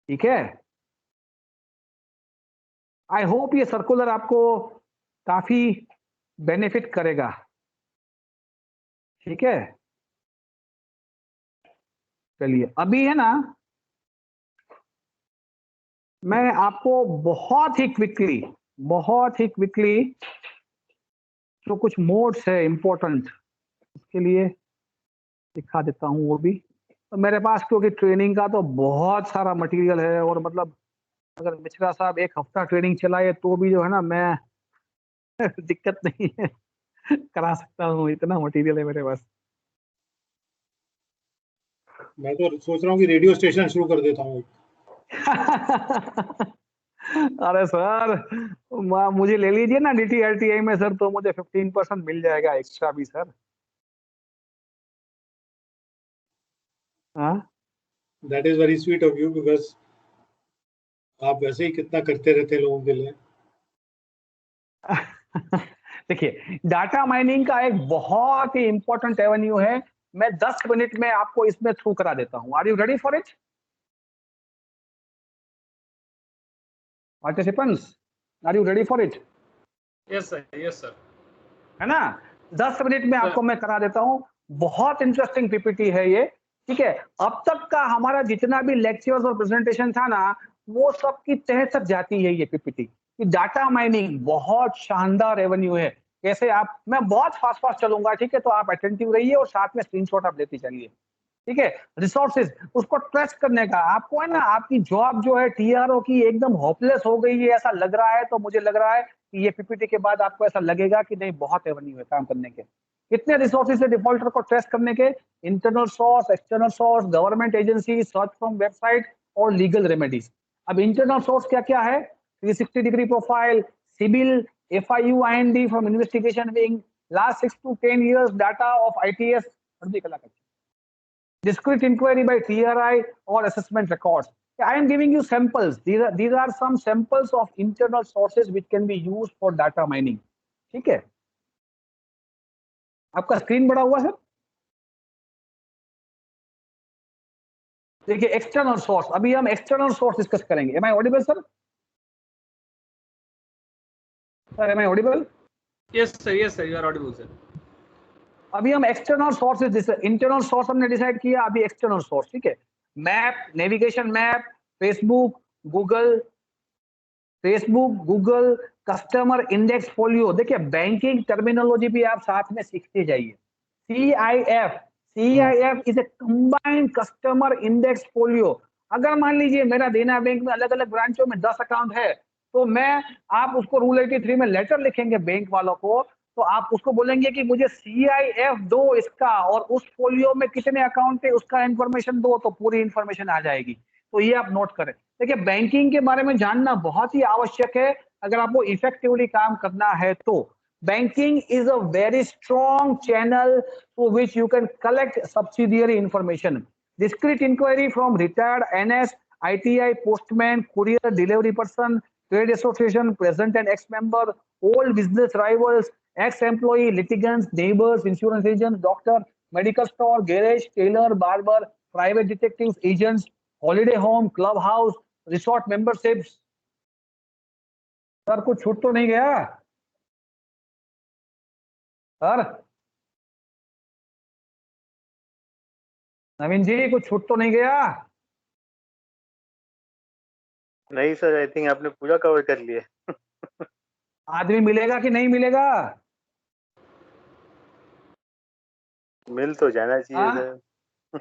ठीक है, I hope ये सर्कुलर आपको काफी बेनिफिट करेगा। ठीक है, चलिए अभी है ना, मैं आपको बहुत ही क्विकली जो कुछ मोड्स है इंपॉर्टेंट, उसके लिए दिखा देता हूँ वो भी। तो मेरे पास क्योंकि ट्रेनिंग का तो बहुत सारा मटेरियल है, और मतलब अगर मिश्रा साहब एक हफ्ता ट्रेनिंग चलाए तो भी जो है ना, मैं दिक्कत नहीं है, करा सकता हूँ, इतना मटेरियल है मेरे पास। मैं तो सोच रहा हूँ कि रेडियो स्टेशन शुरू कर देता हूँ। अरे सर, मुझे ले लीजिए ना DTRTI में सर, तो मुझे 15% मिल जाएगा एक्स्ट्रा भी सर। हाँ that is very sweet of you, because आप वैसे ही कितना करते रहते हैं लोगों के लिए। देखिए, डाटा माइनिंग का एक बहुत ही इंपॉर्टेंट एवेन्यू है, मैं 10 मिनट में आपको इसमें थ्रू करा देता हूं। Are you ready for it participants? Are you ready for it? Yes sir, yes sir. है ना, 10 मिनट में आपको मैं करा देता हूं। बहुत इंटरेस्टिंग पीपीटी है ये। ठीक है, अब तक का हमारा जितना भी लेक्चर्स और प्रेजेंटेशन था ना, वो सब की तह तक जाती है ये पीपीटी। डाटा माइनिंग बहुत शानदार रेवेन्यू है। कैसे आप, मैं बहुत फास्ट फास्ट चलूंगा, ठीक है, तो आप अटेंटिव रहिए और साथ में स्क्रीनशॉट आप लेते चलिए। ठीक है, रिसोर्सेज उसको ट्रस्ट करने का, आपको है ना, आपकी जॉब जो है TRO की एकदम होपलेस हो गई है ऐसा लग रहा है, तो मुझे लग रहा है कि ये पीपीटी के बाद आपको ऐसा लगेगा कि नहीं, बहुत एवेन्यू है काम करने के। कितने रिसोर्सेज है डिफॉल्टर को ट्रेस करने के? Internal source, external source, government agency, search from website और लीगल रेमेडीज। अब इंटरनल सोर्स क्या क्या है? 360 degree profile, civil, FIU IND from investigation wing, last 6 to 10 years data of ITS, discrete inquiry by TRI or assessment records. I am giving you samples. These are some samples of internal sources which can be used for data mining. ठीक है, आपका screen बड़ा हुआ sir? देखिए external source, अभी हम external source discuss करेंगे। Am I audible sir? Sir am I audible? Yes sir, yes sir, you are audible sir. अभी हम एक्सटर्नल सोर्सेज, इंटरनल सोर्स हमने डिसाइड किया, अभी एक्सटर्नल सोर्स। ठीक है, map, navigation map, Facebook, Google customer index folio. देखिए banking terminology भी आप साथ में सीखते जाइए। CIF is a combined customer index folio. अगर मान लीजिए मेरा देना बैंक में अलग अलग ब्रांचों में 10 अकाउंट है, तो मैं, आप उसको रूल 83 में लेटर लिखेंगे बैंक वालों को, तो आप उसको बोलेंगे कि मुझे CIF दो इसका, और उस फोलियो में कितने अकाउंट है उसका इंफॉर्मेशन दो, तो पूरी इंफॉर्मेशन आ जाएगी। तो ये आप नोट करें। देखिए बैंकिंग के बारे में जानना बहुत ही आवश्यक है अगर आपको इफेक्टिवली काम करना है तो। Banking is a very strong channel through which you can collect subsidiary information. Discreet inquiry from retired NS, ITI, postman, courier delivery person, trade association, present and ex member, old business rivals, ex employee, litigants, neighbours, insurance agent, doctor, medical store, garage, tailor, barber, private detective, agents, holiday home, club house, resort memberships. Sir कुछ छूट तो नहीं गया sir? नवीन जी कुछ छूट तो नहीं गया? नहीं सर, आई थिंक आपने पूरा कवर कर लिया। आदमी मिलेगा कि नहीं मिलेगा? मिल तो जाना चाहिए सर।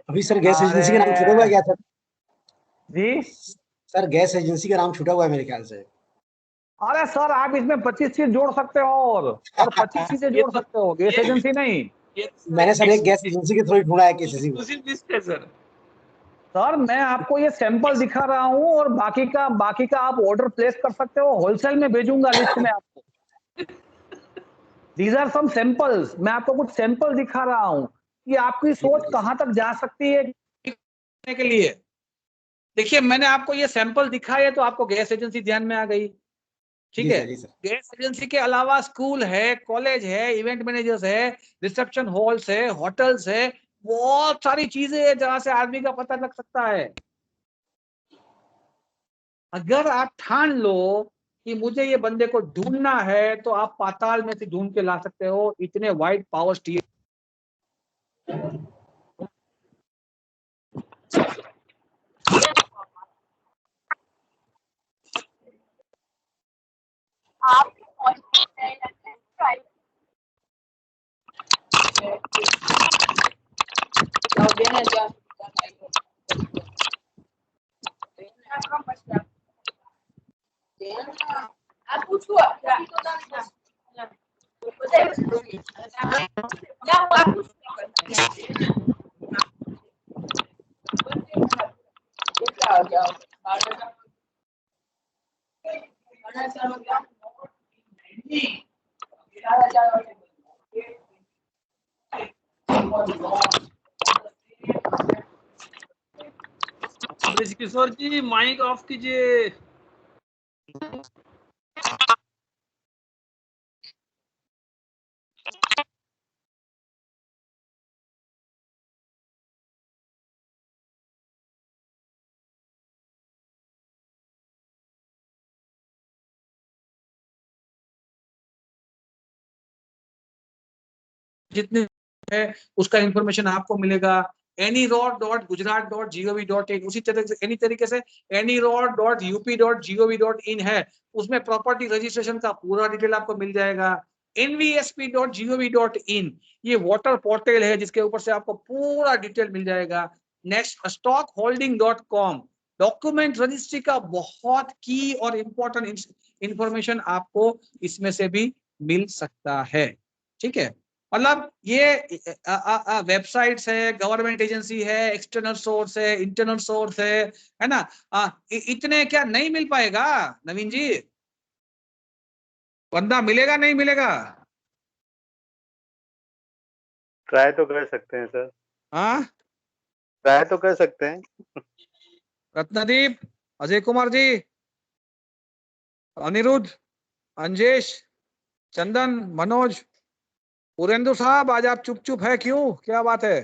अभी सर गैस एजेंसी का नाम छूटा हुआ है क्या सर? जी सर गैस एजेंसी का नाम छूटा हुआ है मेरे ख्याल से। अरे सर आप इसमें 25 चीज जोड़ सकते हो, और 25 चीजें जोड़ सकते हो, गैस एजेंसी नहीं। मैंने सर एक गैस एजेंसी के थ्रू ही ढूंढा है केसीसी को। सर मैं आपको ये सैंपल दिखा रहा हूं, और बाकी का आप ऑर्डर प्लेस कर सकते हो, होलसेल में भेजूंगा लिस्ट में आपको। दीज आर सम सैंपल्स, मैं आपको कुछ सैंपल दिखा रहा हूं कि आपकी सोच कहां तक जा सकती है के लिए। देखिए मैंने आपको ये सैंपल दिखाया तो आपको गैस एजेंसी ध्यान में आ गई। ठीक है, गैस एजेंसी के अलावा स्कूल है, कॉलेज है, इवेंट मैनेजर्स है, रिसेप्शन हॉल्स है, होटल्स है, बहुत सारी चीजें है जहां से आदमी का पता लग सकता है। अगर आप ठान लो कि मुझे ये बंदे को ढूंढना है तो आप पाताल में से ढूंढ के ला सकते हो, इतने wide power steer. Kishore ji mike off कीजिए। जितने है उसका इंफॉर्मेशन आपको मिलेगा anyroad.gujarat.gov.in। उसी तरह से एनी तरीके से anyroad.up.gov.in है, उसमें प्रॉपर्टी रजिस्ट्रेशन का पूरा डिटेल आपको मिल जाएगा। nvsp.gov.in ये वाटर पोर्टल है जिसके ऊपर से आपको पूरा डिटेल मिल जाएगा। नेक्स्ट stockholding.com डॉक्यूमेंट रजिस्ट्री का बहुत की और इंपॉर्टेंट इंफॉर्मेशन आपको इसमें से भी मिल सकता है। ठीक है, मतलब ये वेबसाइट्स है, गवर्नमेंट एजेंसी है, एक्सटर्नल सोर्स है, इंटरनल सोर्स है ना। इतने क्या नहीं मिल पाएगा नवीन जी? बंदा मिलेगा नहीं मिलेगा? ट्राई तो कर सकते हैं सर। हाँ, ट्राई तो कर सकते हैं। रत्नदीप, अजय कुमार जी, अनिरुद्ध, अंजेश, चंदन, मनोज, पुरेंदु साहब, आज आप चुप चुप है क्यों? क्या बात है?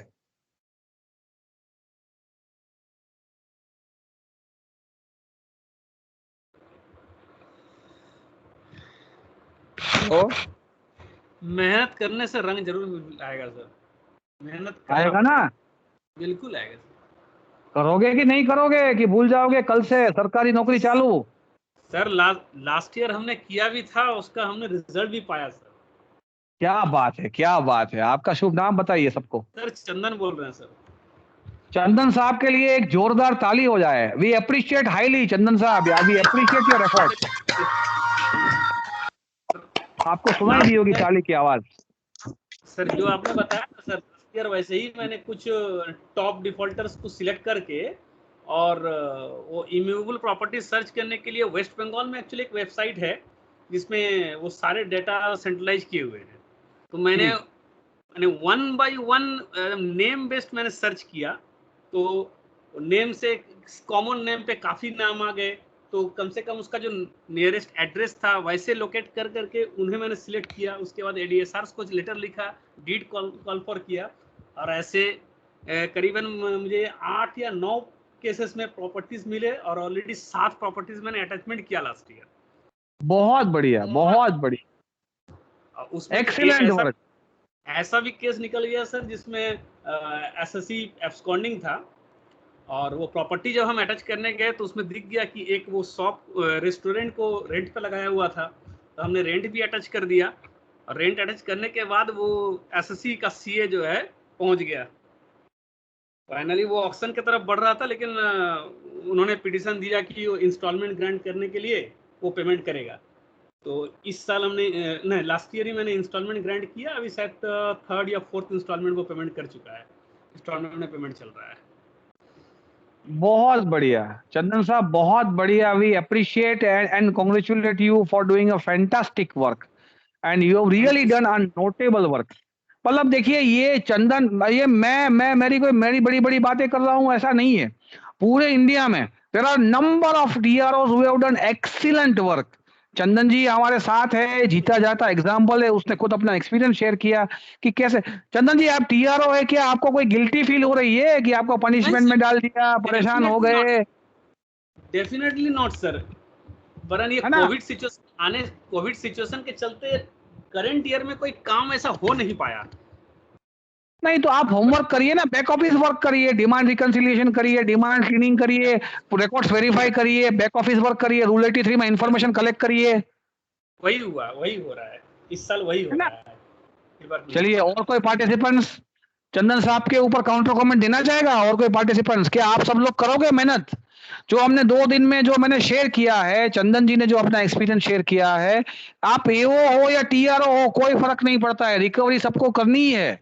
तो मेहनत करने से रंग जरूर आएगा सर। मेहनत आएगा ना? बिल्कुल आएगा सर। करोगे कि नहीं करोगे कि भूल जाओगे कल से सरकारी नौकरी चालू? सर लास्ट ईयर हमने किया भी था, उसका हमने रिजल्ट भी पाया सर। क्या बात है, क्या बात है। आपका शुभ नाम बताइए सबको। सर चंदन बोल रहे हैं सर। चंदन साहब के लिए एक जोरदार ताली हो जाए। वी अप्रिशिएट हाईली चंदन साहब, वी अप्रिशिएट योर एफर्ट। आपको सुनाई दी होगी ताली की आवाज। सर जो आपने बताया ना सर, ईयर वैसे ही मैंने कुछ टॉप डिफॉल्टर्स को सिलेक्ट करके और वो इम्यूवेबल प्रॉपर्टी सर्च करने के लिए वेस्ट बंगाल में एक्चुअली एक वेबसाइट है जिसमें वो सारे डेटा सेंट्रलाइज किए हुए हैं। तो मैंने one by one name based मैंने सर्च किया, तो नेम से कॉमन नेम पे काफ़ी नाम आ गए, तो कम से कम उसका जो नियरेस्ट एड्रेस था वैसे लोकेट कर करके उन्हें मैंने सिलेक्ट किया। उसके बाद एडीएसआर को लेटर लिखा, डीड कॉल फॉर किया, और ऐसे करीबन मुझे 8 या 9 केसेस में प्रॉपर्टीज मिले और ऑलरेडी 7 प्रॉपर्टीज मैंने अटैचमेंट किया लास्ट ईयर। बहुत बढ़िया, बहुत बढ़िया, उसमें एक्सीलेंट वर्क। ऐसा भी केस निकल गया सर जिसमें एसएससी एब्सकॉन्डिंग था, और वो प्रॉपर्टी जब हम अटैच करने गए तो उसमें दिख गया कि एक वो शॉप रेस्टोरेंट को रेंट पे लगाया हुआ था, तो हमने रेंट भी अटैच कर दिया। और रेंट अटैच करने के बाद वो एसएससी का सीए जो है पहुंच गया। फाइनली वो ऑक्शन की तरफ बढ़ रहा था, लेकिन उन्होंने पिटीशन दिया कि वो इंस्टॉलमेंट ग्रांट करने के लिए वो पेमेंट करेगा। तो इस साल हमने नहीं, लास्ट ईयर ही मैंने इंस्टॉलमेंट ग्रांट किया। अभी शायद 3rd या 4th इंस्टॉलमेंट वो पेमेंट कर चुका है। इंस्टॉलमेंट में पेमेंट चल रहा है। बहुत बढ़िया चंदन साहब, बहुत बढ़िया। We appreciate and congratulate you for doing a fantastic work and you have really done a notable work. मतलब देखिए ये चंदन, ये मैं मेरी बड़ी बड़ी बातें कर रहा हूँ ऐसा नहीं है। पूरे इंडिया में there are number of DROs who have done excellent work. Chandan ji हमारे साथ है, जीता जाता एग्जाम्पल है। उसने खुद अपना एक्सपीरियंस शेयर किया कि कैसे। चंदन जी आप टीआरओ है, क्या आपको कोई गिल्टी फील हो रही है कि आपको पनिशमेंट में डाल दिया, परेशान हो गए? डेफिनेटली नॉट सर, वरन ये है ना? कोविड सिचुएशन के चलते करंट ईयर में कोई काम ऐसा हो नहीं पाया। नहीं तो आप होमवर्क करिए ना, बैक ऑफिस वर्क करिए, डिमांड रिकंसिलिएशन करिए, डिमांड क्लीनिंग करिए, रिकॉर्ड्स वेरीफाई करिए, बैक ऑफिस वर्क करिए, रूल 83 में इंफॉर्मेशन कलेक्ट करिए। वही हो रहा है इस साल, वही हो है ना? रहा है। चलिए, और कोई पार्टिसिपेंट्स चंदन साहब के ऊपर काउंटर कमेंट देना चाहेगा? और कोई पार्टिसिपेंट्स? क्या आप सब लोग करोगे मेहनत? जो हमने 2 दिन में जो मैंने शेयर किया है, चंदन जी ने जो अपना एक्सपीरियंस शेयर किया है, आप एओ हो या टीआरओ हो, कोई फर्क नहीं पड़ता है, रिकवरी सबको करनी ही है।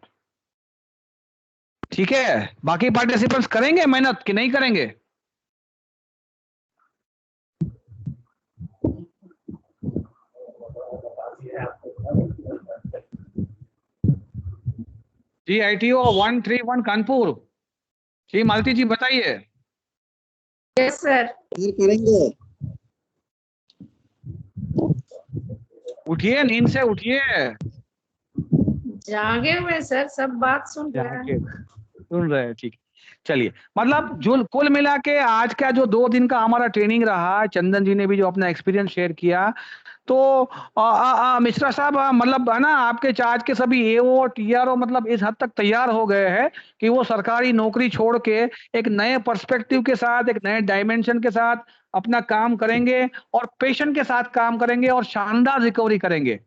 ठीक है, बाकी पार्टिसिपेंट्स करेंगे मेहनत कि नहीं करेंगे? जी आईटीओ 131 कानपुर, जी मालती जी बताइए। Yes sir. करेंगे। उठिए, नींद से उठिए। जागे हुए सर, सब बात सुन रहे हैं। सुन रहे हैं, ठीक। चलिए, मतलब जो कुल मिला के आज का जो 2 दिन का हमारा ट्रेनिंग रहा, चंदन जी ने भी जो अपना एक्सपीरियंस शेयर किया, तो मिश्रा साहब, मतलब है ना, आपके चार्ज के सभी एओ और टीआरओ मतलब इस हद तक तैयार हो गए हैं कि वो सरकारी नौकरी छोड़ के एक नए पर्सपेक्टिव के साथ, एक नए डायमेंशन के साथ अपना काम करेंगे और पेशेंट के साथ काम करेंगे और शानदार रिकवरी करेंगे।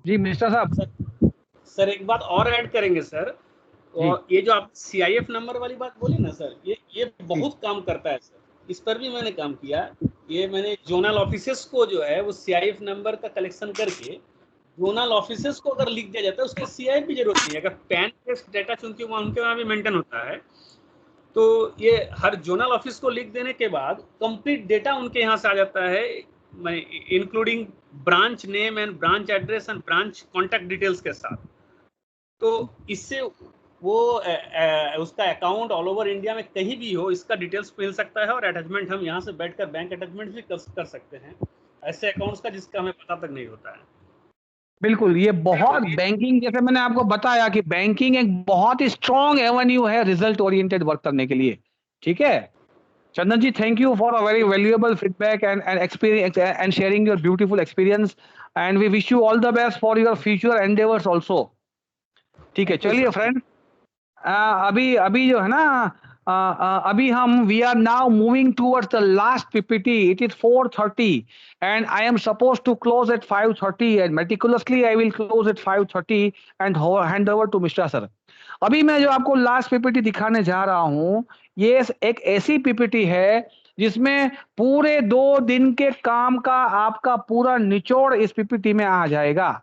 जी मिस्टर साहब। सर एक बात और ऐड करेंगे सर, और ये जो आप सीआईएफ नंबर वाली बात बोली ना सर, ये बहुत काम करता है सर, इस पर भी मैंने काम किया। ये मैंने जोनल ऑफिसेस को जो है वो सीआईएफ नंबर का कलेक्शन करके जोनल ऑफिसेस को अगर लिख दिया जाता है, उसके सीआईएफ की जरूरत नहीं है। अगर पैन बेस्ड डेटा चूंकि वहाँ उनके वहाँ भी मेंटेन होता है, तो ये हर जोनल ऑफिस को लिख देने के बाद कंप्लीट डेटा उनके यहाँ से आ जाता है, including branch name and branch address and branch contact details के साथ। तो इससे वो उसका अकाउंट ऑल ओवर इंडिया में कहीं भी हो, इसका डिटेल्स मिल सकता है, और अटैचमेंट हम यहाँ से बैठकर बैंक अटैचमेंट भी कर सकते हैं ऐसे अकाउंट्स का जिसका हमें पता तक नहीं होता है। बिल्कुल, ये बहुत बैंकिंग, जैसे मैंने आपको बताया कि बैंकिंग एक बहुत ही स्ट्रॉन्ग एवेन्यू है रिजल्ट ओरिएंटेड वर्क करने के लिए। ठीक है Chandan ji, thank you for a very valuable feedback and experience and sharing your beautiful experience, and we wish you all the best for your future endeavours also. ठीक है, चलिए friend, अभी अभी जो है ना, अभी हम we are now moving towards the last PPT. It is 4:30 and I am suppose to close at 5:30 and meticulously I will close at 5:30 and hand over to mister sir. अभी मैं जो आपको लास्ट पीपीटी दिखाने जा रहा हूं, ये एक ऐसी पीपीटी है जिसमें पूरे 2 दिन के काम का आपका पूरा निचोड़ इस पीपीटी में आ जाएगा।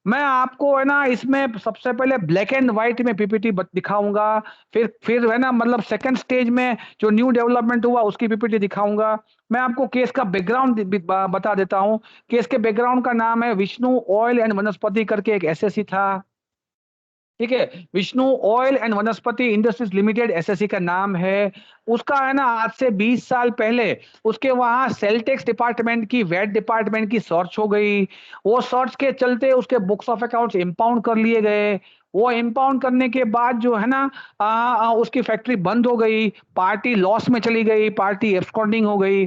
मैं आपको है ना इसमें सबसे पहले ब्लैक एंड व्हाइट में पीपीटी दिखाऊंगा, फिर है ना मतलब सेकंड स्टेज में जो न्यू डेवलपमेंट हुआ उसकी पीपीटी दिखाऊंगा। मैं आपको केस का बैकग्राउंड बता देता हूं। केस के बैकग्राउंड का नाम है विष्णु ऑयल एंड वनस्पति करके एक एसएससी था। ठीक है, विष्णु ऑयल एंड वनस्पति इंडस्ट्रीज लिमिटेड एसएससी का नाम है। उसका है ना आज से 20 साल पहले उसके वहां सेल टैक्स डिपार्टमेंट की, वेट डिपार्टमेंट की सर्च हो गई। वो सर्च के चलते उसके बुक्स ऑफ अकाउंट्स इंपाउंड कर लिए गए। वो इंपाउंड करने के बाद जो है ना उसकी फैक्ट्री बंद हो गई, पार्टी लॉस में चली गई, पार्टी एब्सकॉन्डिंग हो गई।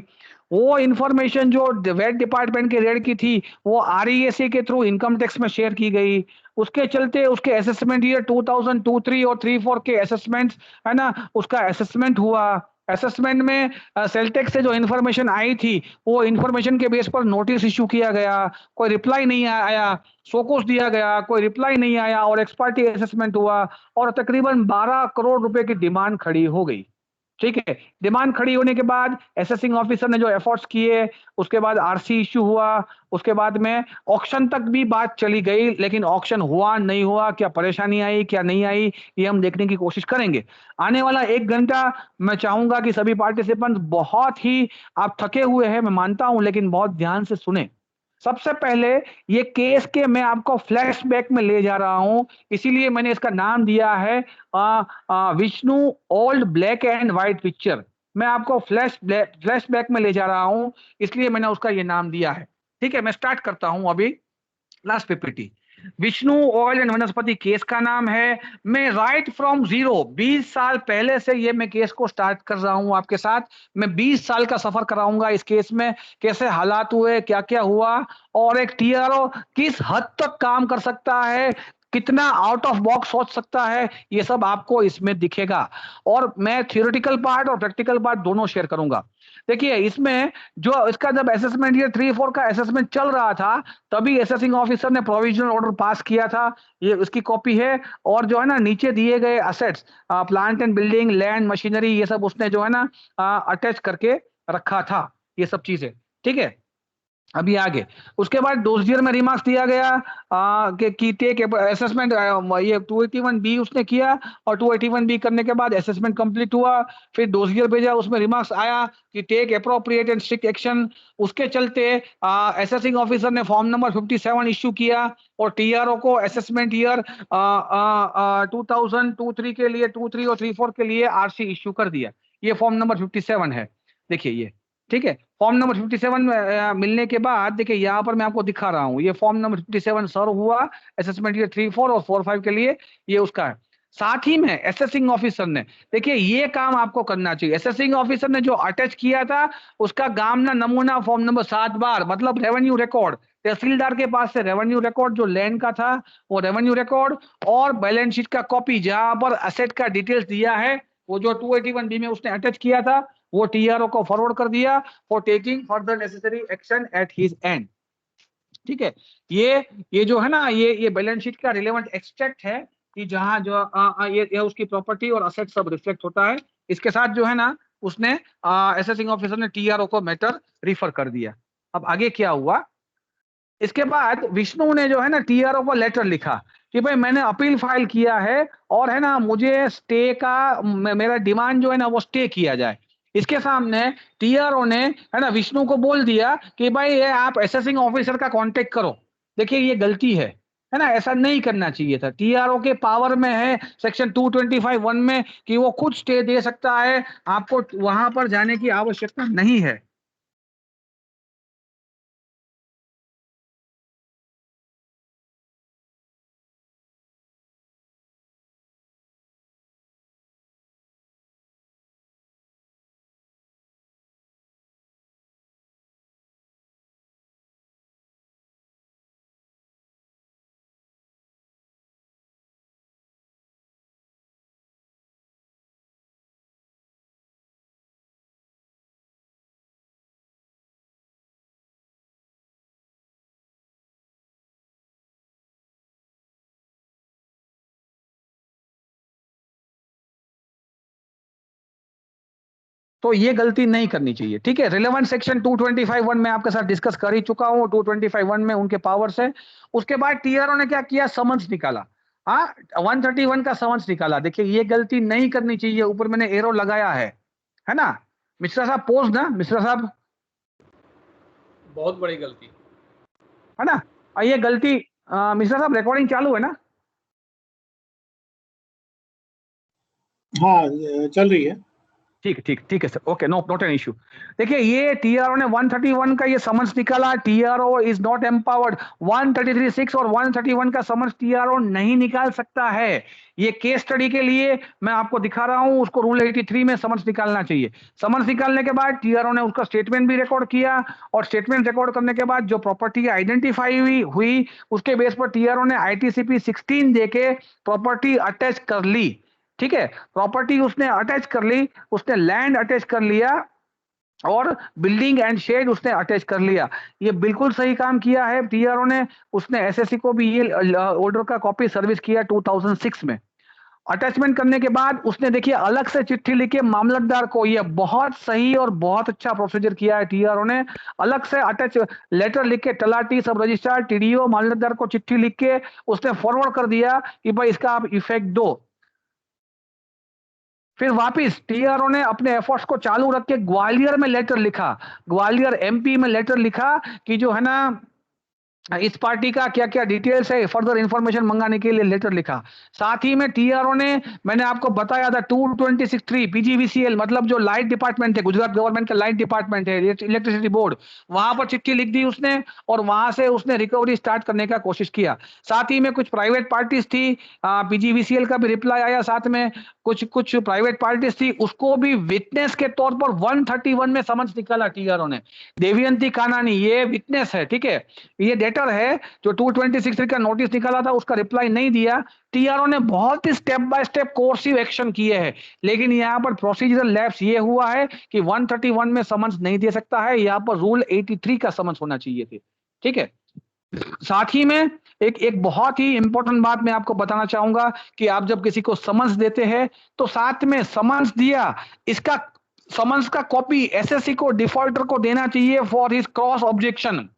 वो इंफॉर्मेशन जो वेट डिपार्टमेंट के रेड की थी वो आरईएसी के थ्रू इनकम टैक्स में शेयर की गई। उसके चलते उसके असेसमेंट ईयर 2002, 3 और 3, 4 के असेसमेंट्स है ना, उसका असेसमेंट हुआ। असेसमेंट में सेलटेक्स से जो इन्फॉर्मेशन आई थी वो इन्फॉर्मेशन के बेस पर नोटिस इश्यू किया गया, कोई रिप्लाई नहीं आया, सोकोस दिया गया, कोई रिप्लाई नहीं आया और एक्सपर्टी असेसमेंट हुआ और तकरीबन 12 करोड़ रुपए की डिमांड खड़ी हो गई। ठीक है, डिमांड खड़ी होने के बाद असेसिंग ऑफिसर ने जो एफर्ट्स किए, उसके बाद आरसी इश्यू हुआ, उसके बाद में ऑक्शन तक भी बात चली गई, लेकिन ऑक्शन हुआ नहीं हुआ, क्या परेशानी आई क्या नहीं आई, ये हम देखने की कोशिश करेंगे। आने वाला 1 घंटा मैं चाहूंगा कि सभी पार्टिसिपेंट बहुत ही, आप थके हुए हैं मैं मानता हूं, लेकिन बहुत ध्यान से सुने। सबसे पहले ये केस के मैं आपको फ्लैशबैक में ले जा रहा हूं, इसीलिए मैंने इसका नाम दिया है Vishnu old black and white picture. मैं आपको फ्लैशबैक में ले जा रहा हूं, इसलिए मैंने उसका ये नाम दिया है। ठीक है, मैं स्टार्ट करता हूं अभी last PPT. Vishnu oil and वनस्पति केस का नाम है। मैं राइट फ्रॉम जीरो 20 साल पहले से ये मैं केस को स्टार्ट कर रहा हूं आपके साथ। मैं 20 साल का सफर कराऊंगा इस केस में, कैसे हालात हुए, क्या क्या हुआ, और एक टीआरओ किस हद तक काम कर सकता है, कितना आउट ऑफ बॉक्स सोच सकता है, ये सब आपको इसमें दिखेगा। और मैं थियोरेटिकल पार्ट और प्रैक्टिकल पार्ट दोनों शेयर करूंगा। देखिए इसमें जो इसका जब असेसमेंट ईयर 3-4 का असेसमेंट चल रहा था, तभी असेसिंग ऑफिसर ने प्रोविजनल ऑर्डर पास किया था। ये उसकी कॉपी है। और जो है ना नीचे दिए गए assets, plant and building, land, machinery, ये सब उसने जो है ना अटैच करके रखा था, ये सब चीजें। ठीक है, अभी आगे उसके बाद डोजियर में रिमार्क्स दिया गया कि टेक असेसमेंट, ये 281 बी उसने किया, और 281 बी करने के बाद असेसमेंट कंप्लीट हुआ। फिर डोजियर भेजा, उसमें रिमार्क्स आया कि take appropriate and strict action. उसके चलते असेसिंग ऑफिसर ने फॉर्म नंबर 57 इश्यू किया, और टीआरओ को असेसमेंट ईयर 2023 के लिए, 23 और 34 के लिए आरसी इश्यू कर दिया। ये फॉर्म नंबर 57 है, देखिए ये। ठीक है, फॉर्म नंबर 57 मिलने के बाद देखिए यहाँ पर मैं आपको दिखा रहा हूँ, ये फॉर्म नंबर 57 सर्व हुआ असेसमेंट ईयर 34 और 45 के लिए, ये उसका है। साथ ही में असेसिंग ऑफिसर ने, देखिए ये काम आपको करना चाहिए। असेसिंग ऑफिसर ने जो अटैच किया था, उसका गामना नमूना फॉर्म नंबर 7 बार, मतलब रेवेन्यू रिकॉर्ड, तहसीलदार के पास से रेवेन्यू रिकॉर्ड जो लैंड का था, वो रेवेन्यू रिकॉर्ड, और बैलेंस शीट का कॉपी जहां पर असेट का डिटेल्स दिया है, वो जो 281 बी में उसने अटैच किया था, वो टीआरओ को फॉरवर्ड कर दिया for taking further necessary action at his and. ठीक है, ये जो है ना, ये बैलेंस शीट का रिलेवेंट एक्सट्रैक्ट है कि जहां जो ये उसकी प्रॉपर्टी और असेट सब रिफ्लेक्ट होता है। इसके साथ जो है ना, उसने असेसिंग ऑफिसर ने टीआरओ को मैटर रिफर कर दिया। अब आगे क्या हुआ, इसके बाद विष्णु ने जो है ना टीआरओ को लेटर लिखा कि भाई मैंने अपील फाइल किया है, और है ना मुझे स्टे का, मेरा डिमांड जो है ना वो स्टे किया जाए। इसके सामने टीआरओ ने है ना विष्णु को बोल दिया कि भाई ये आप असेसिंग ऑफिसर का कांटेक्ट करो। देखिए ये गलती है ना, ऐसा नहीं करना चाहिए था। टीआरओ के पावर में है सेक्शन 225(1) में कि वो खुद स्टे दे सकता है, आपको वहां पर जाने की आवश्यकता नहीं है। तो ये गलती नहीं करनी चाहिए। ठीक है, रिलेवेंट सेक्शन 225(1) में आपके साथ डिस्कस कर ही चुका हूं, 225(1) में उनके पावर्स है। उसके बाद टीआरओ ने क्या किया, समन्स निकाला। हाँ, 131 का समन्स निकाला। देखिए ये गलती नहीं करनी चाहिए, ऊपर मैंने एरो लगाया है ना। मिश्रा साहब पोज ना, मिश्रा साहब, बहुत बड़ी गलती है ना। और ये गलती, मिश्रा साहब रिकॉर्डिंग चालू है ना? हाँ, चल रही है। ठीक है sir, okay, not an issue. देखिए ये टीआरओ ने 131 का ये समन्स निकाला। TRO is not empowered. 133(6) और 131 का समन्स टीआरओ नहीं निकाल सकता है। ये केस स्टडी के लिए मैं आपको दिखा रहा हूं, उसको रूल 83 में समन्स निकालना चाहिए। समन्स निकालने के बाद टीआरओ ने उसका स्टेटमेंट भी रिकॉर्ड किया, और स्टेटमेंट रिकॉर्ड करने के बाद जो प्रॉपर्टी आइडेंटिफाई हुई उसके बेस पर टीआरओ ने आईटीसीपी 16 देके प्रॉपर्टी अटैच कर ली। ठीक है, प्रॉपर्टी उसने अटैच कर ली, उसने लैंड अटैच कर लिया, और बिल्डिंग एंड शेड उसने अटैच कर लिया। ये बिल्कुल सही काम किया है टीआरओ ने। उसने एसएससी को भी ये ऑर्डर का कॉपी सर्विस किया 2006 में। अटैचमेंट करने के बाद उसने देखिए अलग से चिट्ठी लिखे मामलतदार को। ये बहुत सही और बहुत अच्छा प्रोसीजर किया है टीआरओ ने। अलग से अटैच लेटर लिख के तलाटी, सब रजिस्ट्रार, टीडीओ, मामलतदार को चिट्ठी लिख के उसने फॉरवर्ड कर दिया कि भाई इसका आप इफेक्ट दो। फिर वापिस टीआरओ ने अपने एफर्ट्स को चालू रख के ग्वालियर में लेटर लिखा, ग्वालियर एमपी में लेटर लिखा कि जो है ना इस पार्टी का क्या क्या डिटेल्स है, फर्दर इंफॉर्मेशन मंगाने के लिए लेटर लिखा। साथ ही में टीआरओ ने, मैंने आपको बताया था 2263 पीजीवीसीएल, मतलब जो लाइट डिपार्टमेंट है, गुजरात गवर्नमेंट का लाइट डिपार्टमेंट है, इलेक्ट्रिसिटी बोर्ड, वहां पर चिट्ठी लिख दी उसने और वहां से उसने रिकवरी स्टार्ट करने का कोशिश किया। साथ ही में कुछ प्राइवेट पार्टीज थी, पीजीवीसीएल का भी रिप्लाई आया, साथ में कुछ कुछ प्राइवेट पार्टीज थी, उसको भी विटनेस के तौर पर 131 में समझ निकाला टीआरओ ने। देवयंती कानानी ये विटनेस है, ठीक है, ये डेटर है, जो 226 का नोटिस निकाला था उसका रिप्लाई नहीं दिया। टीआरओ ने बहुत ही step by step coercive action किए हैं, लेकिन यहाँ पर प्रोसीजरल लैप्स ये हुआ है कि 131 में समन्स नहीं दे सकता है, यहाँ पर रूल 83 का समन्स होना चाहिए थे, ठीक है। साथ ही में एक बहुत ही इंपॉर्टेंट बात मैं आपको बताना चाहूंगा कि आप जब किसी को समन्स देते हैं तो साथ में समन्स दिया, इसका समन्स का कॉपी एसएससी को, डिफॉल्टर को देना चाहिए for his cross objection.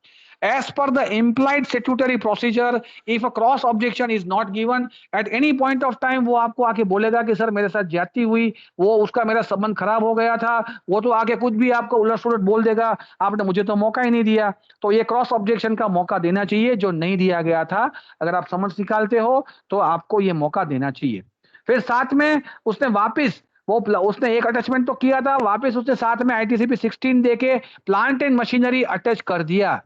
As per the implied statutory procedure, if a cross objection is not given at any point of time, वो आपको आके बोलेगा कि सर मेरे साथ ज्यादती हुई, वो उसका मेरा संबंध खराब हो गया था, वो तो आके कुछ भी आपको उलट-सुलट बोल देगा, आपने मुझे तो मौका ही नहीं दिया। तो ये क्रॉस ऑब्जेक्शन का मौका देना चाहिए, जो नहीं दिया गया था। अगर आप समझ निकालते हो तो आपको ये मौका देना चाहिए। फिर साथ में उसने वापिस उसने एक अटैचमेंट तो किया था, वापिस उसने साथ में आईटीसीपी 16 देके प्लांट एंड मशीनरी अटैच कर दिया।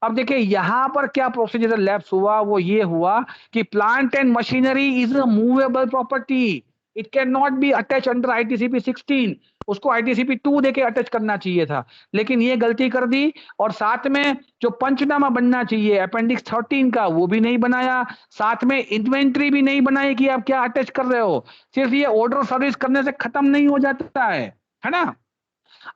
अब देखिए यहां पर क्या प्रोसीजरल लैप्स हुआ, वो ये हुआ कि plant and machinery is a movable property, it can not be attach under ITCP 16, उसको आईटीसीपी 2 देके अटैच करना चाहिए था, लेकिन ये गलती कर दी। और साथ में जो पंचनामा बनना चाहिए अपेंडिक्स 13 का, वो भी नहीं बनाया, साथ में इन्वेंट्री भी नहीं बनाई कि आप क्या अटैच कर रहे हो। सिर्फ ये ऑर्डर सर्विस करने से खत्म नहीं हो जाता है ना।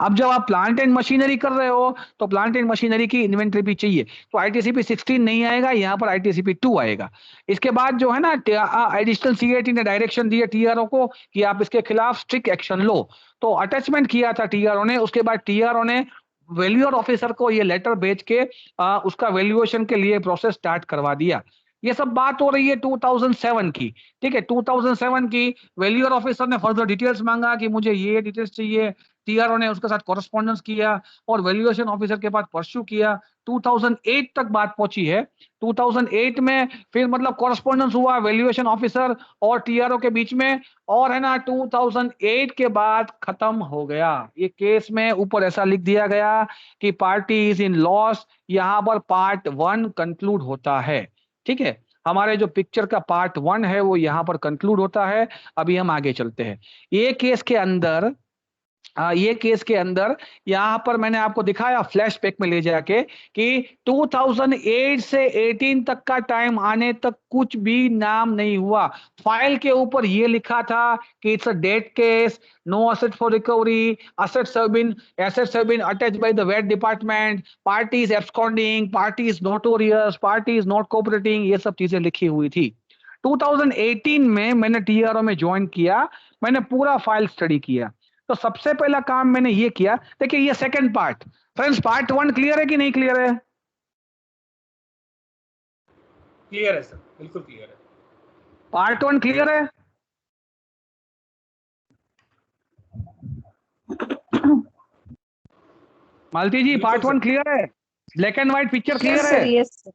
अब जब आप प्लांट एंड मशीनरी कर रहे हो तो प्लांट एंड मशीनरी की इन्वेंटरी भी चाहिए, तो आईटीसीपी 16 नहीं आएगा, यहाँ पर आईटीसीपी 2 आएगा। इसके बाद जो है ना एडिशनल सीएटी ने डायरेक्शन दिया टीआरओ को कि आप इसके खिलाफ स्ट्रिक्ट एक्शन लो, तो अटैचमेंट किया था टीआरओ ने। उसके बाद टीआरओ ने वैल्यूअर ऑफिसर को ये लेटर भेज के उसका वैल्यूएशन के लिए प्रोसेस स्टार्ट करवा दिया। ये सब बात हो रही है 2007 की, ठीक है। 2007 की वैल्यूअर ऑफिसर ने फर्दर डिटेल्स मांगा कि मुझे ये डिटेल्स चाहिए, टीआरओ ने उसके साथ कॉरेस्पॉन्डेंस किया और वैल्यूएशन ऑफिसर के पास परस्यू किया। 2008 तक बात पहुंची है। 2008 में फिर मतलब कॉरेस्पॉन्डेंस हुआ वैल्यूएशन ऑफिसर और टीआरओ के बीच में, और है ना 2008 के बाद खत्म हो गया ये केस। में ऊपर ऐसा लिख दिया गया कि पार्टी इज इन लॉस, यहां पर पार्ट 1 कंक्लूड होता है, ठीक है। हमारे जो पिक्चर का पार्ट 1 है वो यहाँ पर कंक्लूड होता है। अभी हम आगे चलते हैं। ये केस के अंदर यहाँ पर मैंने आपको दिखाया फ्लैशबैक में ले जाके कि 2008 से 18 तक का टाइम आने तक कुछ भी नाम नहीं हुआ। फाइल के ऊपर ये लिखा था कि it's a dead case, no asset for recovery, assets have been attached by the VAT department, party is absconding, party is notorious, party is not cooperating, ये सब चीजें लिखी हुई थी। 2018 में मैंने टीआरओ में ज्वाइन किया, मैंने पूरा फाइल स्टडी किया। तो सबसे पहला काम मैंने ये किया, देखिए ये second part. Friends part 1 clear है कि नहीं क्लियर है? क्लियर है सर, बिल्कुल क्लियर है। पार्ट 1 क्लियर है? मालती जी पार्ट 1 क्लियर है? Black and white picture clear है? Yes sir,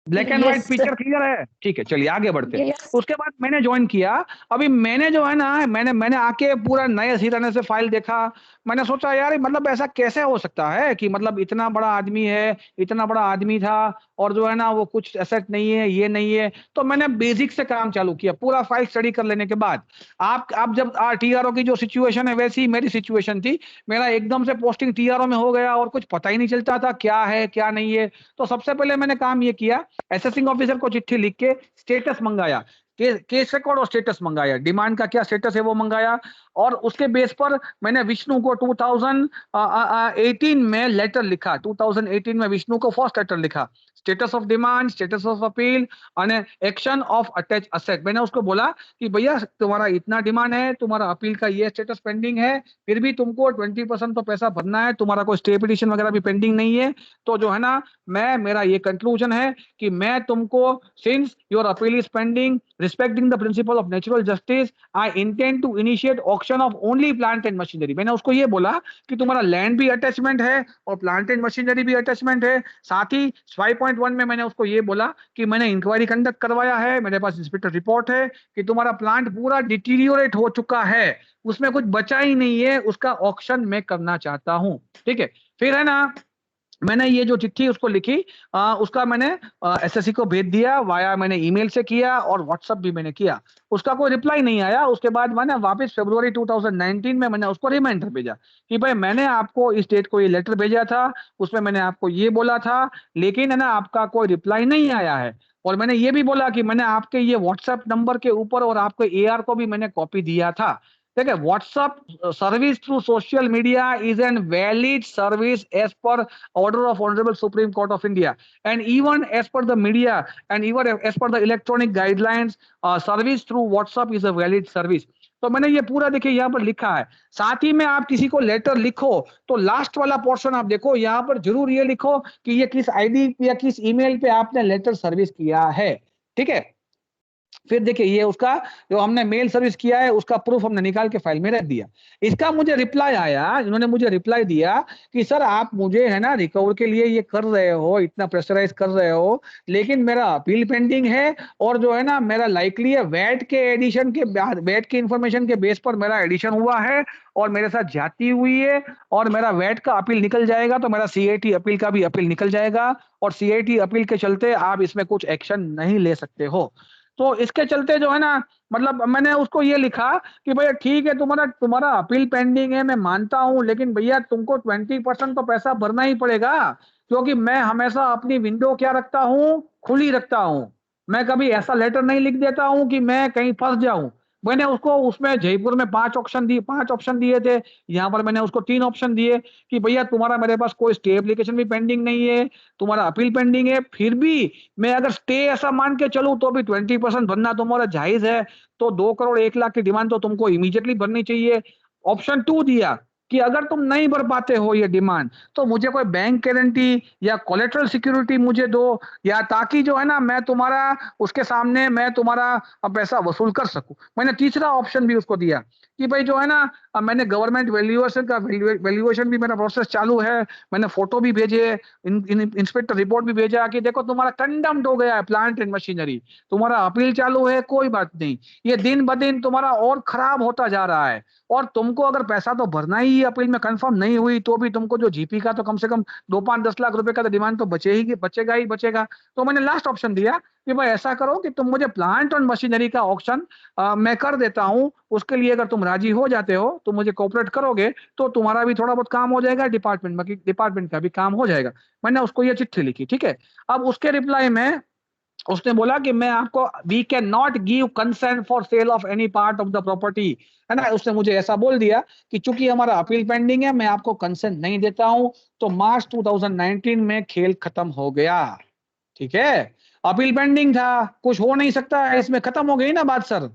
black and white picture clear है? ठीक है, चलिए आगे बढ़ते हैं। Yes. उसके बाद मैंने ज्वाइन किया। अभी मैंने जो है ना, मैंने आके पूरा नए सिरे से फाइल देखा। मैंने सोचा यार मतलब ऐसा कैसे हो सकता है कि मतलब इतना बड़ा आदमी है, इतना बड़ा आदमी था और जो है ना वो कुछ एसेट नहीं है, ये नहीं है। तो मैंने बेसिक से काम चालू किया। पूरा फाइल स्टडी कर लेने के बाद आप जब टीआरओ की जो सिचुएशन है वैसी ही मेरी सिचुएशन थी। मेरा एकदम से पोस्टिंग टीआरओ में हो गया और कुछ पता ही नहीं चलता था क्या है क्या नहीं है। तो सबसे पहले मैंने काम ये किया, असेसिंग ऑफिसर को चिट्ठी लिख के स्टेटस मंगाया, केस रिकॉर्ड और स्टेटस मंगाया, डिमांड का क्या स्टेटस है वो मंगाया। और उसके बेस पर मैंने विष्णु को 2018 में लेटर लिखा। 2018 में विष्णु को फर्स्ट लेटर लिखा, status of demand, status of appeal और एक्शन ऑफ अटैच असेट। मैंने उसको बोला कि भैया तुम्हारा इतना डिमांड है, तुम्हारा अपील का ये स्टेटस पेंडिंग है, फिर भी तुमको 20% तो पैसा भरना है, तुम्हारा कोई स्टे पिटीशन वगैरह भी पेंडिंग नहीं है। तो जो है ना मेरा ये कंक्लूजन है कि मैं तुमको since your appeal is pending respecting the principle of natural justice I intend to initiate auction of only plant and machinery. मैंने उसको ये बोला कि तुम्हारा लैंड भी अटैचमेंट है और प्लांट एंड मशीनरी भी अटैचमेंट है। साथ ही 5.1 में मैंने उसको ये बोला कि मैंने इंक्वायरी कंडक्ट करवाया है, मेरे पास इंस्पेक्टर रिपोर्ट है कि तुम्हारा प्लांट पूरा डिटीरियोरेट हो चुका है, उसमें कुछ बचा ही नहीं है, उसका ऑक्शन मैं करना चाहता हूं। ठीक है, फिर है ना मैंने ये जो चिट्ठी उसको लिखी, उसका मैंने एसएससी को भेज दिया, वाया मैंने ईमेल से किया और व्हाट्सएप भी मैंने किया, उसका कोई रिप्लाई नहीं आया। उसके बाद मैंने वापस फरवरी 2019 में मैंने उसको रिमाइंडर भेजा कि भाई मैंने आपको इस डेट को ये लेटर भेजा था, उसमें मैंने आपको ये बोला था, लेकिन है ना आपका कोई रिप्लाई नहीं आया है। और मैंने ये भी बोला कि मैंने आपके ये व्हाट्सएप नंबर के ऊपर और आपके एआर को भी मैंने कॉपी दिया था। ठीक है, WhatsApp service through social media is an valid service as per order of Honorable Supreme Court of India, and even as per the media and even as per the electronic guidelines, service through WhatsApp is a valid service। तो मैंने ये पूरा देखिए यहाँ पर लिखा है। साथ ही में आप किसी को लेटर लिखो तो लास्ट वाला पोर्शन आप देखो, यहाँ पर जरूर ये लिखो कि ये किस आईडी या किस ईमेल पे आपने लेटर सर्विस किया है। ठीक है, फिर देखिए ये उसका जो हमने मेल सर्विस किया है उसका प्रूफ हमने निकाल के फाइल में रख दिया। इसका मुझे रिप्लाई आया, इन्होंने मुझे रिप्लाई दिया कि सर आप मुझे है ना रिकवर के लिए ये कर रहे हो, इतना प्रेशराइज कर रहे हो, लेकिन मेरा अपील पेंडिंग है और जो है ना मेरा लाइकली है वैट के एडिशन के वैट के इंफॉर्मेशन के बेस पर मेरा एडिशन हुआ है और मेरे साथ जाती हुई है और मेरा वैट का अपील निकल जाएगा तो मेरा सीआईटी अपील का भी अपील निकल जाएगा और सीआईटी अपील के चलते आप इसमें कुछ एक्शन नहीं ले सकते हो। तो इसके चलते जो है ना मतलब मैंने उसको ये लिखा कि भैया ठीक है तुम्हारा अपील पेंडिंग है, मैं मानता हूं, लेकिन भैया तुमको 20% तो पैसा भरना ही पड़ेगा, क्योंकि मैं हमेशा अपनी विंडो क्या रखता हूं, खुली रखता हूं। मैं कभी ऐसा लेटर नहीं लिख देता हूं कि मैं कहीं फंस जाऊं। मैंने उसको उसमें जयपुर में 5 ऑप्शन दिए थे, यहाँ पर मैंने उसको 3 ऑप्शन दिए कि भैया तुम्हारा मेरे पास कोई स्टे एप्लीकेशन भी पेंडिंग नहीं है, तुम्हारा अपील पेंडिंग है, फिर भी मैं अगर स्टे ऐसा मान के चलूं तो भी 20% भरना तुम्हारा जायज है, तो 2 करोड़ 1 लाख की डिमांड तो तुमको इमीडिएटली भरनी चाहिए। ऑप्शन 2 दिया कि अगर तुम नहीं भर पाते हो ये डिमांड तो मुझे कोई बैंक गारंटी या कोलेटरल सिक्योरिटी मुझे दो, या ताकि जो है ना मैं तुम्हारा उसके सामने मैं तुम्हारा पैसा वसूल कर सकूं। मैंने तीसरा ऑप्शन भी उसको दिया कि भाई जो है ना मैंने गवर्नमेंट वैल्यूएशन का वैल्यूएशन भी मेरा प्रोसेस चालू है, मैंने फोटो भी भेजे, इंस्पेक्टर रिपोर्ट भी भेजा कि देखो तुम्हारा कंडम्ड हो गया है प्लांट एंड मशीनरी, तुम्हारा अपील चालू है, कोई बात नहीं, ये दिन ब दिन तुम्हारा और खराब होता जा रहा है और तुमको अगर पैसा तो भरना ही अपील में कंफर्म नहीं हुई तो भी तुमको जो जीपी का तो कम से कम 2-5-10 लाख रुपए का तो डिमांड तो बचेगा ही बचेगा। तो मैंने लास्ट ऑप्शन दिया कि भाई ऐसा करो कि तुम मुझे प्लांट और मशीनरी का ऑक्शन मैं कर देता हूं, उसके लिए अगर तुम राजी हो जाते हो तो मुझे कोऑपरेट करोगे तो तुम्हारा भी थोड़ा बहुत काम हो जाएगा, डिपार्टमेंट का भी काम हो जाएगा। मैंने उसको ये चिट्ठी लिखी। ठीक है, अब उसके रिप्लाई में उसने बोला कि मैं आपको we can not give consent for sale of any part of the property, है ना, उसने मुझे ऐसा बोल दिया कि चूंकि हमारा अपील पेंडिंग है मैं आपको कंसेंट नहीं देता हूं। तो मार्च 2019 में खेल खत्म हो गया। ठीक है, अपील पेंडिंग था, कुछ हो नहीं सकता है, इसमें खत्म हो गई ना बात। सर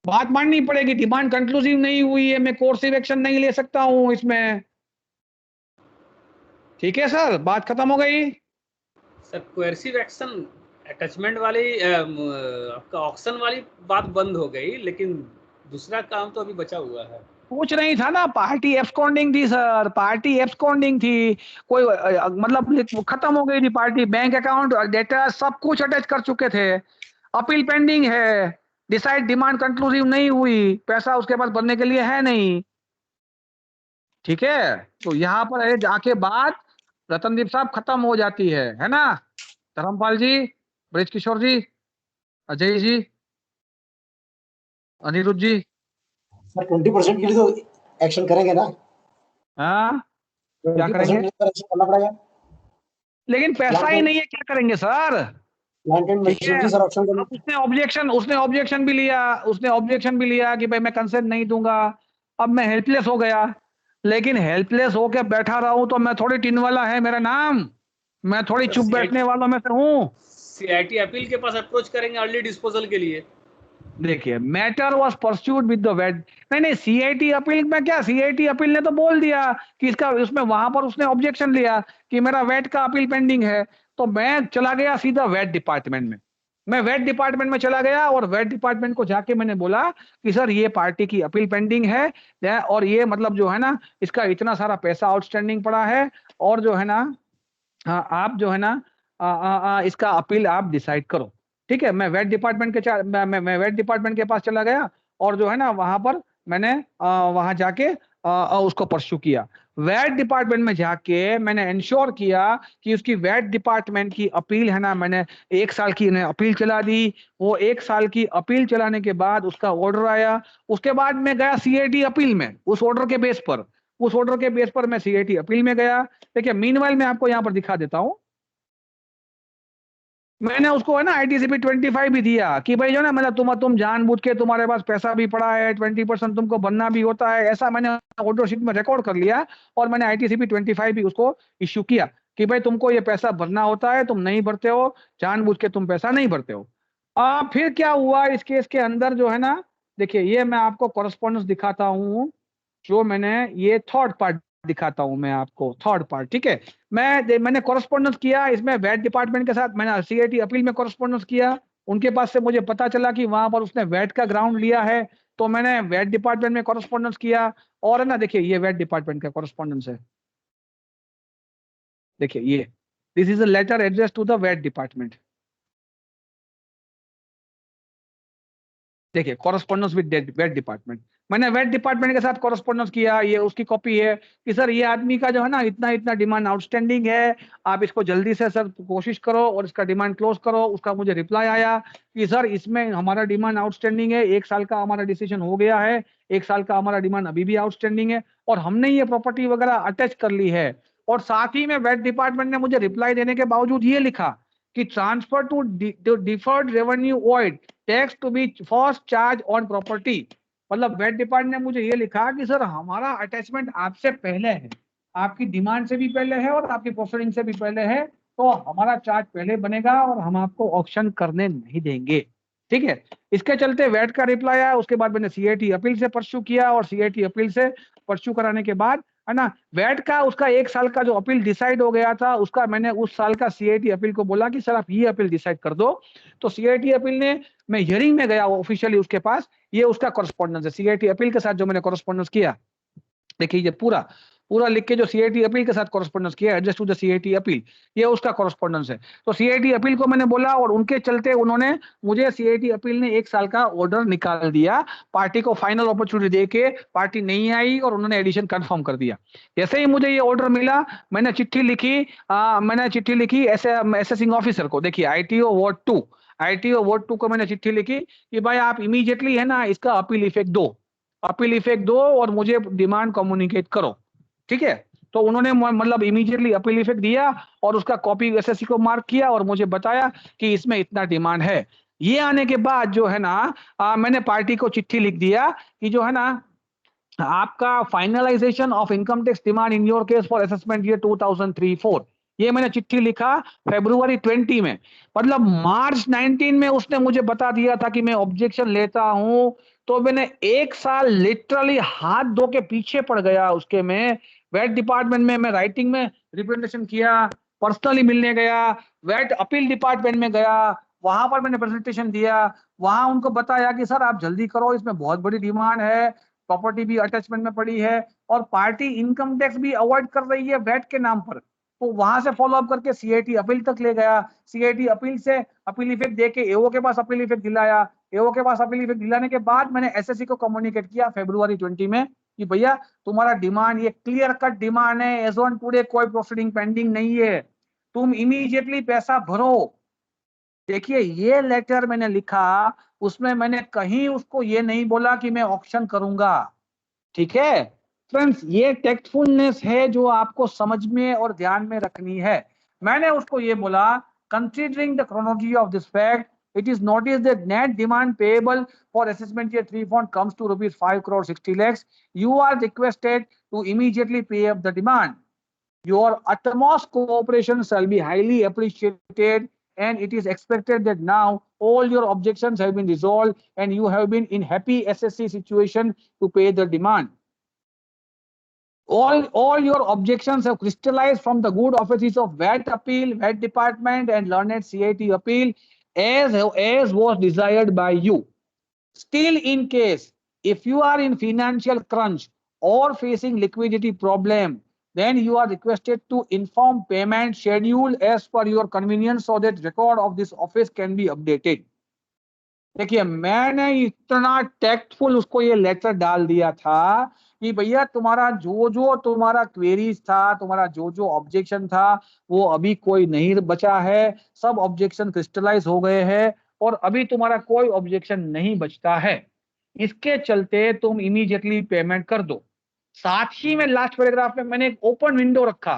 बात माननी पड़ेगी, डिमांड कंक्लूसिव नहीं हुई है, मैं कोर्सिव एक्शन नहीं ले सकता हूं इसमें। ठीक है सर, बात खत्म हो गई। सर कोएर्सिव एक्शन अटैचमेंट वाली आपका ऑक्शन वाली बात बंद हो गई, लेकिन दूसरा काम तो अभी बचा हुआ है। कुछ नहीं था ना, पार्टी एब्सकॉन्डिंग थी सर, पार्टी एब्सकॉन्डिंग थी, कोई मतलब खत्म हो गई थी पार्टी, बैंक अकाउंट डेटा सब कुछ अटैच कर चुके थे, अपील पेंडिंग है, डिसाइड डिमांड कंक्लूसिव नहीं हुई, पैसा उसके पास भरने के लिए है नहीं। ठीक है, तो यहाँ पर है जाके बात रतनदीप साहब खत्म हो जाती है ना। धर्मपाल जी, ब्रिज किशोर जी, अजय जी, अनिरुद्ध जी। सर 20% के लिए तो एक्शन करेंगे ना। हाँ क्या करेंगे, एक्शन करना पड़ेगा, लेकिन पैसा ही नहीं है, क्या करेंगे सर। सर ऑप्शन उसने ऑब्जेक्शन भी लिया कि भाई मैं कंसेंट नहीं दूंगा। अब मैं हेल्पलेस हो गया, लेकिन हेल्पलेस होकर बैठा रहा हूं तो मैं थोड़ी टिन वाला है मेरा नाम, मैं थोड़ी चुप बैठने वालों में से हूँ। सीआईटी अपील के पास अप्रोच करेंगे अर्ली डिस्पोजल के लिए। देखिए matter was pursued with the VAT, नहीं सीआईटी अपील में क्या, सीआईटी अपील ने तो बोल दिया कि इसका उसमें वहां पर उसने ऑब्जेक्शन लिया कि मेरा वेट का अपील पेंडिंग है, तो मैं चला गया सीधा वेट डिपार्टमेंट में। मैं वेट डिपार्टमेंट में चला गया और वेट डिपार्टमेंट को जाके मैंने बोला कि सर ये पार्टी की अपील पेंडिंग है और ये मतलब जो है ना इसका इतना सारा पैसा आउटस्टैंडिंग पड़ा है और जो है ना आप जो है ना इसका अपील आप डिसाइड करो। ठीक है, मैं वेट डिपार्टमेंट के मैं वेट डिपार्टमेंट के पास चला गया और जो है ना वहां पर मैंने वहां जाके उसको परस्यू किया। वेट डिपार्टमेंट में जाके मैंने इंश्योर किया कि उसकी वेट डिपार्टमेंट की अपील है ना, मैंने 1 साल की इन्हें अपील चला दी। वो 1 साल की अपील चलाने के बाद उसका ऑर्डर आया। उसके बाद मैं गया सीएटी अपील में, उस ऑर्डर के बेस पर मैं सीएटी अपील में गया। देखिए मीनवाइल मैं आपको यहाँ पर दिखा देता हूँ। मैंने उसको है ना आईटीसीपी 25 भी दिया कि भाई जो ना मतलब तुम जानबूझ के तुम्हारे पास पैसा भी पड़ा है, 20% तुमको बनना भी होता है, ऐसा मैंने ऑर्डर शीट में रिकॉर्ड कर लिया और मैंने आईटीसीपी 25 भी उसको इश्यू किया कि भाई तुमको ये पैसा भरना होता है, तुम नहीं भरते हो, जानबूझ के तुम पैसा नहीं भरते हो। फिर क्या हुआ इस केस के अंदर जो है ना, देखिए ये मैं आपको कॉरेस्पॉन्डेंस दिखाता हूँ, जो मैंने ये थर्ड पार्ट दिखाता हूं मैं आपको, थर्ड पार्ट। ठीक है, मैंने कॉरेस्पॉन्डेंस किया इसमें वेट डिपार्टमेंट के साथ, मैंने सीआईटी अपील में कॉरेस्पॉन्डेंस किया। उनके पास से मुझे पता चला कि वहां पर उसने वेट का ग्राउंड लिया है, तो मैंने वेट डिपार्टमेंट में कॉरेस्पॉन्डेंस किया। और है ना देखिए ये वेट डिपार्टमेंट का कॉरेस्पॉन्डेंस है, देखिए ये this is a letter address to the VAT department. देखिए कॉरेस्पॉन्डेंस विद वेट डिपार्टमेंट, मैंने वेट डिपार्टमेंट के साथ कॉरेस्पॉन्डेंस किया। ये उसकी कॉपी है कि सर ये आदमी का जो है ना इतना इतना डिमांड आउटस्टैंडिंग है, आप इसको जल्दी से सर कोशिश करो और इसका डिमांड क्लोज करो। उसका मुझे रिप्लाई आया कि सर इसमें हमारा डिमांड आउटस्टैंडिंग है, 1 साल का हमारा डिसीजन हो गया है, 1 साल का हमारा डिमांड अभी भी आउटस्टैंडिंग है और हमने ये प्रॉपर्टी वगैरह अटैच कर ली है। और साथ ही में वेट डिपार्टमेंट ने मुझे रिप्लाई देने के बावजूद ये लिखा कि transfer to deferred revenue owed tax to be first charge on property. मतलब वेट डिपार्टमेंट ने मुझे ये लिखा कि सर हमारा अटैचमेंट आपसे पहले है, आपकी डिमांड से भी पहले है और आपकी प्रोसीडिंग से भी पहले है, तो हमारा चार्ज पहले बनेगा और हम आपको ऑक्शन करने नहीं देंगे। ठीक है, इसके चलते वेट का रिप्लाई आया। उसके बाद मैंने सीआईटी अपील से परस्यू किया और सीआईटी अपील से परस्यू कराने के बाद है ना वेट का उसका 1 साल का जो अपील डिसाइड हो गया था, उसका मैंने उस साल का सीआईटी अपील को बोला कि सर आप ये अपील डिसाइड कर दो। तो सीआईटी अपील ने, मैं हियरिंग में गया ऑफिशियली उसके पास, ये उसका कॉरेस्पॉन्डेंस है सीआईटी अपील के साथ जो मैंने कॉरेस्पॉन्डेंस किया। देखिए ये पूरा पूरा लिख के जो सीआईटी अपील के साथ कॉरेस्पॉन्डेंस किया, address to the CIT appeal, ये उसका कॉरेस्पॉन्डेंस है। तो सीआईटी अपील को मैंने बोला और उनके चलते उन्होंने मुझे सीआईटी अपील ने 1 साल का ऑर्डर निकाल दिया। पार्टी को फाइनल अपॉर्चुनिटी देके पार्टी नहीं आई और उन्होंने एडिशन कंफर्म कर दिया। जैसे ही मुझे ये ऑर्डर मिला, मैंने चिट्ठी लिखी असेसिंग ऑफिसर को। देखिए आईटीओ वार्ड 2 को मैंने चिट्ठी लिखी कि भाई आप इमीडिएटली है ना इसका अपील इफेक्ट दो और मुझे डिमांड कम्युनिकेट करो। ठीक है, तो उन्होंने मतलब इमीडिएटली अपील इफेक्ट दिया और उसका कॉपी एसएससी को मार्क किया और मुझे बताया कि इसमें इतना डिमांड है। ये आने के बाद जो है ना मैंने पार्टी को चिट्ठी लिख दिया कि जो है ना आपका finalisation of income tax demand in your case for assessment year 2003-4, ये मैंने चिट्ठी लिखा फरवरी 20 में। मतलब मार्च 19 में उसने मुझे बता दिया था कि मैं ऑब्जेक्शन लेता हूं। तो मैंने 1 साल लिटरली हाथ धो के पीछे पड़ गया उसके में। वेट डिपार्टमेंट में मैं राइटिंग में रिप्रेजेंटेशन किया, पर्सनली मिलने गया, वेट अपील डिपार्टमेंट में गया, वहां पर मैंने प्रेजेंटेशन दिया। वहां उनको बताया कि सर आप जल्दी करो, इसमें बहुत बड़ी डिमांड है, प्रॉपर्टी भी अटैचमेंट में पड़ी है और पार्टी इनकम टैक्स भी अवॉइड कर रही है वेट के नाम पर। तो वहां से फॉलो अप करके सीआईटी अपील तक ले गया। सीआईटी अपील से अपील इफेक्ट देके एओ के पास अपील इफेक्ट दिलाया। एओ के पास अपील इफेक्ट दिलाने के बाद मैंने एसएससी को कम्युनिकेट किया फरवरी 20 में कि भैया तुम्हारा डिमांड ये क्लियर कट डिमांड है, एज ऑन टुडे कोई प्रोसीडिंग पेंडिंग नहीं है, तुम इमीडिएटली पैसा भरो। देखिए ये लेटर मैंने लिखा, उसमें मैंने कहीं उसको ये नहीं बोला कि मैं ऑक्शन करूंगा। ठीक है फ्रेंड्स, ये टेक्टफुलनेस है जो आपको समझ में और ध्यान में रखनी है। मैंने उसको ये बोला, considering the chronology of this fact, it is noticed that net demand payable for assessment year 3 fund comes to rupees 5 crore 60 lakhs. You are requested to immediately pay up the demand. Your utmost cooperation shall be highly appreciated, and it is expected that now all your objections have been resolved and you have been in happy SSC situation to pay the demand. all your objections have crystallized from the good offices of VAT appeal, VAT department, and learned CIT appeal as was desired by you. Still, in case if you are in financial crunch or facing liquidity problem, then you are requested to inform payment schedule as per your convenience so that record of this office can be updated. देखिए, मैंने इतना tactful उसको ये letter डाल दिया था कि भैया तुम्हारा जो तुम्हारा क्वेरीज था, तुम्हारा जो ऑब्जेक्शन था, वो अभी कोई नहीं बचा है, सब ऑब्जेक्शन क्रिस्टलाइज हो गए हैं और अभी तुम्हारा कोई ऑब्जेक्शन नहीं बचता है। इसके चलते तुम इमीडिएटली पेमेंट कर दो। साथ ही में लास्ट पैराग्राफ में मैंने एक ओपन विंडो रखा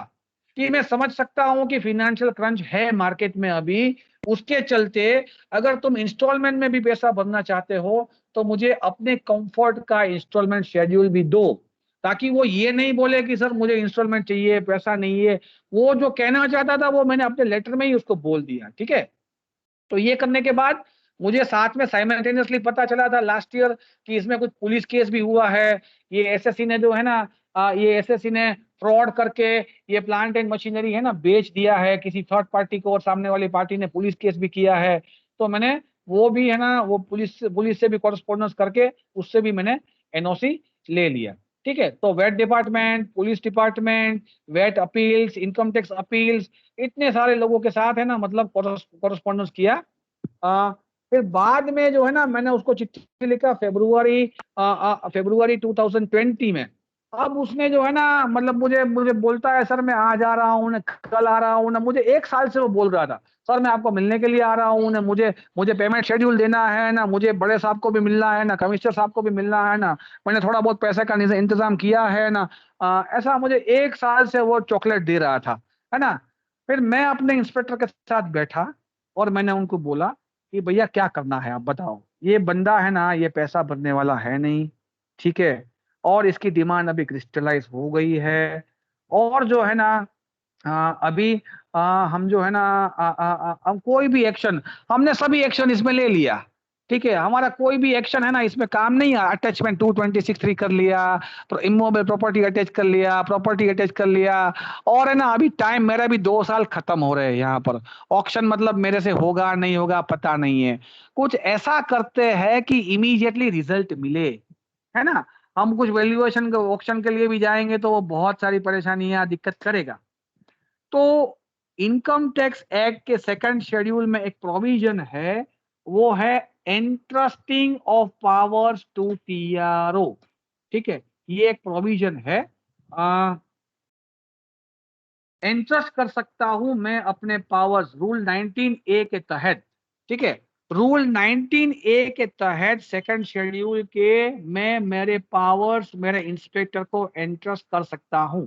कि मैं समझ सकता हूं कि फाइनेंशियल क्रंच है मार्केट में अभी, उसके चलते अगर तुम इंस्टॉलमेंट में भी पैसा भरना चाहते हो तो मुझे अपने कंफर्ट का इंस्टॉलमेंट शेड्यूल भी दो, ताकि वो ये नहीं बोले कि सर मुझे इंस्टॉलमेंट चाहिए, पैसा नहीं है। वो जो कहना चाहता था वो मैंने अपने लेटर में ही उसको बोल दिया, ठीक है। तो ये करने के बाद मुझे साथ में साइमल्टेनियसली पता चला था लास्ट ईयर कि इसमें कुछ पुलिस केस भी हुआ है। ये एसएससी ने जो है ना, ये एसएससी ने फ्रॉड करके ये प्लांट एंड मशीनरी है ना बेच दिया है किसी थर्ड पार्टी को और सामने वाली पार्टी ने पुलिस केस भी किया है। तो मैंने वो भी है ना, वो पुलिस से भी कॉरेस्पॉन्डेंस करके उससे भी मैंने एनओसी ले लिया, ठीक है। तो VAT department, police department, VAT appeals, income tax appeals, इतने सारे लोगों के साथ है ना मतलब कॉरेस्पॉन्डेंस किया। फिर बाद में जो है ना मैंने उसको चिट्ठी लिखा फरवरी 2020 में। अब उसने जो है ना मतलब मुझे बोलता है सर मैं आज आ रहा हूँ ना, कल आ रहा हूँ ना, मुझे 1 साल से वो बोल रहा था सर मैं आपको मिलने के लिए आ रहा हूँ ना, मुझे पेमेंट शेड्यूल देना है ना, मुझे बड़े साहब को भी मिलना है ना, कमिश्नर साहब को भी मिलना है ना, मैंने थोड़ा बहुत पैसे का इंतजाम किया है ना। ऐसा मुझे 1 साल से वो चॉकलेट दे रहा था, है ना। फिर मैं अपने इंस्पेक्टर के साथ बैठा और मैंने उनको बोला कि भैया क्या करना है आप बताओ। ये बंदा है ना ये पैसा भरने वाला है नहीं, ठीक है, और इसकी डिमांड अभी क्रिस्टलाइज हो गई है और जो है ना अभी हम जो है ना हम कोई भी एक्शन, हमने सभी एक्शन इसमें ले लिया, ठीक है। हमारा कोई भी एक्शन है ना इसमें काम नहीं है। अटैचमेंट 226(3) कर लिया, तो इमोबल प्रॉपर्टी अटैच कर लिया, प्रॉपर्टी अटैच कर लिया, और है ना अभी टाइम मेरा भी 2 साल खत्म हो रहे हैं यहाँ पर। ऑक्शन मतलब मेरे से होगा नहीं होगा पता नहीं है। कुछ ऐसा करते हैं कि इमीडिएटली रिजल्ट मिले, है ना। हम कुछ वैल्यूएशन ऑक्शन के लिए भी जाएंगे तो वो बहुत सारी परेशानियां दिक्कत करेगा। तो इनकम टैक्स एक्ट के 2nd शेड्यूल में एक प्रोविजन है, वो है एंट्रस्टिंग ऑफ पावर्स टू टीआरओ, ठीक है। ये एक प्रोविजन है, एंट्रस्ट कर सकता हूं मैं अपने पावर्स रूल 19A के तहत, ठीक है। रूल 19A के तहत 2nd शेड्यूल के मैं मेरे पावर्स मेरे इंस्पेक्टर को एंट्रस्ट कर सकता हूं।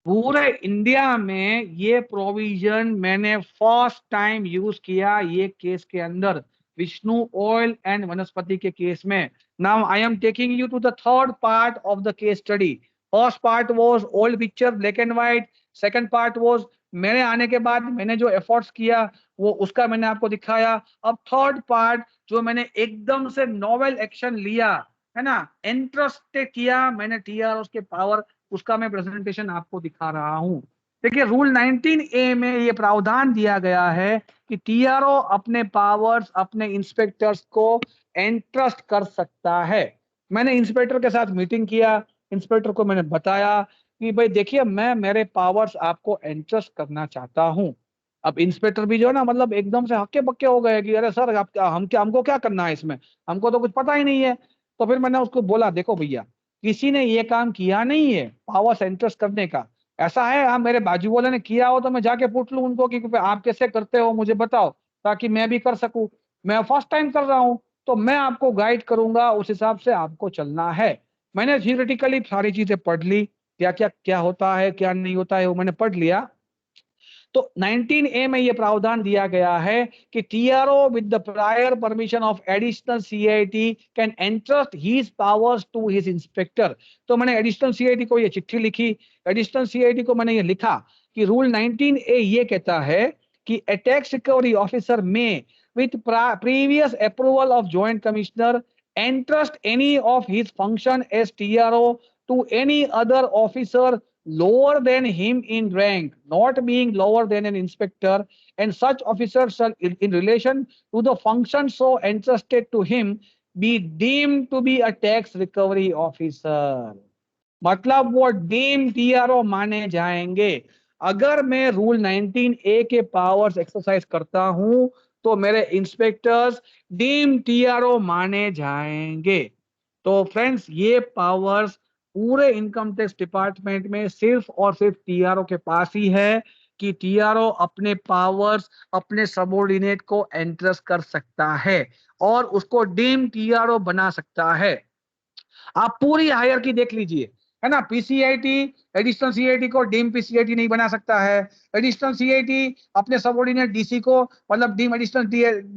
पूरे इंडिया में ये प्रोविजन मैंने फर्स्ट टाइम यूज किया ये केस के अंदर, विष्णु ऑयल एंड वनस्पति के केस में। Now I am taking you to the 3rd part of the case study. First part was old picture black and white, second part was मेरे आने के बाद मैंने जो एफर्ट्स किया वो उसका मैंने आपको दिखाया। अब 3rd पार्ट जो मैंने एकदम से नोवेल एक्शन लिया है ना, इंटरेस्ट किया मैंने टीआरओ के पावर, उसका मैं प्रेजेंटेशन आपको दिखा रहा हूं। देखिए रूल 19A में ये प्रावधान दिया गया है कि टीआरओ अपने पावर्स अपने इंस्पेक्टर्स को एंट्रस्ट कर सकता है। मैंने इंस्पेक्टर के साथ मीटिंग किया, इंस्पेक्टर को मैंने बताया कि भाई देखिए मैं मेरे पावर्स आपको एंट्रस्ट करना चाहता हूं। अब इंस्पेक्टर भी जो है ना मतलब एकदम से हक्के बक्के हो गए कि अरे सर आप हमको क्या करना है इसमें, हमको तो कुछ पता ही नहीं है। तो फिर मैंने उसको बोला देखो भैया किसी ने ये काम किया नहीं है पावर्स एंट्रस्ट करने का, ऐसा है आप मेरे बाजू वाले ने किया हो तो मैं जाके पूछ लूं उनको कि आप कैसे करते हो मुझे बताओ ताकि मैं भी कर सकूं। मैं फर्स्ट टाइम कर रहा हूं तो मैं आपको गाइड करूंगा, उस हिसाब से आपको चलना है। मैंने थियोरेटिकली सारी चीजें पढ़ ली, क्या क्या क्या होता है क्या नहीं होता है वो मैंने पढ़ लिया। तो 19A में ये प्रावधान दिया गया है कि TRO with the prior permission of additional CIT can entrust his powers to his inspector. तो मैंने एडिशनल सीआईटी को ये चिट्ठी लिखी, एडिशनल सीआईटी को मैंने ये लिखा कि रूल 19A ये कहता है कि a tax recovery officer may with previous approval of joint commissioner entrust any of his function as TRO to any other officer lower than him in rank, not being lower than an inspector, and such officers shall, in relation to the function so entrusted to him, be deemed to be a tax recovery officer. मतलब वो deem TRO माने जाएंगे। अगर मैं rule 19A के powers exercise करता हूं तो मेरे इंस्पेक्टर्स डीम टीआरओ माने जाएंगे। तो फ्रेंड्स, ये पावर्स पूरे इनकम टैक्स डिपार्टमेंट में सिर्फ और सिर्फ टीआरओ के पास ही है कि टीआरओ अपने पावर्स अपने सबऑर्डिनेट को एंट्रस्ट कर सकता है और उसको डीम टीआरओ बना सकता है। आप पूरी हायरार्की देख लीजिए, है ना। पीसीआईटी एडिशनल सीआईटी को डीम पीसीआईटी नहीं बना सकता है। एडिशनल सीआईटी अपने सबऑर्डिनेट डीसी को मतलब डीम एडिशनल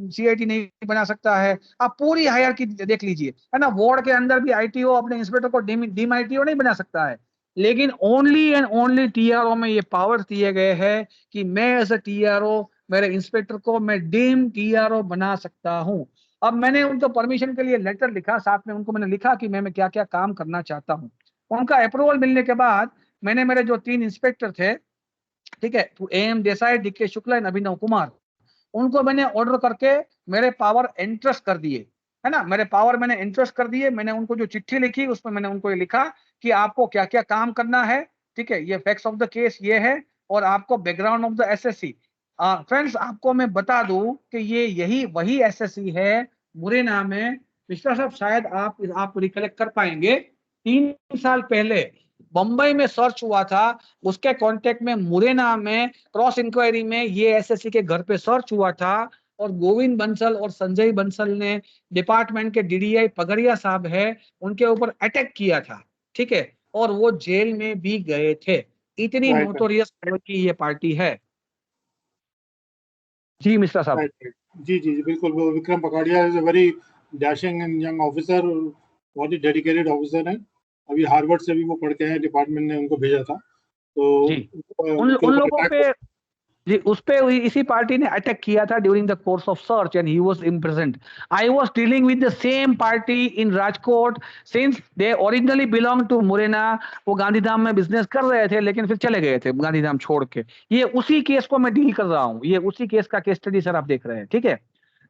सीआईटी नहीं बना सकता है। आप पूरी हायरार्की देख लीजिए, है ना। वार्ड के अंदर भी आईटीओ अपने इंस्पेक्टर को डीम आईटीओ नहीं बना सकता है, लेकिन ओनली एंड ओनली टीआरओ में ये पावर दिए गए हैं कि मैं एज अ टीआरओ मेरे इंस्पेक्टर को मैं डीम टीआरओ बना सकता हूं। अब मैंने उनको परमिशन के लिए लेटर लिखा, साथ में उनको मैंने लिखा कि मैं क्या क्या काम करना चाहता हूं। उनका अप्रूवल मिलने के बाद मैंने मेरे जो 3 इंस्पेक्टर थे, ठीक है, तो M Desai, DK Shukla and Abhinav Kumar, उनको मैंने ऑर्डर करके मेरे पावर एंट्रस्ट कर दिए, है ना। मेरे पावर मैंने एंट्रस्ट कर दिए। मैंने उनको जो चिट्ठी लिखी उसमें मैंने उनको ये लिखा कि आपको क्या क्या काम करना है, ठीक है, ये फैक्ट्स ऑफ द केस ये है और आपको background of the assessee. Friends, आपको मैं बता दूं कि ये यही वही एसएससी है मुरैना में। मिश्रा साहब, शायद आप रिकलेक्ट कर पाएंगे, 3 साल पहले बंबई में सर्च हुआ था, उसके कांटेक्ट में मुरैना में क्रॉस इंक्वायरी में ये एसएससी के घर पे सर्च हुआ था और गोविंद बंसल और संजय बंसल ने डिपार्टमेंट के डीडीआई पगड़िया साहब है उनके ऊपर अटैक किया था, ठीक है, और वो जेल में भी गए थे। इतनी नोटोरियस की ये पार्टी है। जी मिश्रा साहब। जी जी जी बिल्कुल। वो Vikram Pakadia is a very dashing and young officer, बहुत ही डेडिकेटेड ऑफिसर है। अभी हार्वर्ड से भी वो पढ़ के हैं, डिपार्टमेंट ने उनको भेजा था। तो उन लोगों पे जी उस पे इसी पार्टी ने अटैक किया था during the course of search and he was imprisoned. I was dealing with the same party in Rajkot since they originally belong to Morena. वो गांधीधाम में बिजनेस कर रहे थे लेकिन फिर चले गए थे गांधीधाम छोड़ के। ये उसी केस को मैं डील कर रहा हूँ, ये उसी केस का केस स्टडी सर आप देख रहे हैं, ठीक है।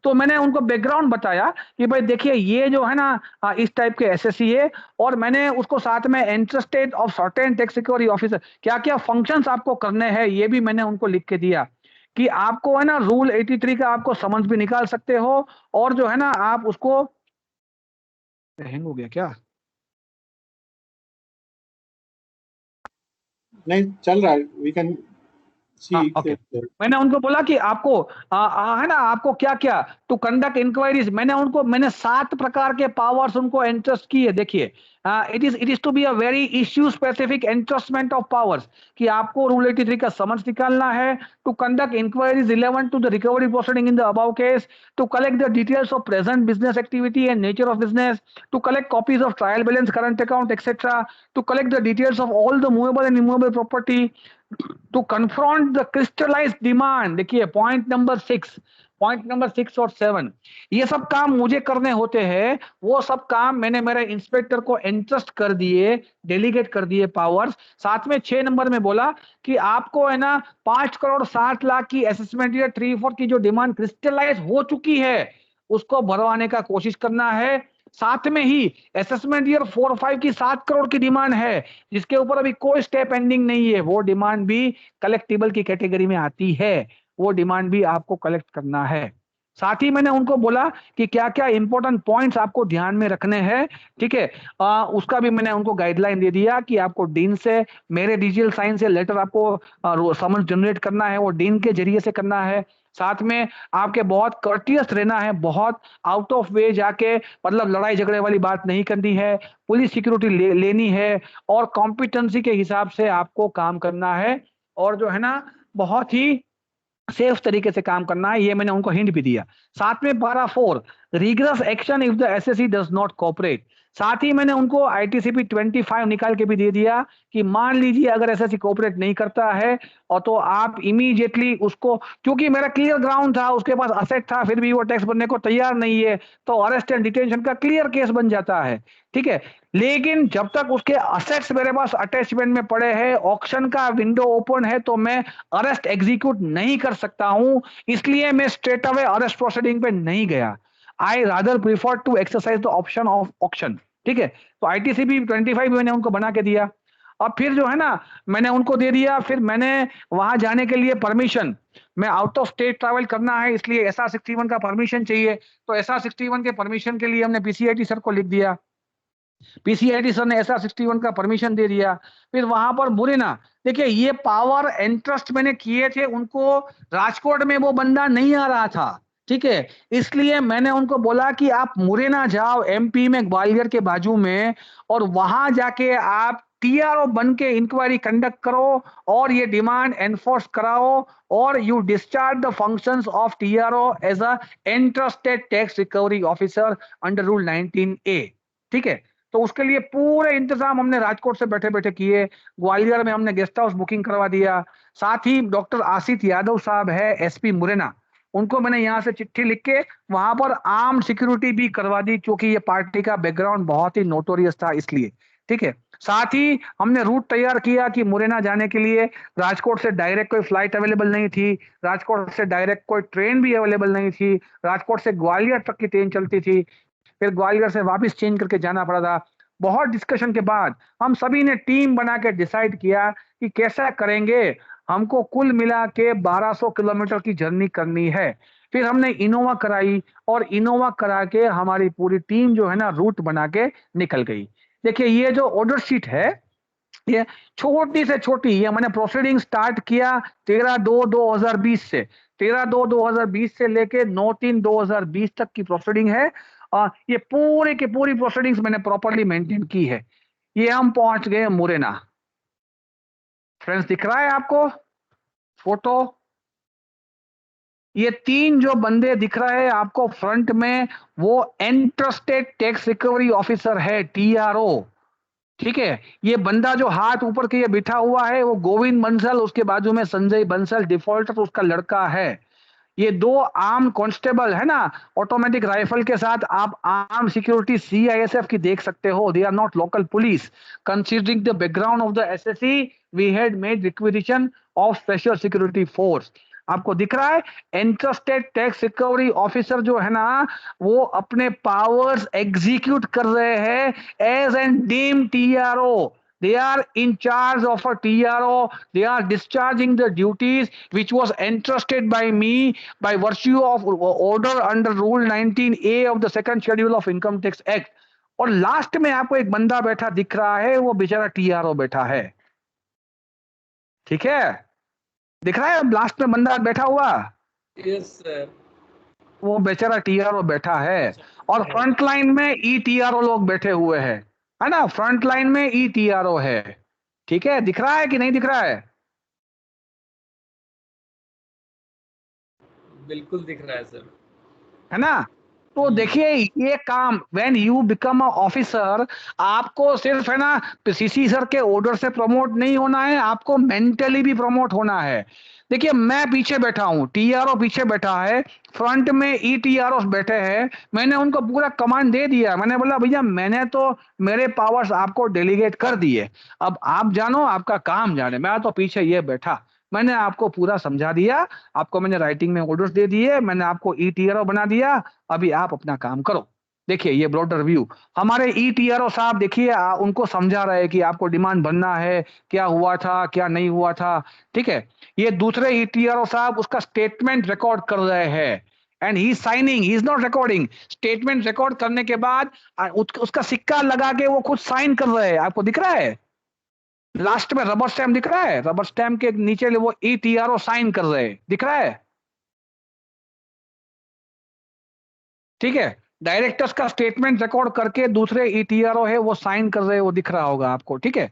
तो मैंने उनको बैकग्राउंड बताया कि भाई देखिए ये जो है ना इस टाइप के एसएससी है और मैंने उसको साथ में interested of certain tax recovery officer क्या क्या फंक्शंस आपको करने हैं ये भी मैंने उनको लिख के दिया कि आपको है ना रूल 83 का आपको समझ भी निकाल सकते हो और जो है ना आप उसको हैंग हो गया क्या? नहीं चल रहा है, वी कैन Okay. मैंने उनको बोला कि आपको है ना आपको क्या क्या टू कंडक्ट इंक्वायरीज। मैंने 7 प्रकार के पावर्स उनको एंट्रस्ट किए। देखिए it is to be a very issue specific entrustment of powers कि आपको रूल 83 का समझ निकालना है, to conduct inquiries relevant to the recovery proceeding in the above case, to collect the details of present business activity and nature of business, to collect copies of trial balance, current account etcetera, to collect the details of all the movable and immovable property, to confront the crystallized demand। देखिए point number 6 और 7 ये सब काम मुझे करने होते हैं। वो सब काम मैंने मेरे इंस्पेक्टर को एंट्रस्ट कर दिए, डेलीगेट कर दिए पावर्स। साथ में 6 नंबर में बोला कि आपको है ना 5 करोड़ 60 लाख की असेसमेंट या 3/4 की जो डिमांड क्रिस्टलाइज हो चुकी है उसको भरवाने का कोशिश करना है। साथ में ही असेसमेंट ईयर 4 और 5 की 7 करोड़ की डिमांड है जिसके ऊपर अभी कोई स्टेप पेंडिंग नहीं है, वो डिमांड भी कलेक्टिबल की कैटेगरी में आती है, वो डिमांड भी आपको कलेक्ट करना है। साथ ही मैंने उनको बोला कि क्या क्या इंपॉर्टेंट पॉइंट्स आपको ध्यान में रखने हैं, ठीक है। उसका भी मैंने उनको गाइडलाइन दे दिया कि आपको डीन से मेरे डिजिटल साइन से लेटर आपको समझ जनरेट करना है, वो डीन के जरिए से करना है। साथ में आपके बहुत कर्टियस रहना है, बहुत आउट ऑफ वे जाके मतलब लड़ाई झगड़े वाली बात नहीं करनी है, पुलिस सिक्योरिटी लेनी है और कॉम्पिटेंसी के हिसाब से आपको काम करना है और जो है ना बहुत ही सेफ तरीके से काम करना है। ये मैंने उनको हिंट भी दिया। साथ में 12(4) regress action if the SSC does not cooperate. साथ ही मैंने उनको ITCP 25 निकाल के भी दे दिया कि मान लीजिए अगर एसएससी कोऑपरेट नहीं करता है और तो आप इमीडिएटली उसको, क्योंकि मेरा क्लियर ग्राउंड था, उसके पास असेट था, फिर भी वो टैक्स भरने को तैयार नहीं है, तो अरेस्ट एंड डिटेंशन का क्लियर केस बन जाता है, ठीक है। लेकिन जब तक उसके असेट्स मेरे पास अटैचमेंट में पड़े हैं, ऑक्शन का विंडो ओपन है, तो मैं अरेस्ट एग्जीक्यूट नहीं कर सकता हूं, इसलिए मैं स्ट्रेट अवे अरेस्ट प्रोसीडिंग पे नहीं गया। I rather prefer to exercise the option of auction, ठीक है। तो ITCP 25 मैंने उनको बना के दिया। अब फिर जो है ना, मैंने उनको दे दिया, फिर मैंने वहां जाने के लिए परमिशन, मैं आउट ऑफ स्टेट ट्रैवल करना है, इसलिए SR 61 का परमिशन चाहिए, तो SR 61 के परमिशन के लिए हमने PCIT सर को लिख दिया, PCIT सर ने SR 61 का परमिशन दे दिया। फिर वहां पर मुरैना, देखिए ये पावर एंट्रस्ट मैंने किए थे, उनको राजकोट में वो बंदा नहीं आ रहा था, ठीक है, इसलिए मैंने उनको बोला कि आप मुरैना जाओ, MP में ग्वालियर के बाजू में, और वहां जाके आप TRO बन के इंक्वायरी कंडक्ट करो और ये डिमांड एनफोर्स कराओ, और you discharge the functions of TRO as a interested tax recovery officer under rule 19A, ठीक है। तो उसके लिए पूरे इंतजाम हमने राजकोट से बैठे बैठे किए, ग्वालियर में हमने गेस्ट हाउस बुकिंग करवा दिया। साथ ही डॉक्टर आसित यादव साहब है SP मुरैना, उनको मैंने यहाँ से चिट्ठी लिख के वहां पर आर्म सिक्योरिटी भी करवा दी, क्योंकि ये पार्टी का बैकग्राउंड बहुत ही नोटोरियस था इसलिए, ठीक है। साथ ही हमने रूट तैयार किया कि मुरैना जाने के लिए राजकोट से डायरेक्ट कोई फ्लाइट अवेलेबल नहीं थी, राजकोट से डायरेक्ट कोई ट्रेन भी अवेलेबल नहीं थी, राजकोट से ग्वालियर तक की ट्रेन चलती थी, फिर ग्वालियर से वापस चेंज करके जाना पड़ा था। बहुत डिस्कशन के बाद हम सभी ने टीम बना के डिसाइड किया कि कैसा करेंगे, हमको कुल मिला के 1200 किलोमीटर की जर्नी करनी है। फिर हमने इनोवा कराई, और इनोवा करा के हमारी पूरी टीम जो है ना रूट बना के निकल गई। देखिए ये जो ऑर्डर शीट है, ये छोटी से छोटी, ये मैंने प्रोसीडिंग स्टार्ट किया 13/2/2020 से, 13/2/2020 से लेके 9/3/2020 तक की प्रोसीडिंग है। ये पूरी की पूरी प्रोसीडिंग्स मैंने प्रॉपर्ली मेंटेन की है। ये हम पहुंच गए मुरैना। फ्रेंड्स दिख रहा है आपको फोटो? ये 3 जो बंदे दिख रहे हैं आपको फ्रंट में, वो इंटरेस्टेड टैक्स रिकवरी ऑफिसर है, TRO, ठीक है। ये बंदा जो हाथ ऊपर के ये बिठा हुआ है वो गोविंद बंसल, उसके बाजू में संजय बंसल डिफॉल्टर उसका लड़का है। ये 2 आर्म कांस्टेबल है ना, ऑटोमेटिक राइफल के साथ, आप आर्म सिक्योरिटी CISF की देख सकते हो, they are not local police. Considering the background of the SSC, we had made requisition of special security force. आपको दिख रहा है इंटरेस्टेड टैक्स रिकवरी ऑफिसर जो है ना, वो अपने पावर्स एग्जीक्यूट कर रहे हैं as an deem TRO। They are in charge of a TRO. They are discharging the duties which was entrusted by me by virtue of order under Rule 19A of the second schedule of Income Tax Act. और last में आपको एक बंदा बैठा दिख रहा है, वो बेचारा TRO बैठा है, ठीक है, दिख रहा है लास्ट में बंदा बैठा हुआ? Yes sir. वो बेचारा TRO बैठा है, और फ्रंट लाइन में ETRO लोग बैठे हुए हैं, है ना, फ्रंट लाइन में ETRO है, ठीक है। दिख रहा है कि नहीं दिख रहा है? बिल्कुल दिख रहा है सर, है ना। तो देखिए ये काम, when you become a officer, आपको सिर्फ है ना CC सर के ऑर्डर से प्रमोट नहीं होना है, आपको मेंटली भी प्रमोट होना है। देखिए मैं पीछे बैठा हूं, TRO पीछे बैठा है, फ्रंट में ETROs बैठे हैं, मैंने उनको पूरा कमांड दे दिया। मैंने बोला भैया मैंने तो मेरे पावर्स आपको डेलीगेट कर दिए, अब आप जानो, आपका काम जाने, मैं तो पीछे ये बैठा, मैंने आपको पूरा समझा दिया, आपको मैंने राइटिंग में ऑर्डर्स दे दिए, मैंने आपको ETRO बना दिया, अभी आप अपना काम करो। देखिए ये ब्रॉडर व्यू, हमारे ETRO साहब देखिए उनको समझा रहे कि आपको डिमांड बनना है, क्या हुआ था क्या नहीं हुआ था, ठीक है। ये दूसरे ETRO साहब उसका स्टेटमेंट रिकॉर्ड कर रहे हैं, and he signing, he is not recording. Statement record करने के बाद उसका सिक्का लगा के वो खुद साइन कर रहे हैं, आपको दिख रहा है लास्ट में रबर स्टैम्प दिख रहा है, रबर स्टैम्प के नीचे वो ETRO साइन कर रहे हैं, दिख रहा है, ठीक है। डायरेक्टर्स का स्टेटमेंट रिकॉर्ड करके दूसरे ETRO है वो साइन कर रहे हैं, वो दिख रहा होगा आपको, ठीक है।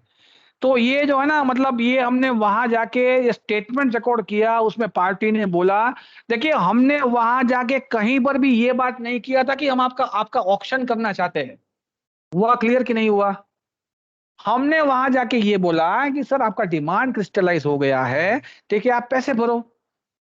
तो ये जो है ना, मतलब ये हमने वहां जाके स्टेटमेंट रिकॉर्ड किया, उसमें पार्टी ने बोला, देखिए हमने वहां जाके कहीं पर भी ये बात नहीं किया था कि हम आपका ऑक्शन करना चाहते हैं, हुआ क्लियर कि नहीं हुआ? हमने वहां जाके ये बोला कि सर आपका डिमांड क्रिस्टलाइज हो गया है, ठीक है, आप पैसे भरो।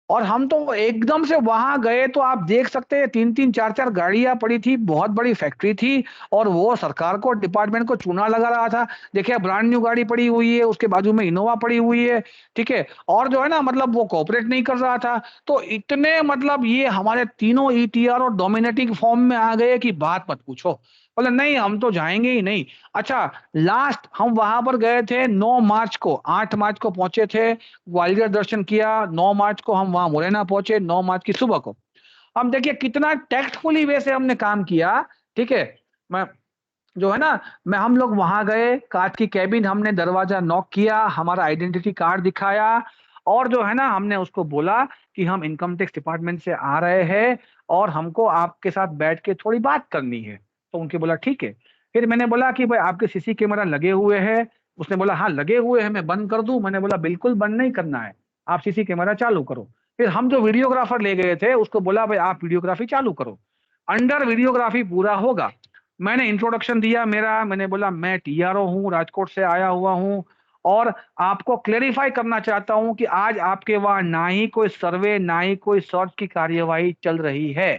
और हम तो एकदम से वहां गए तो आप देख सकते हैं 3-3 4-4 गाड़ियां पड़ी थी, बहुत बड़ी फैक्ट्री थी और वो सरकार को डिपार्टमेंट को चूना लगा रहा था। देखिए ब्रांड न्यू गाड़ी पड़ी हुई है, उसके बाजू में इनोवा पड़ी हुई है, ठीक है, और जो है ना मतलब वो कोऑपरेट नहीं कर रहा था। तो इतने मतलब ये हमारे तीनों ईटीआर और डोमिनेटिंग फॉर्म में आ गए कि बात मत पूछो। बोले नहीं हम तो जाएंगे ही नहीं। अच्छा, लास्ट हम वहां पर गए थे 9 मार्च को, 8 मार्च को पहुंचे थे, ग्वालियर दर्शन किया, 9 मार्च को हम वहां मुरैना पहुंचे, 9 मार्च की सुबह को। हम देखिए कितना टैक्टफुली वे से हमने काम किया, ठीक है। मैं जो है ना, मैं हम लोग वहां गए, कांच की कैबिन, हमने दरवाजा नॉक किया, हमारा आइडेंटिटी कार्ड दिखाया और जो है ना हमने उसको बोला कि हम इनकम टैक्स डिपार्टमेंट से आ रहे हैं और हमको आपके साथ बैठ के थोड़ी बात करनी है। तो उनके बोला ठीक है। फिर मैंने बोला कि भाई आपके सीसी कैमरा लगे हुए हैं? उसने बोला हाँ लगे हुए हैं, मैं बंद कर दूं? मैंने बोला बिल्कुल बंद नहीं करना है, आप सीसी कैमरा चालू करो। फिर हम जो वीडियोग्राफर ले गए थे उसको बोला भाई आप वीडियोग्राफी चालू करो, अंडर वीडियोग्राफी पूरा होगा। मैंने इंट्रोडक्शन दिया मेरा, मैंने बोला मैं टीआरओ हूँ, राजकोट से आया हुआ हूँ और आपको क्लेरिफाई करना चाहता हूँ कि आज आपके वहां ना ही कोई सर्वे ना ही कोई सर्च की कार्यवाही चल रही है।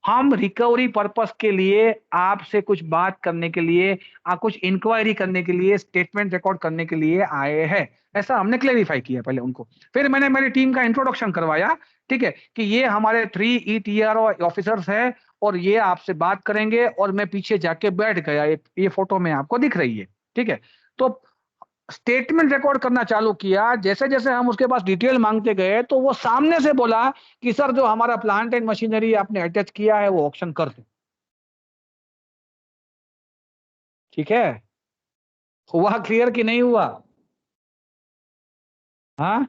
हम रिकवरी पर्पस के लिए आपसे कुछ बात करने के लिए, कुछ इंक्वायरी करने के लिए, स्टेटमेंट रिकॉर्ड करने के लिए आए हैं। ऐसा हमने क्लेरिफाई किया पहले उनको। फिर मैंने मेरी टीम का इंट्रोडक्शन करवाया, ठीक है, कि ये हमारे 3 ईटीआरओ ऑफिसर्स हैं और ये आपसे बात करेंगे और मैं पीछे जाके बैठ गया, ये फोटो में आपको दिख रही है, ठीक है। तो स्टेटमेंट रिकॉर्ड करना चालू किया, जैसे जैसे हम उसके पास डिटेल मांगते गए तो वो सामने से बोला कि सर जो हमारा प्लांट एंड मशीनरी आपने अटैच किया है वो ऑक्शन कर दो। ठीक है, हुआ क्लियर कि नहीं हुआ? हाँ,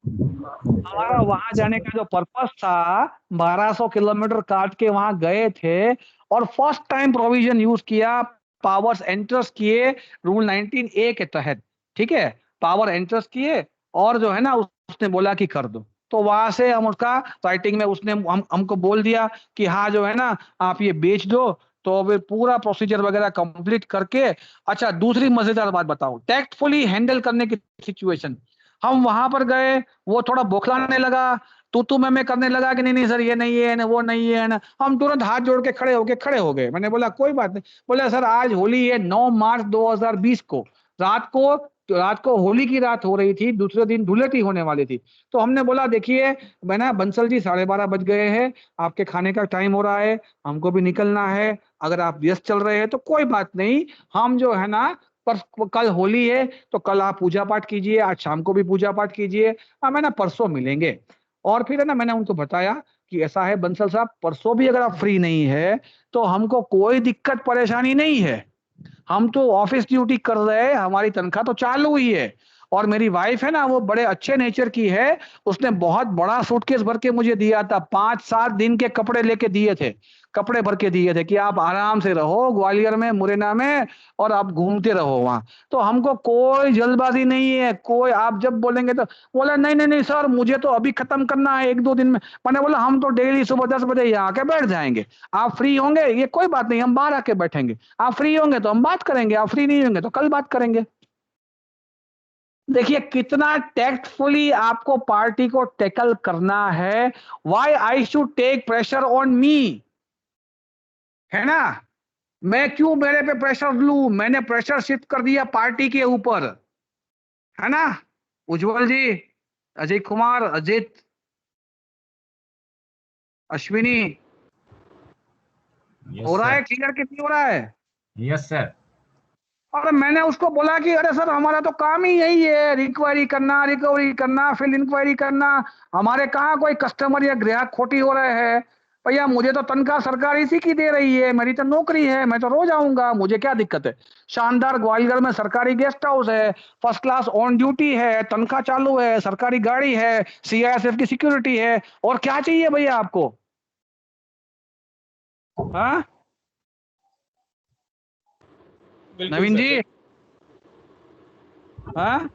हमारा वहां जाने का जो पर्पस था, 1200 किलोमीटर काट के वहां गए थे और फर्स्ट टाइम प्रोविजन यूज किया, पावर्स एंटर्स किए रूल 19A के तहत, ठीक है, पावर एंटर्स किए और जो है ना उसने बोला कि कर दो। तो वहां से हम उसका राइटिंग में उसने हमको बोल दिया कि हाँ जो है ना आप ये बेच दो। तो फिर पूरा प्रोसीजर वगैरह कंप्लीट करके, अच्छा दूसरी मजेदार बात बताऊं, टैक्टफुली हैंडल करने की सिचुएशन, हम वहां पर गए, वो थोड़ा बौखलाने लगा, तू मैं करने लगा कि नहीं नहीं सर ये नहीं है ना वो नहीं है ना। हम तुरंत हाथ जोड़ के खड़े हो गए। मैंने बोला कोई बात नहीं। बोला सर आज होली है, 9 मार्च 2020 को रात को होली की रात हो रही थी, दूसरे दिन धुलेटी होने वाली थी। तो हमने बोला देखिए मैंने बंसल जी 12:30 बज गए हैं, आपके खाने का टाइम हो रहा है, हमको भी निकलना है, अगर आप व्यस्त चल रहे हैं तो कोई बात नहीं, हम जो है ना पर कल होली है तो कल आप पूजा पाठ कीजिए, आज शाम को भी पूजा पाठ कीजिए, हम है ना परसों मिलेंगे। और फिर है ना मैंने उनको बताया कि ऐसा है बंसल साहब, परसों भी अगर आप फ्री नहीं है तो हमको कोई दिक्कत परेशानी नहीं है, हम तो ऑफिस ड्यूटी कर रहे हैं, हमारी तनख्वाह तो चालू हुई है। और मेरी वाइफ है ना वो बड़े अच्छे नेचर की है, उसने बहुत बड़ा सूटकेस भर के मुझे दिया था, 5-7 दिन के कपड़े लेके दिए थे, कपड़े भर के दिए थे कि आप आराम से रहो ग्वालियर में, मुरैना में, और आप घूमते रहो वहां। तो हमको कोई जल्दबाजी नहीं है, कोई आप जब बोलेंगे तो। बोला नहीं नहीं नहीं सर मुझे तो अभी खत्म करना है 1-2 दिन में। मैंने बोला हम तो डेली सुबह 10 बजे यहाँ आके बैठ जाएंगे, आप फ्री होंगे ये कोई बात नहीं, हम बाहर आके बैठेंगे, आप फ्री होंगे तो हम बात करेंगे, आप फ्री नहीं होंगे तो कल बात करेंगे। देखिए कितना टैक्टफुली आपको पार्टी को टैकल करना है। Why I should take pressure on me, है ना? मैं क्यों मेरे पे प्रेशर लूं? मैंने प्रेशर शिफ्ट कर दिया पार्टी के ऊपर, है ना? उज्जवल जी, अजय कुमार, अजित, अश्विनी, हो रहा है क्लियर कि नहीं हो रहा है? Yes sir. और मैंने उसको बोला कि अरे सर हमारा तो काम ही यही है, रिक्वायरी करना, रिकवरी करना, फिर इंक्वायरी करना, हमारे कहाँ कोई कस्टमर या ग्राहक खोटी हो रहे हैं? भैया मुझे तो तनख्वाह सरकार इसी की दे रही है, मेरी तो नौकरी है, मैं तो रोज आऊंगा, मुझे क्या दिक्कत है? शानदार ग्वालियर में सरकारी गेस्ट हाउस है, फर्स्ट क्लास ऑन ड्यूटी है, तनख्वाह चालू है, सरकारी गाड़ी है, सीआईएसएफ की सिक्योरिटी है, और क्या चाहिए भैया आपको? हाँ बिल्कुल नवीन सर, जी, हाँ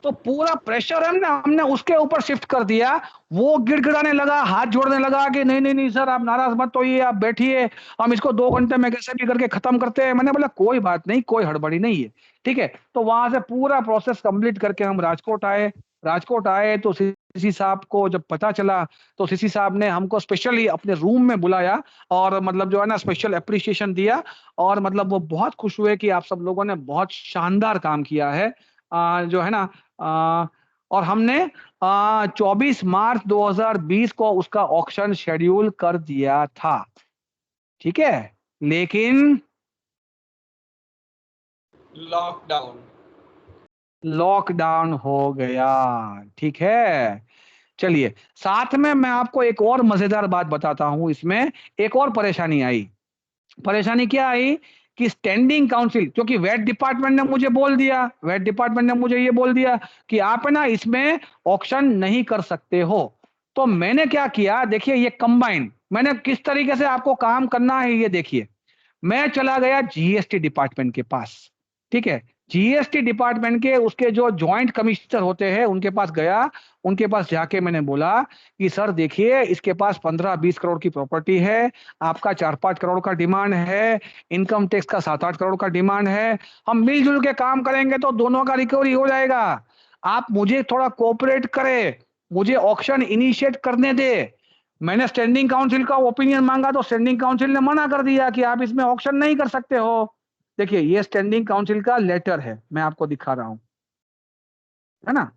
तो पूरा प्रेशर है ना हमने उसके ऊपर शिफ्ट कर दिया। वो गिड़गिड़ाने लगा, हाथ जोड़ने लगा कि नहीं नहीं नहीं सर आप नाराज मत होइए, आप बैठिए, हम इसको 2 घंटे में कैसे भी करके खत्म करते हैं। मैंने बोला कोई बात नहीं, कोई हड़बड़ी नहीं है, ठीक है। तो वहां से पूरा प्रोसेस कंप्लीट करके हम राजकोट आए। राजकोट आए तो सीसी साहब को जब पता चला तो सीसी साहब ने हमको स्पेशली अपने रूम में बुलाया और मतलब जो है ना स्पेशल अप्रिसिएशन दिया। और मतलब वो बहुत खुश हुए कि आप सब लोगों ने बहुत शानदार काम किया है, जो है ना। और हमने 24 मार्च 2020 को उसका ऑक्शन शेड्यूल कर दिया था, ठीक है। लेकिन लॉकडाउन हो गया, ठीक है। चलिए, साथ में मैं आपको एक और मजेदार बात बताता हूं। इसमें एक और परेशानी आई। परेशानी क्या आई कि स्टैंडिंग काउंसिल, क्योंकि वेट डिपार्टमेंट ने मुझे बोल दिया, वेट डिपार्टमेंट ने मुझे ये बोल दिया कि आप है ना इसमें ऑक्शन नहीं कर सकते हो। तो मैंने क्या किया, देखिए ये कंबाइंड मैंने किस तरीके से आपको काम करना है ये देखिए। मैं चला गया जीएसटी डिपार्टमेंट के पास, ठीक है। जीएसटी डिपार्टमेंट के उसके जो जॉइंट कमिश्नर होते हैं उनके पास गया। उनके पास जाके मैंने बोला कि सर देखिए इसके पास 15-20 करोड़ की प्रॉपर्टी है, आपका 4-5 करोड़ का डिमांड है, इनकम टैक्स का 7-8 करोड़ का डिमांड है, हम मिलजुल के काम करेंगे तो दोनों का रिकवरी हो जाएगा। आप मुझे थोड़ा कोऑपरेट करें, मुझे ऑक्शन इनिशिएट करने दे। मैंने स्टैंडिंग काउंसिल का ओपिनियन मांगा तो स्टैंडिंग काउंसिल ने मना कर दिया कि आप इसमें ऑक्शन नहीं कर सकते हो। देखिए ये स्टैंडिंग काउंसिल का लेटर है, मैं आपको दिखा रहा हूं, है ना।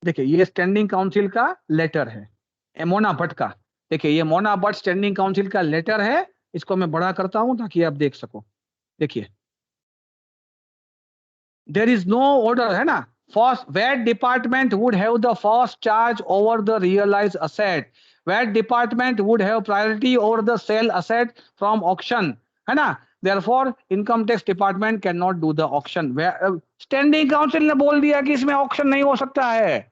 देखिए ये स्टैंडिंग काउंसिल का लेटर है मोना भट्ट का। देखिए ये मोना भट्ट स्टैंडिंग काउंसिल का लेटर है। इसको मैं बड़ा करता हूं ताकि आप देख सको। देखिए देयर इज नो ऑर्डर, है ना। First VAT department would have the first charge over the realised asset, VAT department would have priority over the sale asset from auction, है ना। Therefore income tax department can not do the auction. Standing council ने बोल दिया कि इसमें auction नहीं हो सकता है।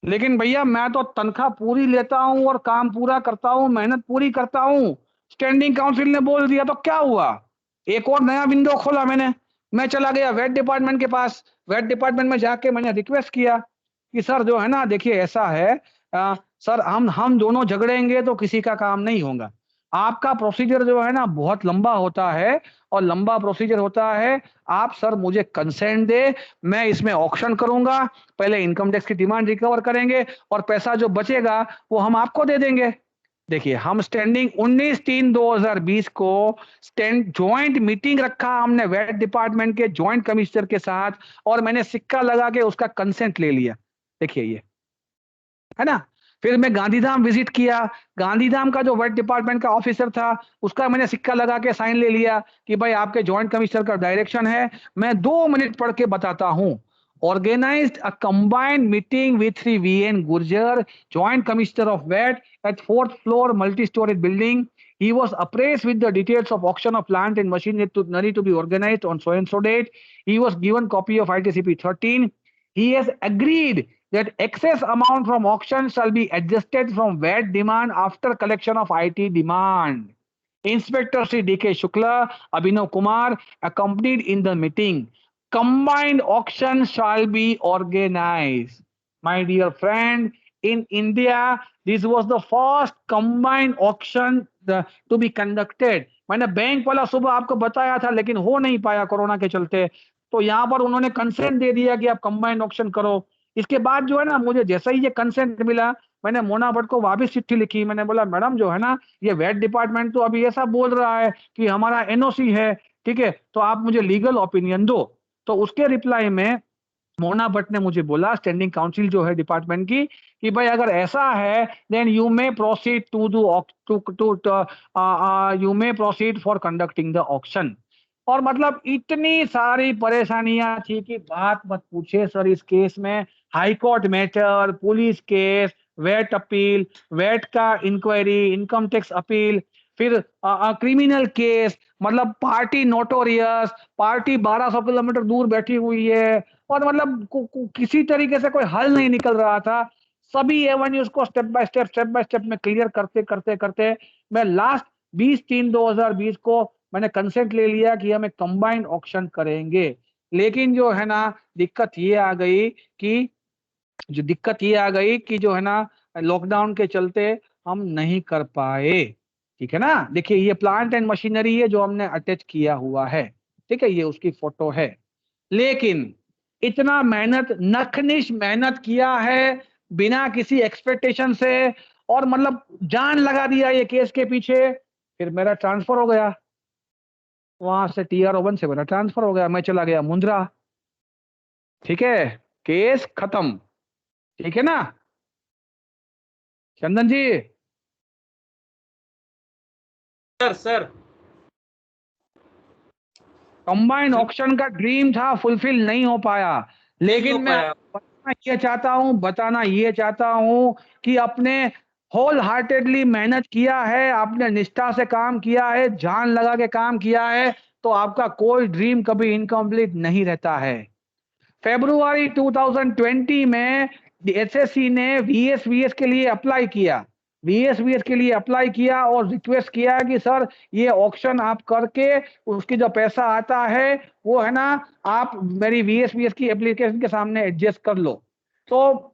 लेकिन भैया मैं तो तनख्वाह पूरी लेता हूं और काम पूरा करता हूं, मेहनत पूरी करता हूं। स्टैंडिंग काउंसिल ने बोल दिया तो क्या हुआ, एक और नया विंडो खोला मैंने। मैं चला गया वेट डिपार्टमेंट के पास। वेट डिपार्टमेंट में जाके मैंने रिक्वेस्ट किया कि सर जो है ना देखिए ऐसा है, सर हम दोनों झगड़ेंगे तो किसी का काम नहीं होगा। आपका प्रोसीजर जो है ना बहुत लंबा होता है और लंबा प्रोसीजर होता है। आप सर मुझे कंसेंट दे, मैं इसमें ऑक्शन करूंगा, पहले इनकम टैक्स की डिमांड रिकवर करेंगे और पैसा जो बचेगा वो हम आपको दे देंगे। देखिए हम स्टैंडिंग 19/3/2020 को स्टैंड जॉइंट मीटिंग रखा हमने वेट डिपार्टमेंट के जॉइंट कमिश्नर के साथ और मैंने सिक्का लगा के उसका कंसेंट ले लिया। देखिए ये है ना। फिर मैं गांधीधाम विजिट किया। गांधीधाम का जो वेट डिपार्टमेंट का ऑफिसर था उसका मैंने सिक्का लगा के साइन ले लिया कि भाई आपके जॉइंट कमिश्नर का डायरेक्शन है। मैं 2 मिनट पढ़ के बताता हूं। Organized a combined meeting with Sri V.N. Gurjar, Joint Commissioner of VAT, at 4th floor multi-story building. He was appraised with the details of auction of plant and machinery to be organized on so and so date. He was given copy of ITCP 13. He has agreed that excess amount from auction shall be adjusted from VAT demand after collection of IT demand. Inspector Sri D.K. Shukla, Abhinav Kumar accompanied in the meeting. Combined auction shall be organized. My dear friend, in India, this was the first combined auction to be conducted. मैंने bank वाला सुबह आपको बताया था लेकिन हो नहीं पाया कोरोना के चलते। तो यहाँ पर उन्होंने कंसेंट दे दिया कि आप कंबाइंड ऑक्शन करो। इसके बाद जो है ना मुझे जैसा ही ये कंसेंट मिला मैंने मोना भट्ट को वापस चिट्ठी लिखी। मैंने बोला मैडम जो है ना ये वेट डिपार्टमेंट तो अभी ऐसा बोल रहा है कि हमारा एनओसी है, ठीक है, तो आप मुझे लीगल ओपिनियन दो। तो उसके रिप्लाई में मोना भट्ट ने मुझे बोला स्टैंडिंग काउंसिल जो है डिपार्टमेंट की कि भाई अगर ऐसा है then you may proceed you may proceed for conducting the auction. और मतलब इतनी सारी परेशानियां थी कि बात मत पूछे सर। इस केस में high court matter, police case, VAT appeal, VAT का इंक्वायरी, इनकम टैक्स अपील, फिर क्रिमिनल केस, मतलब पार्टी नोटोरियस, पार्टी 1200 किलोमीटर दूर बैठी हुई है और मतलब किसी तरीके से कोई हल नहीं निकल रहा था। सभी एवेन्यूज को स्टेप बाय स्टेप में क्लियर करते करते करते मैं लास्ट 20/3/2020 को मैंने कंसेंट ले लिया कि हम एक कंबाइंड ऑक्शन करेंगे। लेकिन जो है ना दिक्कत ये आ गई कि जो है ना लॉकडाउन के चलते हम नहीं कर पाए। ठीक है ना, देखिए ये प्लांट एंड मशीनरी है जो हमने अटैच किया हुआ है। ठीक है, ये उसकी फोटो है। लेकिन इतना मेहनत, नखनिश मेहनत किया है बिना किसी एक्सपेक्टेशन से, और मतलब जान लगा दिया ये केस के पीछे। फिर मेरा ट्रांसफर हो गया, वहां से TRO1 से मेरा ट्रांसफर हो गया, मैं चला गया मुंद्रा। ठीक है, केस खत्म। ठीक है ना चंदन जी? सर कंबाइंड ऑक्शन का ड्रीम था, फुलफिल नहीं हो पाया। लेकिन मैं बताना ये चाहता हूं कि अपने होल हार्टेडली मेहनत किया है, आपने निष्ठा से काम किया है, जान लगा के काम किया है, तो आपका कोई ड्रीम कभी इनकम्प्लीट नहीं रहता है। फरवरी 2020 में SSC ने VSVS के लिए अप्लाई किया, और रिक्वेस्ट किया कि सर ये ऑक्शन आप करके उसकी जो पैसा आता है वो है ना आप मेरी VSVS की एप्लीकेशन के सामने एडजस्ट कर लो। तो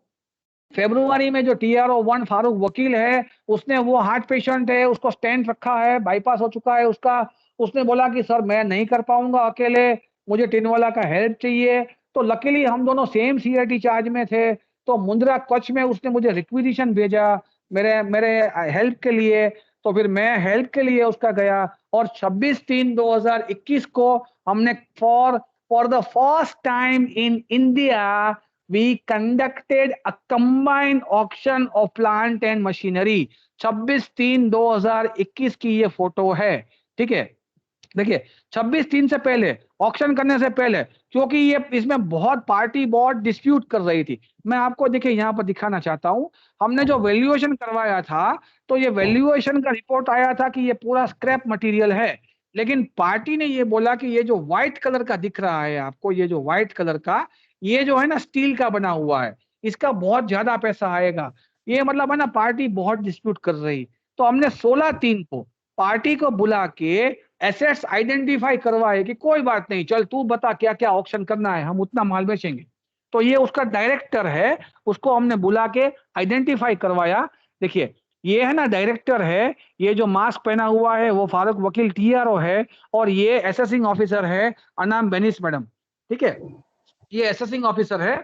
फरवरी में जो TRO1 फारूक वकील है, उसने, वो हार्ट पेशेंट है, उसको स्टेंट रखा है, बाईपास हो चुका है उसका, उसने बोला कि सर मैं नहीं कर पाऊंगा अकेले, मुझे टिनवाला का हेल्प चाहिए। तो लकीली हम दोनों सेम CIT चार्ज में थे, तो मुंद्रा कच्छ में उसने मुझे रिक्विजिशन भेजा मेरे मेरे हेल्प के लिए। तो फिर मैं हेल्प के लिए उसका गया, और 26/3/2021 को हमने for the first time in India we conducted a combined auction of plant and machinery। 26/3/2021 की ये फोटो है। ठीक है, देखिए 26/3 से पहले, ऑक्शन करने से पहले, क्योंकि ये इसमें बहुत पार्टी बहुत डिस्प्यूट कर रही थी। मैं आपको देखिए यहाँ पर दिखाना चाहता हूँ, हमने जो वैल्यूएशन करवाया था, तो ये वैल्यूएशन का रिपोर्ट आया था कि ये पूरा स्क्रैप मटेरियल है। लेकिन पार्टी ने ये बोला कि ये जो व्हाइट कलर का दिख रहा है आपको, ये जो व्हाइट कलर का, ये जो है ना स्टील का बना हुआ है, इसका बहुत ज्यादा पैसा आएगा। ये मतलब है ना पार्टी बहुत डिस्प्यूट कर रही। तो हमने 16/3 को पार्टी को बुला के एसेट्स आइडेंटिफाई करवाए कि कोई बात नहीं, चल तू बता क्या क्या ऑक्शन करना है, हम उतना माल बेचेंगे। तो ये उसका डायरेक्टर है, उसको हमने बुला के आइडेंटिफाई करवाया। देखिए ये है ना डायरेक्टर है, ये जो मास्क पहना हुआ है वो फारूक वकील TRO है, और ये असेसिंग ऑफिसर है अनाम बेनिस मैडम। ठीक है, ये असेसिंग ऑफिसर है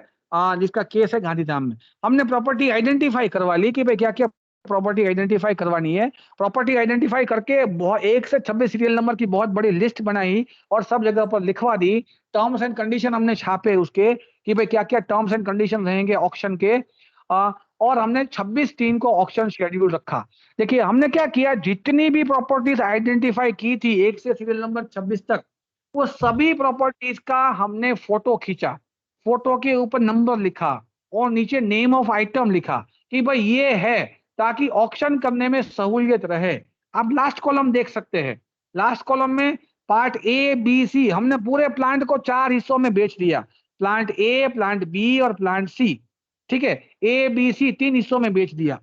जिसका केस है गांधीधाम में। हमने प्रॉपर्टी आइडेंटिफाई करवा ली कि भाई क्या क्या प्रॉपर्टी आइडेंटिफाई करवानी है। प्रॉपर्टी आइडेंटिफाई करके 1 से 26 सीरियल नंबर की बहुत बड़ी लिस्ट बनाई और सब जगह पर लिखवा दी। टर्म्स एंड कंडीशन हमने छापे उसके कि भाई क्या क्या टर्म्स एंड कंडीशन रहेंगे ऑक्शन के। और हमने 26/3 को ऑक्शन शेड्यूल रखा। देखिए हमने क्या किया, जितनी भी प्रॉपर्टीज आइडेंटिफाई की थी 1 से सीरियल नंबर 26 तक, वो सभी प्रॉपर्टीज का हमने फोटो खींचा, फोटो के ऊपर नंबर लिखा और नीचे नेम ऑफ आइटम लिखा कि भाई ये है, ताकि ऑक्शन करने में सहूलियत रहे। आप लास्ट कॉलम देख सकते हैं, लास्ट कॉलम में पार्ट A, B, C, हमने पूरे प्लांट को 4 हिस्सों में बेच दिया, प्लांट A, प्लांट B और प्लांट C। ठीक है, A, B, C 3 हिस्सों में बेच दिया।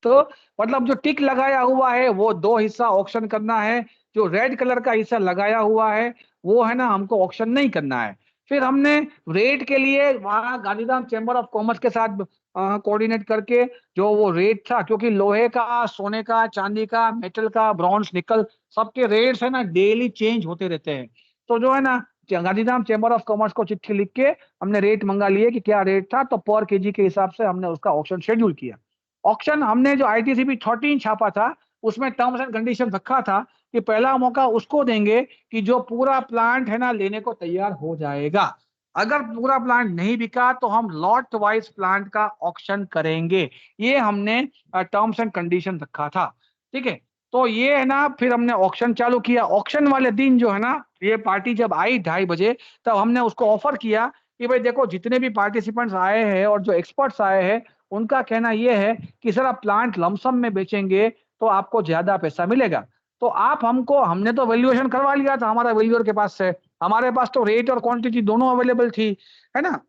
तो मतलब जो टिक लगाया हुआ है वो 2 हिस्सा ऑक्शन करना है, जो रेड कलर का हिस्सा लगाया हुआ है वो है ना हमको ऑक्शन नहीं करना है। फिर हमने रेट के लिए वहां गांधीधाम चेंबर ऑफ कॉमर्स के साथ कोऑर्डिनेट करके जो वो रेट था, क्योंकि लोहे का, सोने का, चांदी का, मेटल का, ब्रॉन्ज, निकल, सबके रेट्स है ना डेली चेंज होते रहते हैं। तो जो है ना गांधीधाम चेंबर ऑफ कॉमर्स को चिट्ठी लिख के हमने रेट मंगा लिए कि क्या रेट था, तो पर केजी के हिसाब से हमने उसका ऑक्शन शेड्यूल किया। ऑक्शन हमने जो ITCP 13 छापा था उसमें टर्म्स एंड कंडीशन रखा था कि पहला मौका उसको देंगे कि जो पूरा प्लांट है ना लेने को तैयार हो जाएगा। अगर पूरा प्लांट नहीं बिका तो हम लॉट वाइज प्लांट का ऑक्शन करेंगे, ये हमने टर्म्स एंड कंडीशन रखा था। ठीक है, तो ये है ना फिर हमने ऑक्शन चालू किया। ऑक्शन वाले दिन जो है ना ये पार्टी जब आई 2:30 बजे, तब हमने उसको ऑफर किया कि भाई देखो जितने भी पार्टिसिपेंट्स आए हैं और जो एक्सपर्ट्स आए हैं उनका कहना यह है कि सर आप प्लांट लमसम में बेचेंगे तो आपको ज्यादा पैसा मिलेगा। तो आप हमको, हमने तो वैल्यूएशन करवा लिया था हमारा वैल्यूअर के पास से, हमारे पास तो रेट और क्वांटिटी दोनों अवेलेबल थी, है ना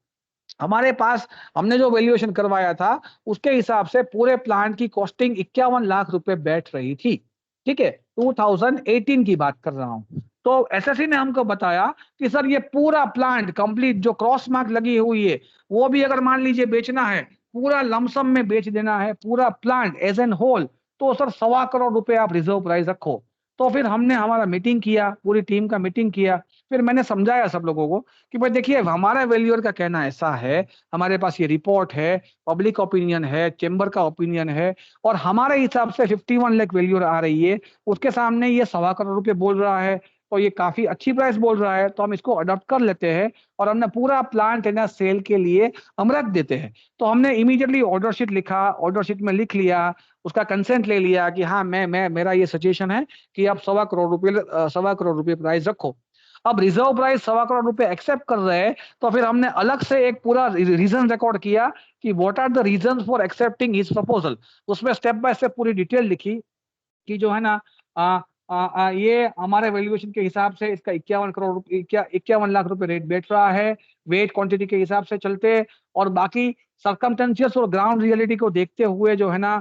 हमारे पास। हमने जो वैल्यूएशन करवाया था उसके हिसाब से पूरे प्लांट की कॉस्टिंग 51 लाख रुपए बैठ रही थी। ठीक है, 2018 की बात कर रहा हूँ। तो एसएससी ने हमको बताया कि सर ये पूरा प्लांट कंप्लीट जो क्रॉस मार्क लगी हुई है वो भी अगर मान लीजिए बेचना है, पूरा लमसम में बेच देना है, पूरा प्लांट एज एन होल, तो सर 1.25 करोड़ रुपए आप रिजर्व प्राइस रखो। तो फिर हमने हमारा मीटिंग किया, पूरी टीम का मीटिंग किया। फिर मैंने समझाया सब लोगों को कि भाई देखिए हमारा वैल्यूअर का कहना ऐसा है, हमारे पास ये रिपोर्ट है, पब्लिक ओपिनियन है, चेंबर का ओपिनियन है और हमारे हिसाब से 51 लाख वैल्यूअर आ रही है, उसके सामने ये 1.25 करोड़ रुपए बोल रहा है, तो ये काफी अच्छी प्राइस बोल रहा है, तो हम इसको अडॉप्ट कर लेते हैं और हमने पूरा प्लांट है ना सेल के लिए हम रख देते हैं। तो हमने इमीडिएटली ऑर्डर शीट लिखा, ऑर्डर शीट में लिख लिया, उसका कंसेंट ले लिया कि हाँ मैं मेरा ये सजेशन है कि आप 1.25 करोड़ रुपए प्राइस रखो। अब रिजर्व प्राइस 1.25 करोड़ रुपए एक्सेप्ट कर रहे हैं, तो फिर हमने अलग से एक पूरा रीजन रिकॉर्ड किया कि what are the reasons for accepting his proposal. उसमें स्टेप बाय स्टेप पूरी डिटेल लिखी कि जो है ना ये हमारे वैल्यूएशन के हिसाब से इसका 51 लाख रुपए रेट बैठ रहा है, वेट क्वांटिटी के हिसाब से चलते और बाकी सर्कमस्टेंसेस और ग्राउंड रियलिटी को देखते हुए जो है ना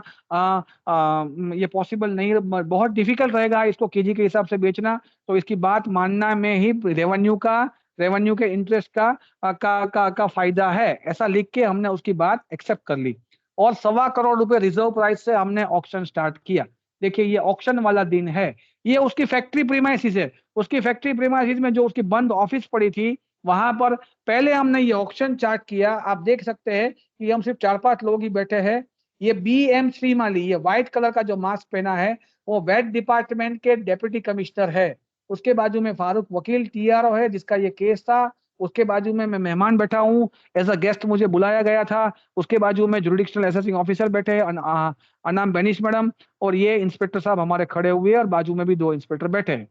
ये पॉसिबल नहीं, बहुत डिफिकल्ट रहेगा इसको केजी के हिसाब से बेचना। तो इसकी बात मानना में ही रेवेन्यू के इंटरेस्ट का फायदा है, ऐसा लिख के हमने उसकी बात एक्सेप्ट कर ली और 1.25 करोड़ रुपए रिजर्व प्राइस से हमने ऑक्शन स्टार्ट किया। देखिए ये ऑक्शन वाला दिन है, ये उसकी फैक्ट्री प्रीमाइसिस है। उसकी फैक्ट्री प्रीमाइसिस में जो उसकी बंद ऑफिस पड़ी थी, वहां पर पहले हमने ये ऑक्शन चार्ट किया। आप देख सकते हैं कि हम सिर्फ 4-5 लोग ही बैठे हैं। ये BM श्रीमाली, ये व्हाइट कलर का जो मास्क पहना है वो वेट डिपार्टमेंट के डेप्यूटी कमिश्नर है। उसके बाजू में फारूक वकील TRO है जिसका ये केस था। उसके बाजू में मैं मेहमान बैठा हूँ, एज अ गेस्ट मुझे बुलाया गया था। उसके बाजू में जुरिडिक्शनल असेसिंग ऑफिसर बैठे हैं अनाम बेनिश मैडम, और ये इंस्पेक्टर साहब हमारे खड़े हुए हैं और बाजू में भी 2 इंस्पेक्टर बैठे हैं।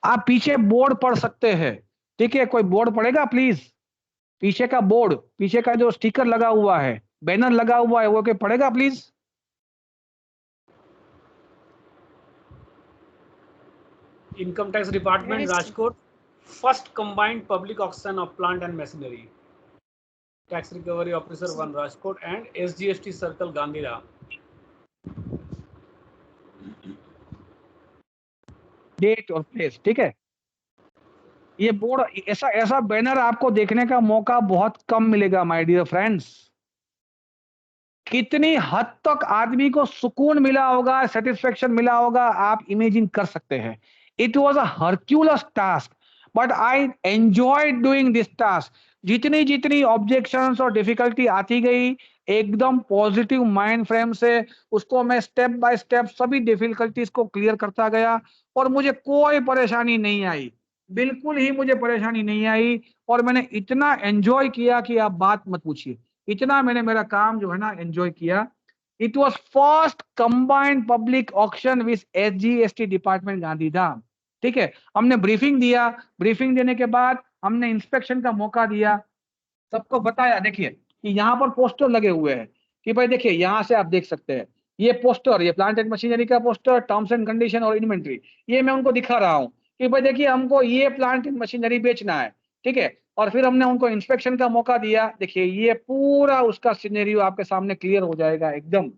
आप पीछे बोर्ड पढ़ सकते हैं, ठीक है? कोई बोर्ड पढ़ेगा प्लीज? पीछे का बोर्ड, पीछे का जो स्टिकर लगा हुआ है, बैनर लगा हुआ है, वो कोई पढ़ेगा please? Income tax department Yes. Rajkot, first combined public auction of plant and machinery, tax recovery officer 1 Rajkot and SGST circle Gandhidham. Date और प्लेस, ठीक है? ये बोर्ड, ऐसा बैनर आपको देखने का मौका बहुत कम मिलेगा माय डियर फ्रेंड्स। कितनी हद तक आदमी को सुकून मिला होगा, सेटिस्फेक्शन मिला होगा, आप इमेजिन कर सकते हैं। It was a Hercules task but I enjoyed doing this task. जितनी जितनी ऑब्जेक्शंस और डिफिकल्टी आती गई, एकदम पॉजिटिव माइंड फ्रेम से उसको मैं स्टेप बाय स्टेप सभी डिफिकल्टीज को क्लियर करता गया और मुझे कोई परेशानी नहीं आई, बिल्कुल ही मुझे परेशानी नहीं आई। और मैंने इतना एंजॉय किया कि आप बात मत पूछिए, इतना मैंने मेरा काम जो है ना एंजॉय किया। It was first combined public auction with SGST department Gandhidham, ठीक है? हमने ब्रीफिंग दिया, ब्रीफिंग देने के बाद हमने इंस्पेक्शन का मौका दिया, सबको बताया देखिए कि यहाँ पर पोस्टर लगे हुए हैं कि भाई देखिए यहाँ से आप देख सकते हैं ये पोस्टर, ये प्लांट एंड मशीनरी का पोस्टर, टर्म्स एंड कंडीशन और इन्वेंट्री, ये मैं उनको दिखा रहा हूँ कि भाई देखिए हमको ये प्लांट एंड मशीनरी बेचना है, ठीक है? और फिर हमने उनको इंस्पेक्शन का मौका दिया। देखिए ये पूरा उसका सिनेरियो आपके सामने क्लियर हो जाएगा एकदम।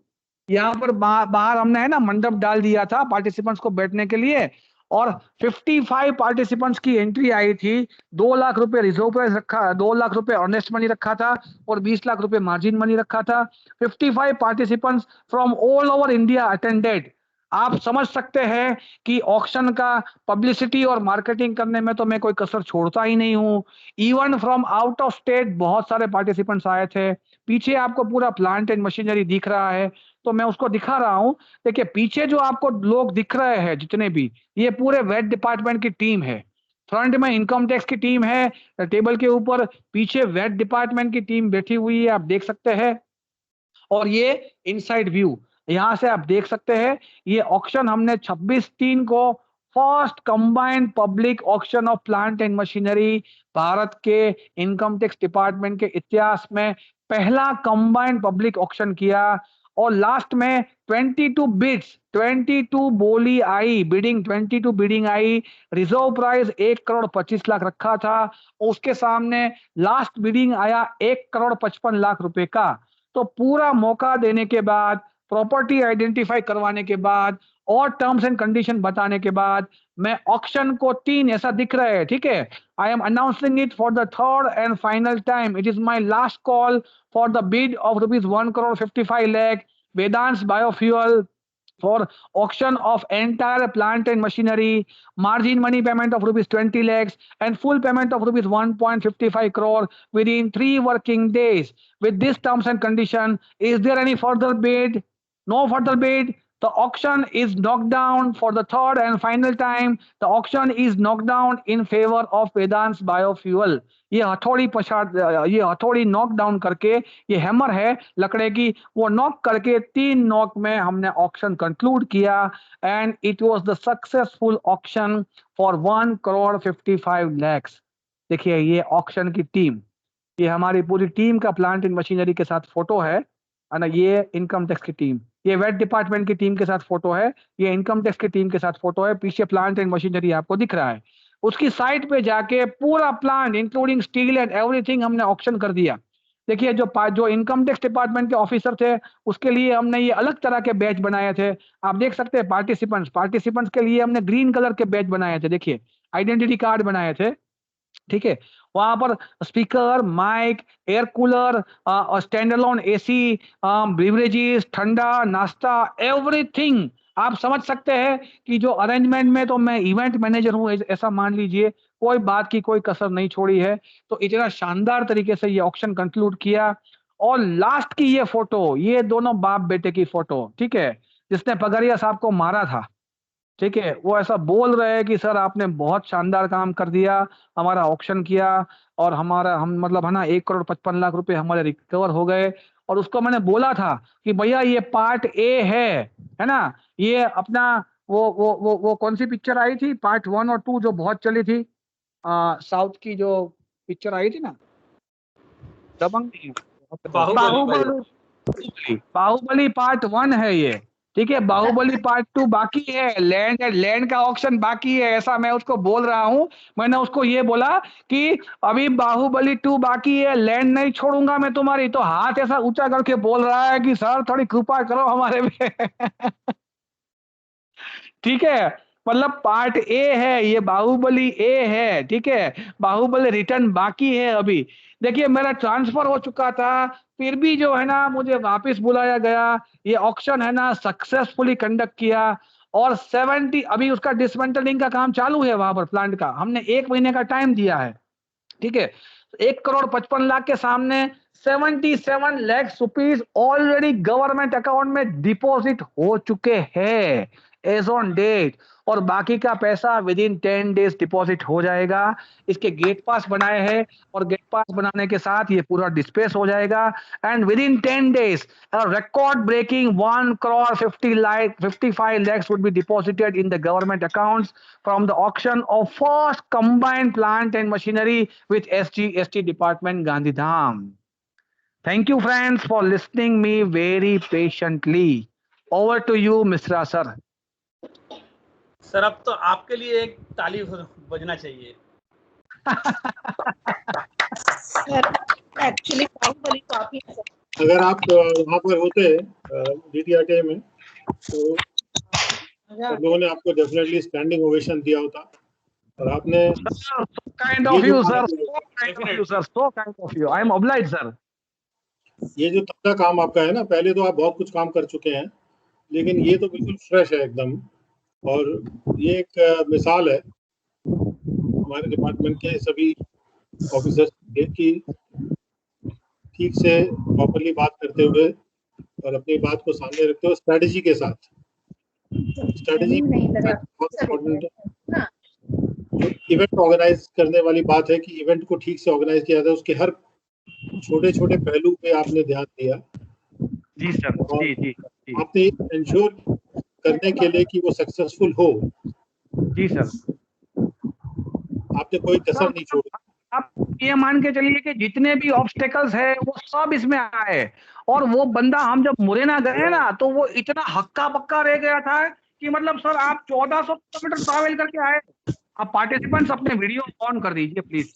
यहाँ पर बाहर हमने है ना मंडप डाल दिया था पार्टिसिपेंट्स को बैठने के लिए और 55 पार्टिसिपेंट्स की एंट्री आई थी। 2 लाख रुपए रिजर्व प्राइस रखा, 2 लाख रुपए अर्नेस्ट मनी रखा था और 20 लाख रुपए मार्जिन मनी रखा था। 55 participants from all over India attended. आप समझ सकते हैं कि ऑक्शन का पब्लिसिटी और मार्केटिंग करने में तो मैं कोई कसर छोड़ता ही नहीं हूँ। Even from out of state बहुत सारे पार्टिसिपेंट्स आए थे। पीछे आपको पूरा प्लांट एंड मशीनरी दिख रहा है, तो मैं उसको दिखा रहा हूँ। देखिए पीछे जो आपको लोग दिख रहे हैं जितने भी, ये पूरे वेट डिपार्टमेंट की टीम है। फ्रंट में इनकम टैक्स की टीम है टेबल के ऊपर, पीछे वेट डिपार्टमेंट की टीम बैठी हुई है, आप देख सकते हैं। और ये इनसाइड व्यू यहां से आप देख सकते हैं। ये ऑक्शन हमने 26/3 को first combined public auction of plant and machinery, Bharat के इनकम टैक्स डिपार्टमेंट के इतिहास में पहला कंबाइंड पब्लिक ऑक्शन किया। और लास्ट में 22 बिड्स, 22 बोली आई, बिडिंग 22 बिडिंग आई। रिजर्व प्राइस 1,25,00,000 रखा था, उसके सामने लास्ट बिडिंग आया 1,55,00,000 रुपए का। तो पूरा मौका देने के बाद, प्रॉपर्टी आइडेंटिफाई करवाने के बाद और टर्म्स एंड कंडीशन बताने के बाद मैं ऑक्शन को 3 ऐसा दिख रहा है, ठीक है। I am announcing it for the third and final time. It is my last call for the bid of ₹1,55,00,000 Vedant's Biofuel for auction of entire plant and machinery, margin money payment of ₹20 lakhs and full payment of ₹1.55 crore within 3 working days. With this terms and condition, is there any further bid? No further bid. The auction is knocked down for the third and final time. The auction is knocked down in favor of Vedant's Biofuel. ये हथौड़ी knock down करके, ये hammer है लकड़े की, वो knock करके 3 knock में हमने ऑक्शन कंक्लूड किया and it was the successful auction for 1,55,00,000। देखिए ये ऑक्शन की टीम, ये हमारी पूरी टीम का प्लांट एंड मशीनरी के साथ फोटो है ना। ये इनकम टैक्स की टीम, ये वेट डिपार्टमेंट की टीम के साथ फोटो है, ये इनकम टैक्स की टीम के साथ फोटो है। पीछे प्लांट एंड मशीनरी आपको दिख रहा है। उसकी साइट पे जाके पूरा plant including steel and everything हमने ऑक्शन कर दिया। देखिए जो इनकम टैक्स डिपार्टमेंट के ऑफिसर थे उसके लिए हमने ये अलग तरह के बैच बनाए थे। आप देख सकते हैं पार्टिसिपेंट्स के लिए हमने ग्रीन कलर के बैच बनाए थे। देखिए आइडेंटिटी कार्ड बनाए थे, ठीक है। वहां पर speaker, mic, air cooler, stand alone AC, beverages, ठंडा, नाश्ता, एवरीथिंग आप समझ सकते हैं कि जो अरेंजमेंट में, तो मैं इवेंट मैनेजर हूं ऐसा मान लीजिए, कोई बात की कोई कसर नहीं छोड़ी है। तो इतना शानदार तरीके से ये ऑक्शन कंक्लूड किया। और लास्ट की ये फोटो, ये दोनों बाप बेटे की फोटो, ठीक है, जिसने पगड़िया साहब को मारा था, ठीक है, वो ऐसा बोल रहे हैं कि सर आपने बहुत शानदार काम कर दिया, हमारा ऑक्शन किया और हम मतलब है ना 1,55,00,000 हमारे रिकवर हो गए। और उसको मैंने बोला था कि भैया ये पार्ट ए है ना। ये अपना वो कौन सी पिक्चर आई थी, पार्ट 1 और 2 जो बहुत चली थी, साउथ की जो पिक्चर आई थी ना, दबंग, बाहुबली पार्ट 1 है ये, ठीक है। बाहुबली पार्ट 2 बाकी है, लैंड का ऑक्शन बाकी है, ऐसा मैं उसको बोल रहा हूं। मैंने उसको ये बोला कि अभी बाहुबली 2 बाकी है, लैंड नहीं छोड़ूंगा मैं तुम्हारी। तो हाथ ऐसा ऊंचा करके बोल रहा है कि सर थोड़ी कृपा करो हमारे पे ठीक है, मतलब पार्ट ए है ये, बाहुबली ए है, ठीक है। बाहुबली रिटर्न बाकी है अभी। देखिए मेरा ट्रांसफर हो चुका था, फिर भी जो है ना मुझे वापस बुलाया गया। ये ऑक्शन है ना सक्सेसफुली कंडक्ट किया और 70 अभी उसका डिसमेंटलिंग का काम चालू है वहां पर प्लांट का। हमने 1 महीने का टाइम दिया है, ठीक है। 1,55,00,000 के सामने 77 lakh rupees already government account में डिपॉजिट हो चुके हैं एज ऑन डेट, और बाकी का पैसा विद इन 10 डेज डिपॉजिट हो जाएगा। इसके गेट पास बनाए हैं और गेट पास बनाने के साथ ये पूरा डिस्पेस हो जाएगा and with in 10 days record breaking 1,55,00,000 would be deposited in the government accounts from the auction of first combined plant and machinery with SGST department Gandhidham. Thank you friends for listening me very patiently. Over to you Misra sir. Sir अब तो आपके लिए एक ताली बजना चाहिए। Sir actually Baahubali काफी अगर आप वहाँ पर होते DTRTA में तो लोगों ने आपको डेफिनेटली स्टैंडिंग ओवेशन दिया होता। और आपने kind of you sir, so kind of you sir, so kind of you. I am obliged sir. ये जो तब का काम आपका है ना, पहले तो आप बहुत कुछ काम कर चुके हैं, लेकिन ये तो बिल्कुल फ्रेश है एकदम। और ये एक मिसाल है हमारे डिपार्टमेंट के सभी ऑफिसर्स की, ठीक से प्रॉपर्ली बात करते हुए और अपनी बात को सामने रखते हुए स्ट्रेटेजी के साथ। स्ट्रेटेजी बहुत इम्पोर्टेंट है। जो इवेंट ऑर्गेनाइज करने वाली बात है कि इवेंट को ठीक से ऑर्गेनाइज किया जाए, उसके हर छोटे छोटे पहलू पे आपने ध्यान दिया। जी सर, जी आपने इंश्योर करने के लिए कि वो सक्सेसफुल हो। जी सर, आपने कोई कसर नहीं छोड़ी। आप ये मान के चलिए कि जितने भी ऑब्स्टेकल्स है वो सब इसमें आए। और वो बंदा, हम जब मुरैना गए ना तो वो इतना हक्का बक्का रह गया था कि मतलब सर आप 1400 किलोमीटर ट्रैवल करके आए। आप पार्टिसिपेंट्स अपने वीडियो ऑन कर दीजिए प्लीज।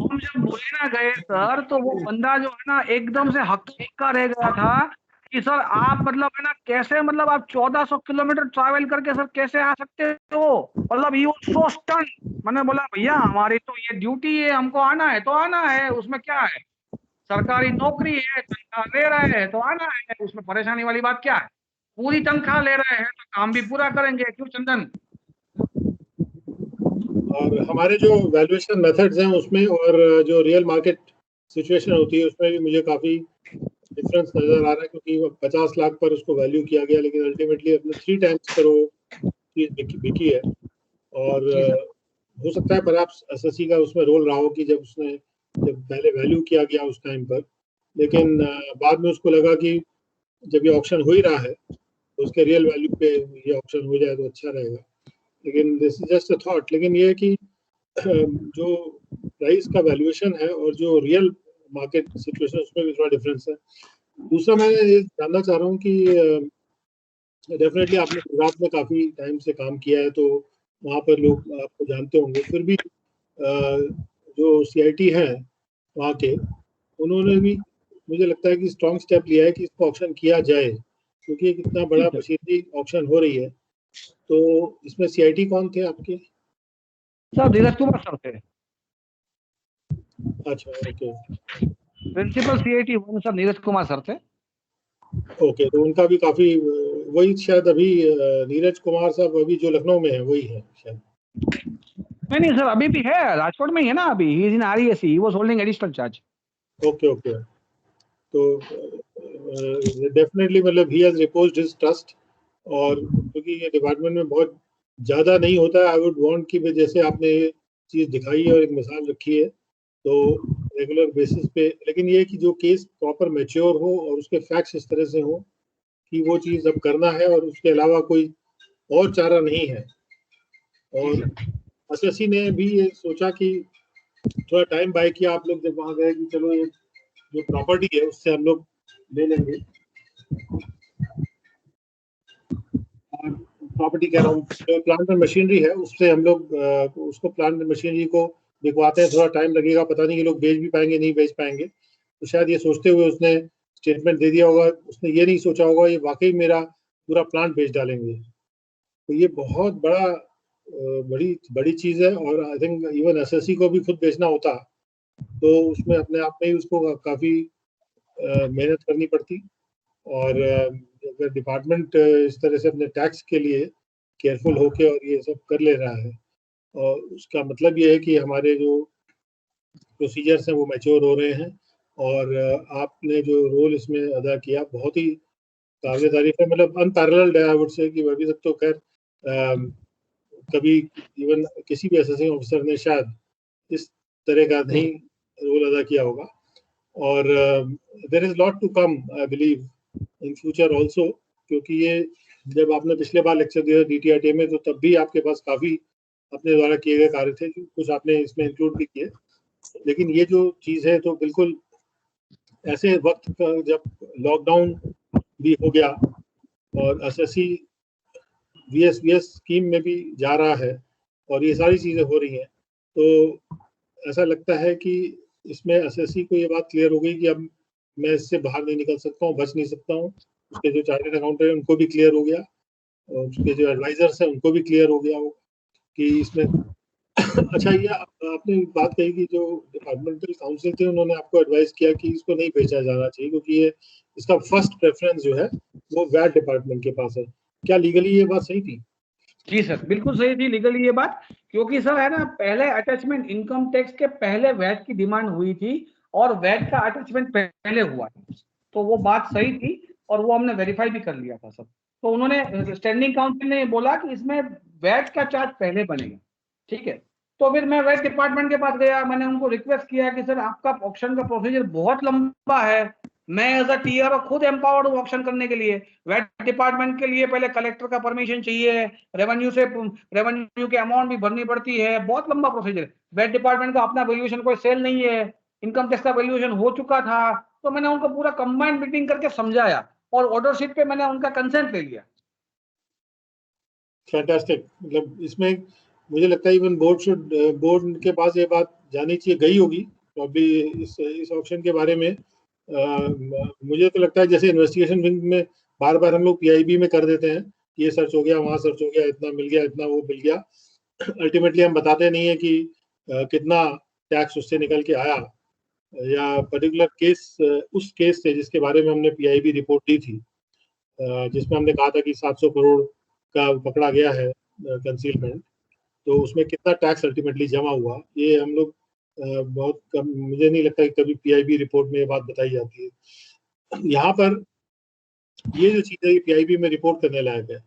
हम जब मुरैना गए सर तो वो बंदा जो है ना एकदम से हक्का बक्का रह गया था कि सर आप मतलब है ना कैसे, मतलब आप 1400 किलोमीटर ट्रैवल करके सर कैसे आ सकते हो, मतलब ही वाज सो स्टन। मैंने बोला भैया हमारी तो ये ड्यूटी है, हमको आना है तो आना है, उसमें क्या है, सरकारी नौकरी है, तनख्वाह ले रहे हैं तो आना है, उसमें परेशानी वाली बात क्या है, पूरी तनख्वाह ले रहे हैं तो काम भी पूरा करेंगे, क्यों चंदन। और हमारे जो वैल्यूएशन मेथड्स हैं उसमें और जो रियल मार्केट सिचुएशन होती है उसमें भी मुझे काफ़ी डिफरेंस नज़र आ रहा है, क्योंकि 50 लाख पर उसको वैल्यू किया गया, लेकिन अल्टीमेटली अपने 3 टाइम्स पर वो चीज़ बिकी है। और हो सकता है पर एसएससी का उसमें रोल रहा हो कि जब पहले वैल्यू किया गया उस टाइम पर, लेकिन बाद में उसको लगा कि जब ये ऑप्शन हो ही रहा है तो उसके रियल वैल्यू पे ये ऑप्शन हो जाए तो अच्छा रहेगा। लेकिन this is just a thought. लेकिन ये है कि जो प्राइस का वैल्यूएशन है और जो रियल मार्केट सिचुएशन उसमें भी थोड़ा डिफरेंस है। दूसरा मैं ये जानना चाह रहा हूँ कि डेफिनेटली आपने गुजरात में काफ़ी टाइम से काम किया है तो वहाँ पर लोग आपको जानते होंगे, फिर भी जो सीआईटी हैं वहाँ के, उन्होंने भी मुझे लगता है कि स्ट्रॉन्ग स्टेप लिया है कि इसको ऑप्शन किया जाए, क्योंकि एक इतना बड़ा मशीनरी ऑप्शन हो रही है। तो इसमें सीआईटी कौन थे आपके? सर धीरज कुमार सर थे, अच्छा, okay principal CIT sir Neeraj Kumar sir थे। ओके। तो उनका भी काफी वही शायद अभी नीरज कुमार साहब अभी जो लखनऊ में है वही है शायद। नहीं सर अभी भी है, राजकोट में ही है ना अभी, he is in RESC, he was holding additional charge. Okay okay. तो डेफिनेटली मतलब he has reposed his trust. और क्योंकि ये डिपार्टमेंट में बहुत ज़्यादा नहीं होता है, आई वुड वांट कि जैसे आपने ये चीज़ दिखाई है और एक मिसाल रखी है तो रेगुलर बेसिस पे, लेकिन ये है कि जो केस प्रॉपर मैच्योर हो और उसके फैक्ट्स इस तरह से हो कि वो चीज़ अब करना है और उसके अलावा कोई और चारा नहीं है। और एसएससी ने भी ये सोचा कि थोड़ा टाइम बाय किया आप लोग जब वहाँ गए कि चलो ये जो प्रॉपर्टी है उससे हम लोग ले लेंगे। और प्रॉपर्टी कह रहा हूँ, जो प्लांट एंड मशीनरी है उससे हम लोग उसको प्लांट एंड मशीनरी को बिकवाते हैं, थोड़ा टाइम लगेगा, पता नहीं ये लोग बेच भी पाएंगे नहीं बेच पाएंगे। तो शायद ये सोचते हुए उसने स्टेटमेंट दे दिया होगा, उसने ये नहीं सोचा होगा ये वाकई मेरा पूरा प्लांट बेच डालेंगे। तो ये बहुत बड़ी बड़ी चीज़ है। और आई थिंक इवन एसएससी को भी खुद बेचना होता तो उसमें अपने आप में ही उसको काफ़ी मेहनत करनी पड़ती। और अगर डिपार्टमेंट इस तरह से अपने टैक्स के लिए केयरफुल होके और ये सब कर ले रहा है, और उसका मतलब ये है कि हमारे जो प्रोसीजर्स हैं वो मैच्योर हो रहे हैं। और आपने जो रोल इसमें अदा किया बहुत ही काबिल तारीफ है, मतलब अनपैरेलल्ड है आई वुड से, कि अभी तक तो खैर कभी इवन किसी भी एसएससी ऑफिसर ने शायद इस तरह का नहीं रोल अदा किया होगा। और there is lot to come I believe in future also, क्योंकि ये जब आपने पिछले बार लेक्चर दिया डीटीआरटी में तो तब भी आपके पास काफ़ी अपने द्वारा किए गए कार्य थे, कुछ आपने इसमें इंक्लूड भी किए। लेकिन ये जो चीज़ है तो बिल्कुल ऐसे वक्त का जब लॉकडाउन भी हो गया और एसएससी वीएस स्कीम में भी जा रहा है और ये सारी चीज़ें हो रही हैं, तो ऐसा लगता है कि इसमें एसएससी को ये बात क्लियर हो गई कि अब मैं इससे बाहर नहीं निकल सकता हूँ, बच नहीं सकता हूँ। उसके जो चार्टर्ड अकाउंटेंट हैं उनको भी क्लियर हो गया और उसके जो एडवाइजर्स हैं उनको भी क्लियर हो गया हो कि इसमें अच्छा ये आपने बात कही कि जो डिपार्टमेंटल काउंसिल थे उन्होंने आपको एडवाइस किया कि इसको नहीं बेचा जाना चाहिए क्योंकि ये इसका फर्स्ट प्रेफरेंस जो है वो वैट डिपार्टमेंट के पास है। क्या लीगली ये बात सही थी? जी सर बिल्कुल सही थी लीगली ये बात, क्योंकि सर है ना पहले अटैचमेंट इनकम टैक्स के पहले वैट की डिमांड हुई थी और वैट का अटैचमेंट पहले हुआ था, तो वो बात सही थी और वो हमने वेरीफाई भी कर लिया था सर। तो उन्होंने स्टैंडिंग काउंसिल ने बोला कि इसमें वैट का चार्ज पहले बनेगा, ठीक है। तो फिर मैं वैट डिपार्टमेंट के पास गया, मैंने उनको रिक्वेस्ट किया कि सर आपका ऑप्शन का प्रोसीजर बहुत लंबा है, मैं एज अ टीआर खुद एम्पावर्ड हूँ ऑप्शन करने के लिए, वैट डिपार्टमेंट के लिए पहले कलेक्टर का परमिशन चाहिए, रेवेन्यू के अमाउंट भी भरनी पड़ती है, बहुत लंबा प्रोसीजर है। वैट डिपार्टमेंट का अपना वैल्यूएशन कोई सेल नहीं है, इनकम टैक्स का वैल्यूएशन हो चुका था, तो मैंने उनको पूरा कंबाइंड मीटिंग करके समझाया और ऑर्डर शीट पे मैंने उनका कंसेंट ले लिया। फैंटास्टिक। मतलब इसमें मुझे लगता है इवन बोर्ड के पास ये बात जानी चाहिए, गई होगी तो अभी इस ऑप्शन के बारे में। मुझे तो लगता है जैसे इन्वेस्टिगेशन विंग में बार बार हम लोग पीआईबी में कर देते हैं, ये सर्च हो गया, वहां सर्च हो गया, इतना मिल गया, इतना वो मिल गया, अल्टीमेटली हम बताते नहीं है कि कितना टैक्स उससे निकल के आया, या पर्टिकुलर केस उस केस से जिसके बारे में हमने पीआईबी रिपोर्ट दी थी, जिसमें हमने कहा था कि 700 करोड़ का पकड़ा गया है कंसीलमेंट, तो उसमें कितना टैक्स अल्टीमेटली जमा हुआ, ये हम लोग बहुत कम, मुझे नहीं लगता कि कभी पीआईबी रिपोर्ट में ये बात बताई जाती है। यहाँ पर ये जो चीज़ है पीआईबी में रिपोर्ट करने लायक है।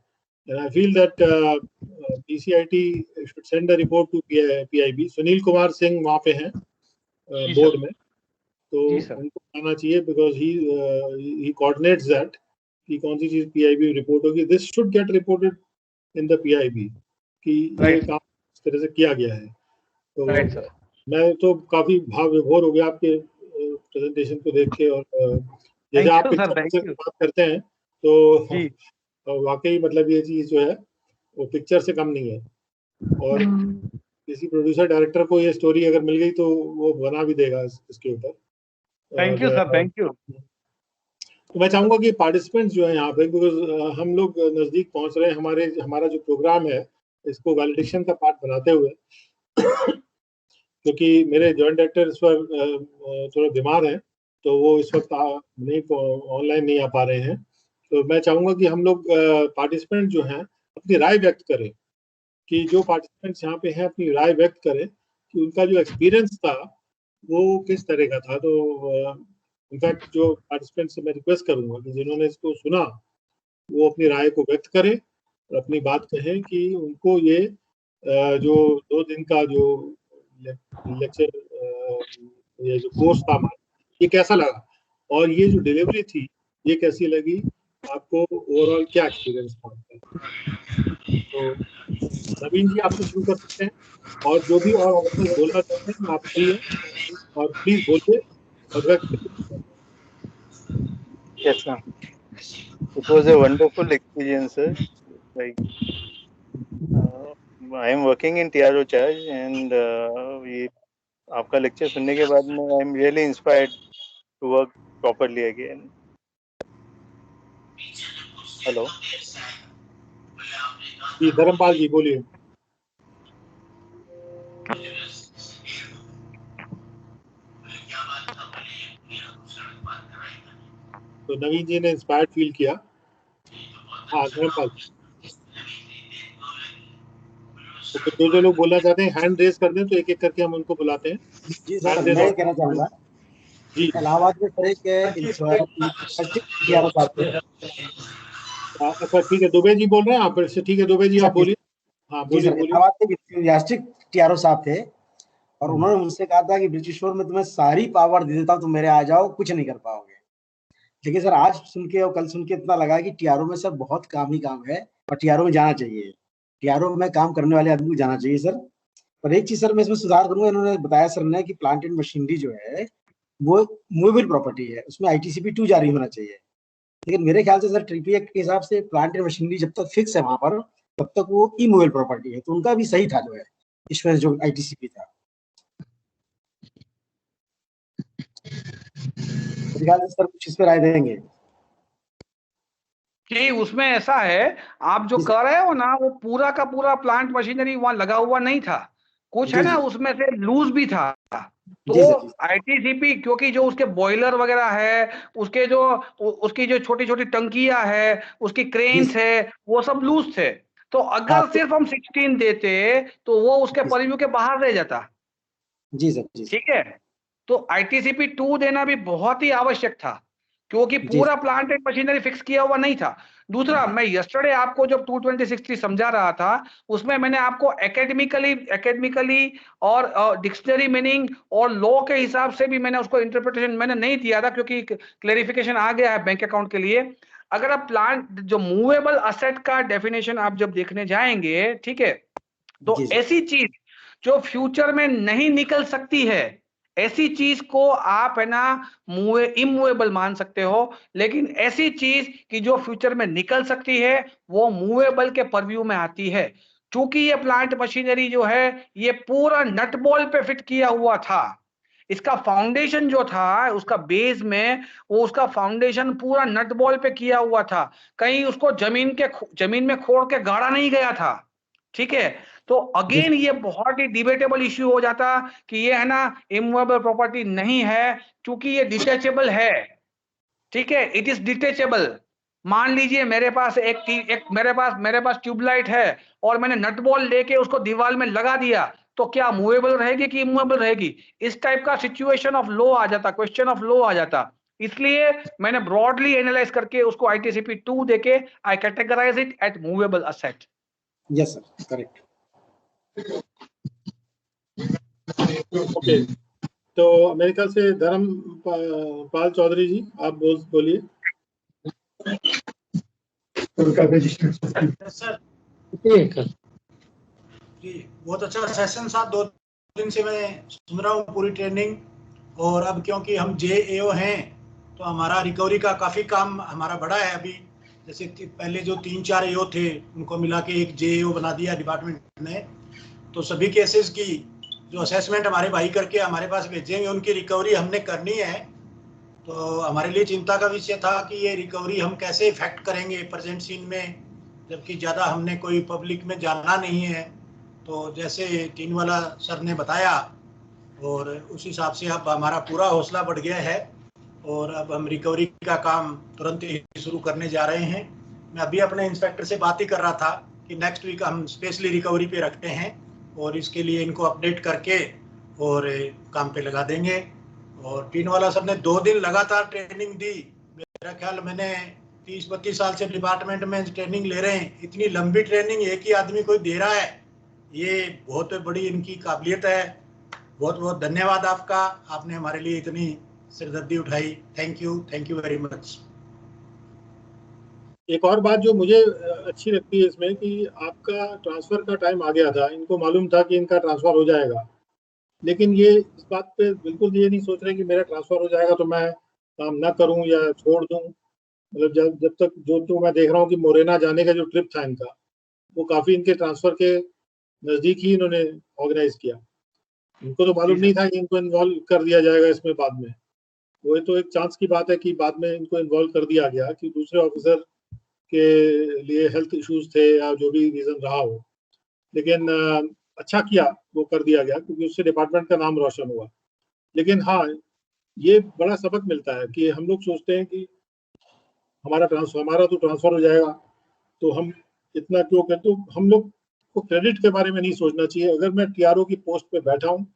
I feel that PCIT should send a report to PIB. Sunil Kumar Singh वहाँ पे हैं बोर्ड में, तो उनको आना चाहिए, बिकॉज ही कोऑर्डिनेट्स दैट कि कौन सी चीज पीआईबी रिपोर्ट होगी। This should get reported in the PIB कि ये काम इस तरह से किया गया है। तो मैं तो काफी भाव विभोर हो गया आपके प्रेजेंटेशन को देख के, और जैसे आप पिक्चर से बात करते हैं तो वाकई मतलब ये चीज जो है वो पिक्चर से कम नहीं है, और किसी प्रोड्यूसर डायरेक्टर को ये स्टोरी अगर मिल गई तो वो बना भी देगा इसके ऊपर। Thank you sir, thank you. तो मैं चाहूंगा कि पार्टिसिपेंट्स जो है यहाँ पे, बिकॉज हम लोग नजदीक पहुंच रहे हैं, हमारा जो प्रोग्राम है इसको वैलिडेशन का पार्ट बनाते हुए, क्योंकि मेरे जॉइंट डायरेक्टर इस पर थोड़ा बीमार है, तो वो इस वक्त नहीं ऑनलाइन नहीं आ पा रहे हैं। तो मैं चाहूंगा कि हम लोग पार्टिसिपेंट जो हैं अपनी राय व्यक्त करें, कि जो पार्टिसिपेंट्स यहाँ पे हैं अपनी राय व्यक्त करें कि उनका जो एक्सपीरियंस था वो किस तरह का था। तो इनफैक्ट जो पार्टिसिपेंट्स से मैं रिक्वेस्ट करूंगा कि जिन्होंने इसको सुना वो अपनी राय को व्यक्त करें और अपनी बात कहें कि उनको ये जो 2 दिन का जो लेक्चर, ये जो कोर्स था हमारा, ये कैसा लगा, और ये जो डिलीवरी थी ये कैसी लगी आपको, ओवरऑल क्या एक्सपीरियंस था आपका। तो नवीन जी आपसे शुरू कर सकते हैं, और जो भी और ऑफिसर्स बोलना चाहते हैं आप बोलिए, और प्लीज बोलिए और व्यक्त करिए। Yes, ma'am. It was a wonderful experience, sir. Like, I am working in TRO charge, and ये आपका लेक्चर सुनने के बाद में I am really inspired to work properly again. Hello ji Dharampal ji बोलिए। तो नवीन जी ने इंस्पायर्ड फील किया। हाँ धर्मपाल, तो जो लोग बोलना चाहते हैं हैंड रेज कर दें, तो एक एक करके हम उनको बुलाते हैं। जी सर, मैं ये कहना चाहूंगा जी, इलाहाबाद में सर अच्छा ठीक है, दुबे जी बोल रहे हैं आप, ठीक है दुबे जी आप बोलिए। हाँ जी सर, बोलिए। इलाहाबाद के इंथुसियास्टिक टीआरओ साहब थे, और उन्होंने मुझसे कहा था कि ब्रिटिशोर में तुम्हें सारी पावर दे देता हूँ, तुम मेरे आ जाओ, कुछ नहीं कर पाओगे। लेकिन सर आज सुन के और कल सुन के इतना लगा कि टीआरओ में सर बहुत काम ही काम है, और टीआरओ में जाना चाहिए, टीआरओ में काम करने वाले आदमी को जाना चाहिए सर। पर एक चीज सर मैं इसमें सुधार करूंगा, इन्होंने बताया सर ने कि प्लांट एंड मशीनरी जो है वो मूवेबल प्रॉपर्टी है, उसमें आईटीसीपी 2 जारी होना चाहिए। लेकिन मेरे ख्याल से सर ट्रिपी एक्ट के हिसाब से प्लांट एंड मशीनरी जब तक फिक्स है वहां पर, तब तक वो इमूवेबल प्रॉपर्टी है, तो उनका भी सही था जो है इसमें जो आईटीसीपी था। मेरे ख्याल से सर कुछ इस पर राय देंगे कि उसमें ऐसा है, आप जो कर रहे हो ना वो पूरा का पूरा प्लांट मशीनरी वहां लगा हुआ नहीं था, कुछ है ना उसमें से लूज भी था। तो आईटीसीपी क्योंकि जो उसके बॉयलर वगैरह है, उसकी जो छोटी छोटी टंकियां है, उसकी क्रेन्स है, वो सब लूज थे। तो अगर सिर्फ हम 16 देते तो वो उसके परिव्यू के बाहर रह जाता। जी सर, ठीक है, तो आईटीसीपी 2 देना भी बहुत ही आवश्यक था, क्योंकि पूरा प्लांट एंड मशीनरी फिक्स किया हुआ नहीं था। दूसरा, मैं यस्टरडे आपको जब 22063 समझा रहा था, उसमें मैंने आपको एकेडमिकली और डिक्शनरी मीनिंग और लॉ के हिसाब से भी मैंने उसको इंटरप्रिटेशन मैंने नहीं दिया था, क्योंकि क्लेरिफिकेशन आ गया है बैंक अकाउंट के लिए। अगर आप प्लांट जो मूवेबल असेट का डेफिनेशन आप जब देखने जाएंगे, ठीक है, तो ऐसी चीज जो फ्यूचर में नहीं निकल सकती है, ऐसी चीज को आप है ना इमूवेबल मान सकते हो। लेकिन ऐसी चीज कि जो फ्यूचर में निकल सकती है वो मूवेबल के परव्यू में आती है। क्योंकि ये प्लांट मशीनरी जो है ये पूरा नट बॉल पे फिट किया हुआ था, इसका फाउंडेशन जो था, उसका बेस में वो उसका फाउंडेशन पूरा नट बॉल पे किया हुआ था, कहीं उसको जमीन में खोद के गाड़ा नहीं गया था, ठीक है। तो अगेन ये बहुत ही डिबेटेबल इश्यू हो जाता कि ये है ना इमूवेबल प्रॉपर्टी नहीं है, क्योंकि ये डिटैचेबल है, ठीक है, इट इज डिटेचेबल। मान लीजिए मेरे पास मेरे पास ट्यूबलाइट है और मैंने नट बॉल लेके उसको दीवार में लगा दिया, तो क्या मूवेबल रहेगी कि इमूवेबल रहेगी? इस टाइप का सिचुएशन ऑफ लॉ आ जाता, क्वेश्चन ऑफ लॉ आ जाता। इसलिए मैंने ब्रॉडली एनालाइज करके उसको ITCP 2 देके I categorize it at movable asset. Yes sir, correct. Okay, तो मेरे ख्याल से धर्मपाल चौधरी जी आप बोलिए। सर जी, बहुत अच्छा सेशन साहब, 2 दिन से मैं सुन रहा हूँ पूरी ट्रेनिंग। और अब क्योंकि हम JAO हैं तो हमारा रिकवरी का काफ़ी काम हमारा बड़ा है। अभी जैसे पहले जो 3-4 AO थे उनको मिला के एक JAO बना दिया डिपार्टमेंट ने, तो सभी केसेस की जो असेसमेंट हमारे भाई करके हमारे पास भेजेंगे, उनकी रिकवरी हमने करनी है। तो हमारे लिए चिंता का विषय था कि ये रिकवरी हम कैसे इफेक्ट करेंगे प्रेजेंट सीन में, जबकि ज़्यादा हमने कोई पब्लिक में जाना नहीं है। तो जैसे टीनवाला सर ने बताया, और उस हिसाब से अब हमारा पूरा हौसला बढ़ गया है और अब हम रिकवरी का काम तुरंत ही शुरू करने जा रहे हैं। मैं अभी अपने इंस्पेक्टर से बात ही कर रहा था कि नेक्स्ट वीक हम स्पेशली रिकवरी पे रखते हैं और इसके लिए इनको अपडेट करके और काम पे लगा देंगे। और टीनवाला सर ने 2 दिन लगातार ट्रेनिंग दी। मेरा ख्याल मैंने 30-32 साल से डिपार्टमेंट में ट्रेनिंग ले रहे हैं, इतनी लंबी ट्रेनिंग एक ही आदमी कोई दे रहा है, ये बहुत बड़ी इनकी काबिलियत है। बहुत बहुत धन्यवाद आपका, आपने हमारे लिए इतनी सिरदर्दी उठाई। Thank you very much. एक और बात जो मुझे अच्छी लगती है इसमें कि आपका ट्रांसफर का टाइम आ गया था, इनको मालूम था कि इनका ट्रांसफर हो जाएगा, लेकिन ये इस बात पे बिल्कुल ये नहीं सोच रहे कि मेरा ट्रांसफर हो जाएगा तो मैं काम ना करूं या छोड़ दूं। मतलब जब तक जो मैं देख रहा हूँ कि मोरेना जाने का जो ट्रिप था इनका, वो काफी इनके ट्रांसफर के नजदीक ही इन्होंने ऑर्गेनाइज किया। इनको तो मालूम नहीं था कि इनको इन्वॉल्व कर दिया जाएगा इसमें बाद में। वो तो एक चांस की बात है कि बाद में इनको इन्वॉल्व कर दिया गया कि दूसरे ऑफिसर के लिए हेल्थ इश्यूज थे या जो भी रीजन रहा हो, लेकिन अच्छा किया वो कर दिया गया क्योंकि उससे डिपार्टमेंट का नाम रोशन हुआ। लेकिन हाँ, ये बड़ा सबक मिलता है कि हम लोग सोचते हैं कि हमारा तो ट्रांसफर हो जाएगा तो हम इतना क्यों करते। तो हम लोग को क्रेडिट के बारे में नहीं सोचना चाहिए। अगर मैं TRO की पोस्ट पे बैठा हूँ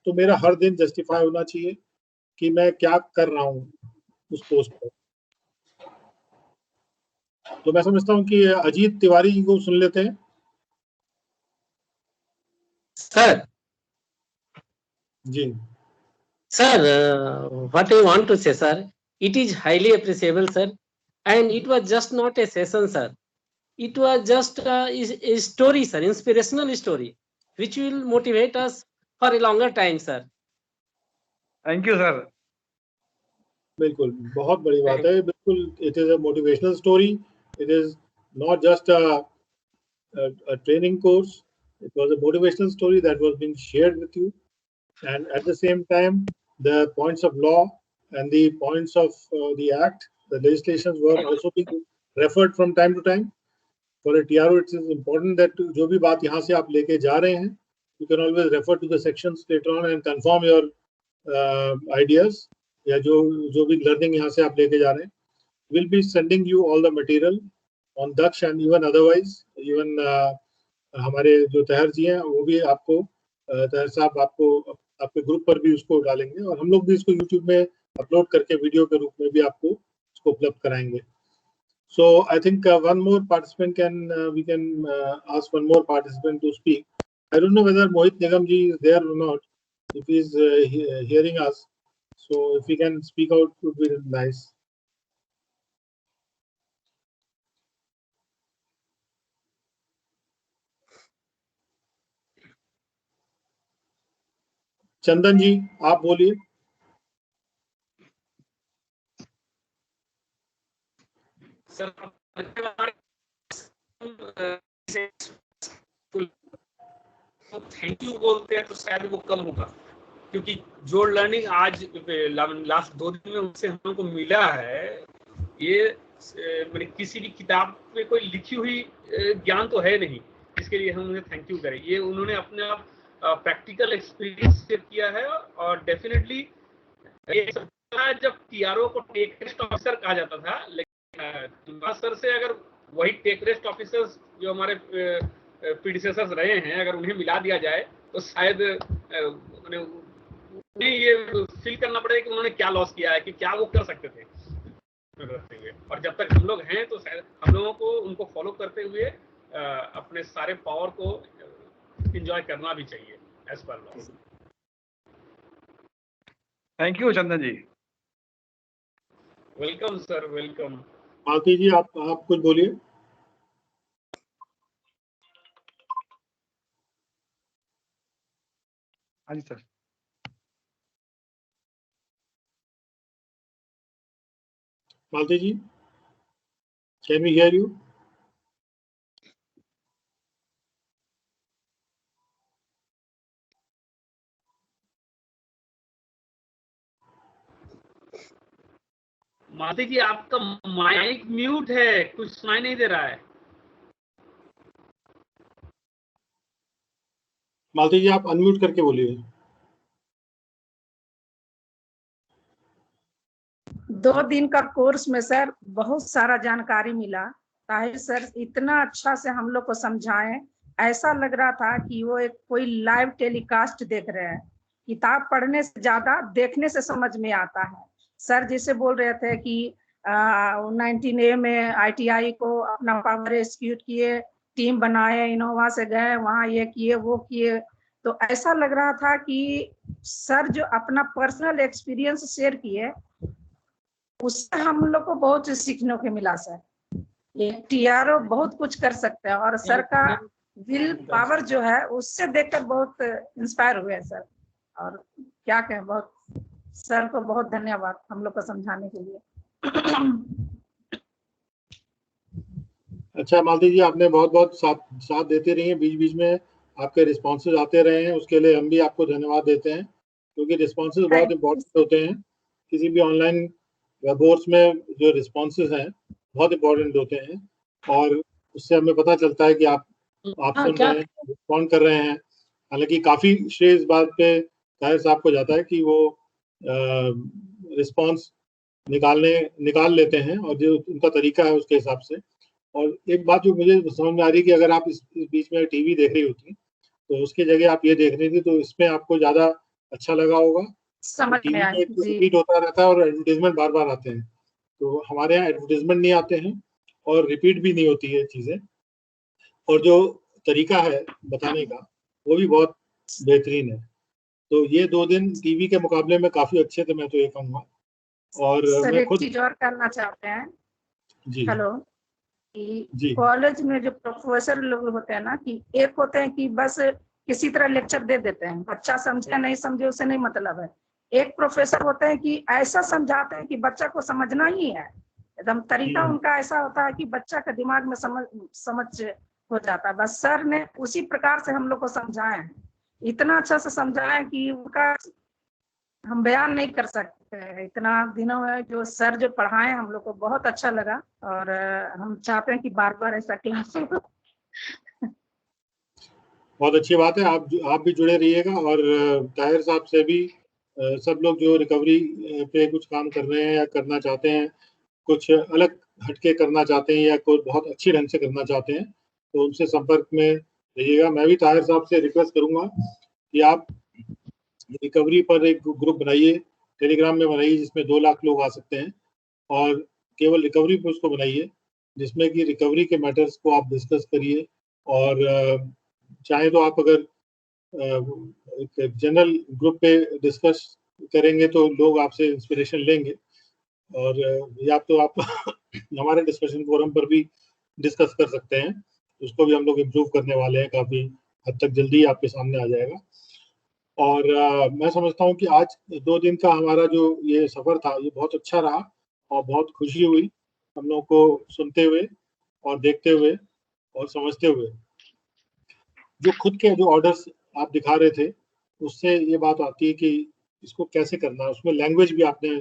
तो मेरा हर दिन जस्टिफाई होना चाहिए कि मैं क्या कर रहा हूँ उस पोस्ट पर। तो मैं समझता हूँ कि अजीत तिवारी जी को सुन लेते हैं। Sir ji sir, what I want to say, sir, it is highly appreciable, sir, and it was just not a session, sir. It was just a story, sir, inspirational story, which will motivate us for a longer time, sir. Thank you sir. बिल्कुल, बहुत बड़ी बात है। बिल्कुल, it is a motivational story. It is not just a training course. It was a motivational story that was being shared with you, and at the same time the points of law and the points of the act, the legislations were also being referred from time to time. For a TRO it is important that जो भी बात यहाँ से आप लेके जा रहे हैं, you can always refer to the sections later on and confirm your ideas या जो भी learning यहाँ से आप लेके जा रहे हैं. We'll be sending you all the material on Daksh and even otherwise, even हमारे जो तहर जी हैं वो भी आपको तहर साहब आपको आपके ग्रुप पर भी उसको डालेंगे और हम लोग भी इसको YouTube में अपलोड करके वीडियो के रूप में भी आपको उसको उपलब्ध कराएंगे. So I think one more participant we can ask one more participant to speak. I don't know whether Mohit Nigam ji is there or not. If he is hearing us, so if he can speak out, it would be nice. चंदन जी आप बोलिए. Sir thank you बोलते हैं तो शायद वो कम होगा. क्योंकि जो लर्निंग आज लास्ट 2 दिन में उनसे हम लोग को मिला है, ये मैंने किसी भी किताब में कोई लिखी हुई ज्ञान तो है नहीं, इसके लिए हम उन्हें थैंक यू करें। ये उन्होंने अपने आप प्रैक्टिकल एक्सपीरियंस शेयर किया है, और डेफिनेटली जब टीआरओ को टेक रेस्ट ऑफिसर कहा जाता था, लेकिन सर से अगर वही टेक रेस्ट ऑफिसर्स जो हमारे प्रीडिसेसर्स रहे हैं, अगर उन्हें मिला दिया जाए तो शायद उन्हें ये फील करना पड़ेगा कि उन्होंने क्या लॉस किया है, कि क्या वो कर सकते थे। और जब तक हम लोग हैं तो शायद हम लोगों को उनको फॉलो करते हुए अपने सारे पावर को एंजॉय करना भी चाहिए as per law. Thank you Chandan ji. Welcome sir, welcome. Malti ji आप कुछ बोलिए। हाँ जी sir. Malti ji, can we hear you? Malti ji आपका माइक म्यूट है, कुछ सुनाई नहीं दे रहा है। मालती जी आप अनम्यूट करके बोलिए। 2 दिन का कोर्स में सर बहुत सारा जानकारी मिला। ताहिर सर इतना अच्छा से हम लोग को समझाएं, ऐसा लग रहा था कि वो एक कोई लाइव टेलीकास्ट देख रहे हैं। किताब पढ़ने से ज्यादा देखने से समझ में आता है। सर जैसे बोल रहे थे कि 19A में ITI को अपना पावर एक्सक्यूट किए, टीम बनाए, इनोवा से गए वहाँ, ये किए वो किए, तो ऐसा लग रहा था कि सर जो अपना पर्सनल एक्सपीरियंस शेयर किए उससे हम लोग को बहुत सीखने को मिला। सर ये टीआरओ बहुत कुछ कर सकते हैं, और सर का विल पावर जो है उससे देखकर बहुत इंस्पायर हुए सर। और क्या कहें, बहुत सर को बहुत धन्यवाद हम लोग को समझाने के लिए। अच्छा मालती जी, आपने बहुत साथ देते रहिए, बीच बीच में आपके रिस्पॉन्सेज आते रहे हैं, उसके लिए हम भी आपको धन्यवाद देते हैं, क्योंकि रिस्पॉन्सेज बहुत इंपॉर्टेंट होते हैं। किसी भी ऑनलाइन वेबोर्स में जो रिस्पॉन्सेज हैं बहुत इंपॉर्टेंट होते हैं, और उससे हमें पता चलता है कि आप सुन रहे हैं, रिस्पॉन्ड कर रहे हैं। हालांकि काफ़ी श्रेय इस बात पे ताहिर साहब को जाता है कि वो रिस्पॉन्स निकाल लेते हैं, और जो उनका तरीका है उसके हिसाब से। और एक बात जो मुझे समझ में आ रही है कि अगर आप इस बीच में टीवी देख रही होती तो उसकी जगह आप ये देख रही थी, तो इसमें आपको ज़्यादा अच्छा लगा होगा। टीवी में एक रिपीट होता रहता है और एडवर्टीजमेंट बार बार आते हैं, तो हमारे यहाँ एडवर्टीजमेंट नहीं आते हैं और रिपीट भी नहीं होती है चीज़ें, और जो तरीका है बताने का वो भी बहुत बेहतरीन है। तो ये 2 दिन टीवी के मुकाबले में काफ़ी अच्छे थे, मैं तो ये कहूँगा। और मैं खुद चीज और करना चाहते हैं जी हेलो कि कॉलेज में जो प्रोफेसर लोग होते हैं ना, कि एक होते हैं कि बस किसी तरह लेक्चर दे देते हैं, बच्चा समझे नहीं समझे उसे नहीं मतलब है। एक प्रोफेसर होते हैं कि ऐसा समझाते हैं कि बच्चा को समझना ही है, एकदम तरीका उनका ऐसा होता है कि बच्चा का दिमाग में समझ हो जाता है। बस सर ने उसी प्रकार से हम लोग को समझाए हैं, इतना अच्छा से समझाए कि उनका हम बयान नहीं कर सकते। इतना दिनों में जो सर जो पढ़ाए हम लोग को बहुत अच्छा लगा, और हम चाहते हैं कि बार बार ऐसा क्लास हो। बहुत अच्छी बात है, आप भी जुड़े रहिएगा। और ताहिर साहब से भी सब लोग जो रिकवरी पे कुछ काम कर रहे हैं या करना चाहते हैं, कुछ अलग हटके करना चाहते हैं या कोई बहुत अच्छी ढंग से करना चाहते हैं, तो उनसे संपर्क में रहिएगा। मैं भी ताहिर साहब से रिक्वेस्ट करूंगा कि आप रिकवरी पर एक ग्रुप बनाइए, टेलीग्राम में बनाइए, जिसमें 2 लाख लोग आ सकते हैं, और केवल रिकवरी पर उसको बनाइए, जिसमें कि रिकवरी के मैटर्स को आप डिस्कस करिए। और चाहे तो आप अगर एक जनरल ग्रुप पे डिस्कस करेंगे तो लोग आपसे इंस्पिरेशन लेंगे, और या तो आप हमारे डिस्कशन फोरम पर भी डिस्कस कर सकते हैं, उसको भी हम लोग इम्प्रूव करने वाले हैं, काफ़ी हद तक जल्दी आपके सामने आ जाएगा। और मैं समझता हूँ कि आज 2 दिन का हमारा जो ये सफ़र था ये बहुत अच्छा रहा, और बहुत खुशी हुई हम लोग को सुनते हुए और देखते हुए और समझते हुए। जो खुद के जो ऑर्डर्स आप दिखा रहे थे उससे ये बात आती है कि इसको कैसे करना है। उसमें लैंग्वेज भी आपने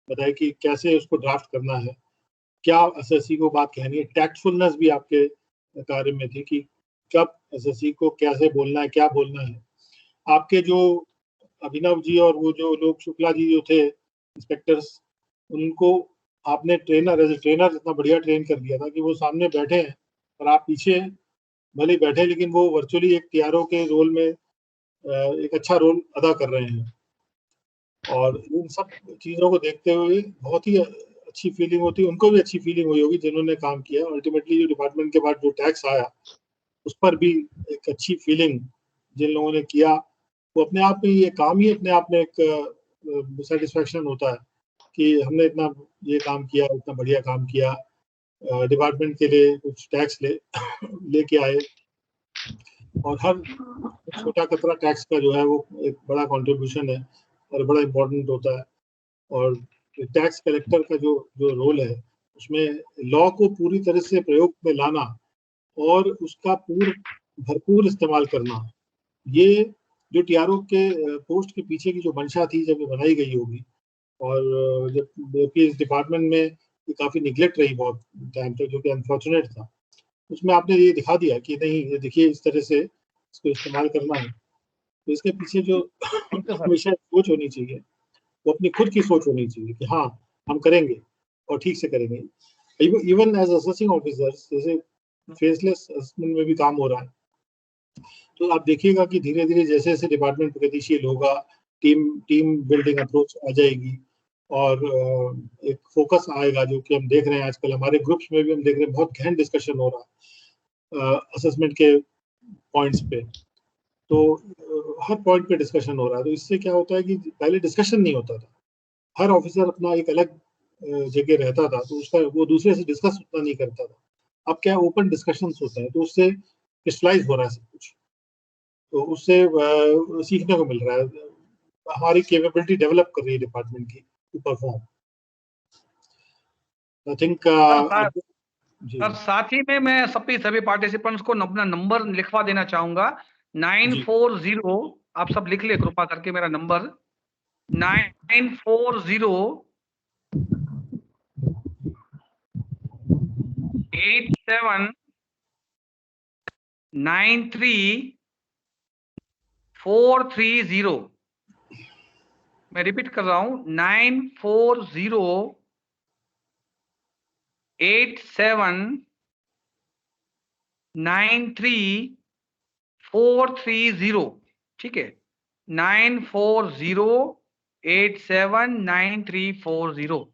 बताया कि कैसे उसको ड्राफ्ट करना है, क्या एसएससी को बात कहनी है, टैक्टफुलनेस भी आपके कार्य में थी कि कब एसएससी को कैसे बोलना है, क्या बोलना है। आपके जो अभिनव जी और वो जो लोग शुक्ला जी जो थे इंस्पेक्टर्स, उनको आपने ट्रेनर एज ए ट्रेनर इतना बढ़िया ट्रेन कर दिया था कि वो सामने बैठे हैं और आप पीछे भले ही बैठे, लेकिन वो वर्चुअली एक टीआरओ के रोल में एक अच्छा रोल अदा कर रहे हैं। और इन सब चीज़ों को देखते हुए बहुत ही अच्छी फीलिंग होती है, उनको भी अच्छी फीलिंग हुई होगी जिन्होंने काम किया। अल्टीमेटली जो डिपार्टमेंट के बाद जो टैक्स आया उस पर भी एक अच्छी फीलिंग जिन लोगों ने किया, वो अपने आप में ये काम ही अपने आप में एक सेटिस्फेक्शन होता है कि हमने इतना ये काम किया, इतना बढ़िया काम किया, डिपार्टमेंट के लिए कुछ टैक्स लेके आए। और हर छोटा कतरा टैक्स का जो है वो एक बड़ा कंट्रीब्यूशन है और बड़ा इम्पोर्टेंट होता है। और टैक्स कलेक्टर का जो जो रोल है उसमें लॉ को पूरी तरह से प्रयोग में लाना और उसका भरपूर इस्तेमाल करना, ये जो टीआरओ के पोस्ट के पीछे की जो मंशा थी जब ये बनाई गई होगी, और जबकि इस डिपार्टमेंट में ये काफ़ी निगलेक्ट रही बहुत टाइम तक, जो कि अनफॉर्चुनेट था, उसमें आपने ये दिखा दिया कि नहीं, ये देखिए इस तरह से इसको इस्तेमाल करना है। तो इसके पीछे जो हमेशा सोच होनी चाहिए वो अपनी खुद की सोच होनी चाहिए कि हाँ हम करेंगे और ठीक से करेंगे। इवन एज असेसिंग ऑफिसर्स, जैसे फेसलेस असेसमेंट में भी काम हो रहा है, तो आप देखिएगा कि धीरे धीरे जैसे जैसे डिपार्टमेंट प्रगतिशील होगा, टीम बिल्डिंग अप्रोच आ जाएगी और एक फोकस आएगा, जो कि हम देख रहे हैं आजकल हमारे ग्रुप्स में भी हम देख रहे हैं, बहुत गहन डिस्कशन हो रहा है असेसमेंट के पॉइंट्स पे। तो हर पॉइंट पे डिस्कशन हो रहा है। तो इससे क्या होता है कि पहले डिस्कशन नहीं होता था, हर ऑफिसर अपना एक अलग जगह रहता था, तो उसका वो दूसरे से डिस्कस उतना नहीं करता था। अब क्या ओपन डिस्कशंस होता है, तो उससे क्रिस्टलाइज हो रहा है सब कुछ, तो उससे सीखने को मिल रहा है, हमारी कैपेबिलिटी डेवलप कर रही है डिपार्टमेंट की to perform. I think sir साथ ही में मैं सभी पार्टिसिपेंट्स को अपना नंबर लिखवा देना चाहूंगा, 940, आप सब लिख ले कृपा करके मेरा नंबर, 940 87 93 430। मैं रिपीट कर रहा हूं, 940 87 93 430। ठीक है, 940 87 93 430।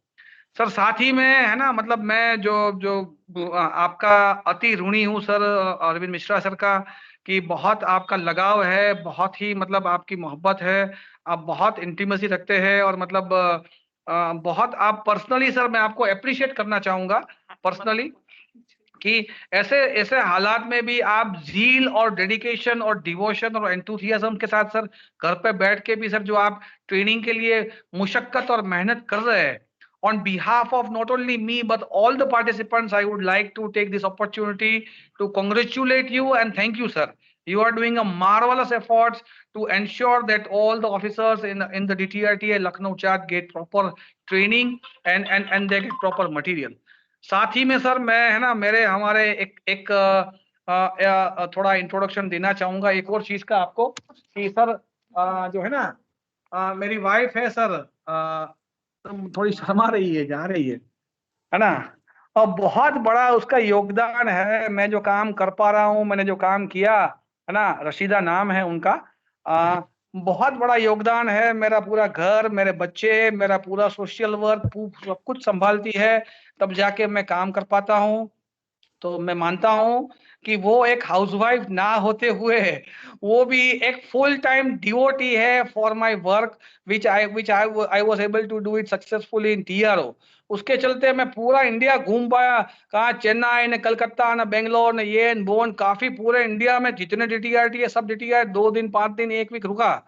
सर साथ ही में है ना, मतलब मैं जो आपका अति ऋणी हूँ सर अरविंद मिश्रा सर का, कि बहुत आपका लगाव है, बहुत ही मतलब आपकी मोहब्बत है, आप बहुत इंटीमेसी रखते हैं, और मतलब बहुत आप पर्सनली सर मैं आपको अप्रिशिएट करना चाहूंगा पर्सनली, कि ऐसे ऐसे हालात में भी आप झील और डेडिकेशन और डिवोशन और एंथुसियाज्म के साथ सर घर पे बैठ के भी सर जो आप ट्रेनिंग के लिए मुशक्कत और मेहनत कर रहे हैं, on behalf of not only me but all the participants, I would like to take this opportunity to congratulate you and thank you sir. You are doing a marvelous efforts to ensure that all the officers in the DTRTA Lucknow chat get proper training and they get proper material. साथ ही में sir मैं है ना मेरे हमारे एक थोड़ा इंट्रोडक्शन देना चाहूंगा एक और चीज का आपको, कि सर जो है ना मेरी वाइफ है सर, थोड़ी शर्मा रही है, जा रही है ना, और बहुत बड़ा उसका योगदान है, मैं जो काम कर पा रहा हूँ, मैंने जो काम किया है ना, रशीदा नाम है उनका, बहुत बड़ा योगदान है। मेरा पूरा घर, मेरे बच्चे, मेरा पूरा सोशल वर्क सब कुछ संभालती है, तब जाके मैं काम कर पाता हूँ। तो मैं मानता हूँ कि वो एक हाउसवाइफ ना होते हुए वो भी एक फुल टाइम डिवोटी है for my work which I was able to do it successfully in TRO। उसके चलते मैं पूरा इंडिया घूम पाया, कहाँ चेन्नई ने, कलकत्ता ने, बेंगलोर ने, ये बोन, काफी पूरे इंडिया में जितने DTRT है सब DTR 2 दिन 5 दिन 1 वीक रुका,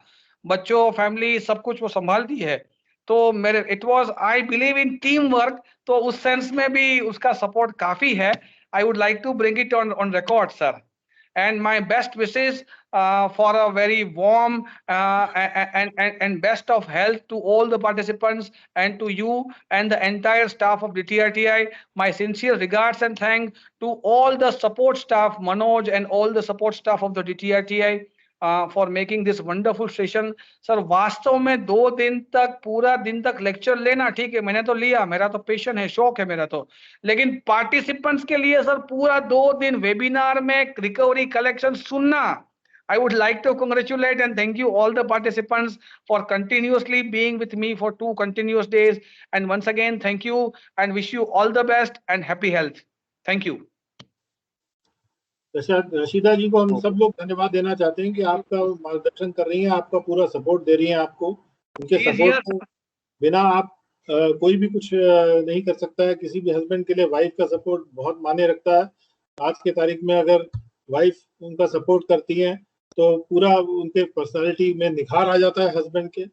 बच्चों फैमिली सब कुछ वो संभालती है। तो मेरे it was I believe in team work, तो उस सेंस में भी उसका सपोर्ट काफी है। I would like to bring it on record, sir. and my best wishes for a very warm and best of health to all the participants and to you and the entire staff of the TRTI. My sincere regards and thanks to all the support staff, Manoj, and all the support staff of the TRTI for making this wonderful session. Sir वास्तव में 2 दिन तक पूरा दिन तक lecture लेना ठीक है, मैंने तो लिया, मेरा तो पैशन है, शौक है मेरा तो, लेकिन पार्टिसिपेंट्स के लिए सर पूरा 2 दिन वेबिनार में रिकवरी कलेक्शन सुनना. I would like to congratulate and thank you all the participants for continuously being with me for 2 continuous days, and once again thank you and wish you all the best and happy health. Thank you. Rashida ji को हम सब लोग धन्यवाद देना चाहते हैं कि आपका मार्गदर्शन कर रही हैं, आपका पूरा सपोर्ट दे रही हैं आपको. उनके सपोर्ट के बिना आप कोई भी कुछ नहीं कर सकता है. किसी भी हस्बैंड के लिए वाइफ का सपोर्ट बहुत मायने रखता है. आज के तारीख में अगर वाइफ उनका सपोर्ट करती है तो पूरा उनके पर्सनालिटी में निखार आ जाता है हस्बैंड के,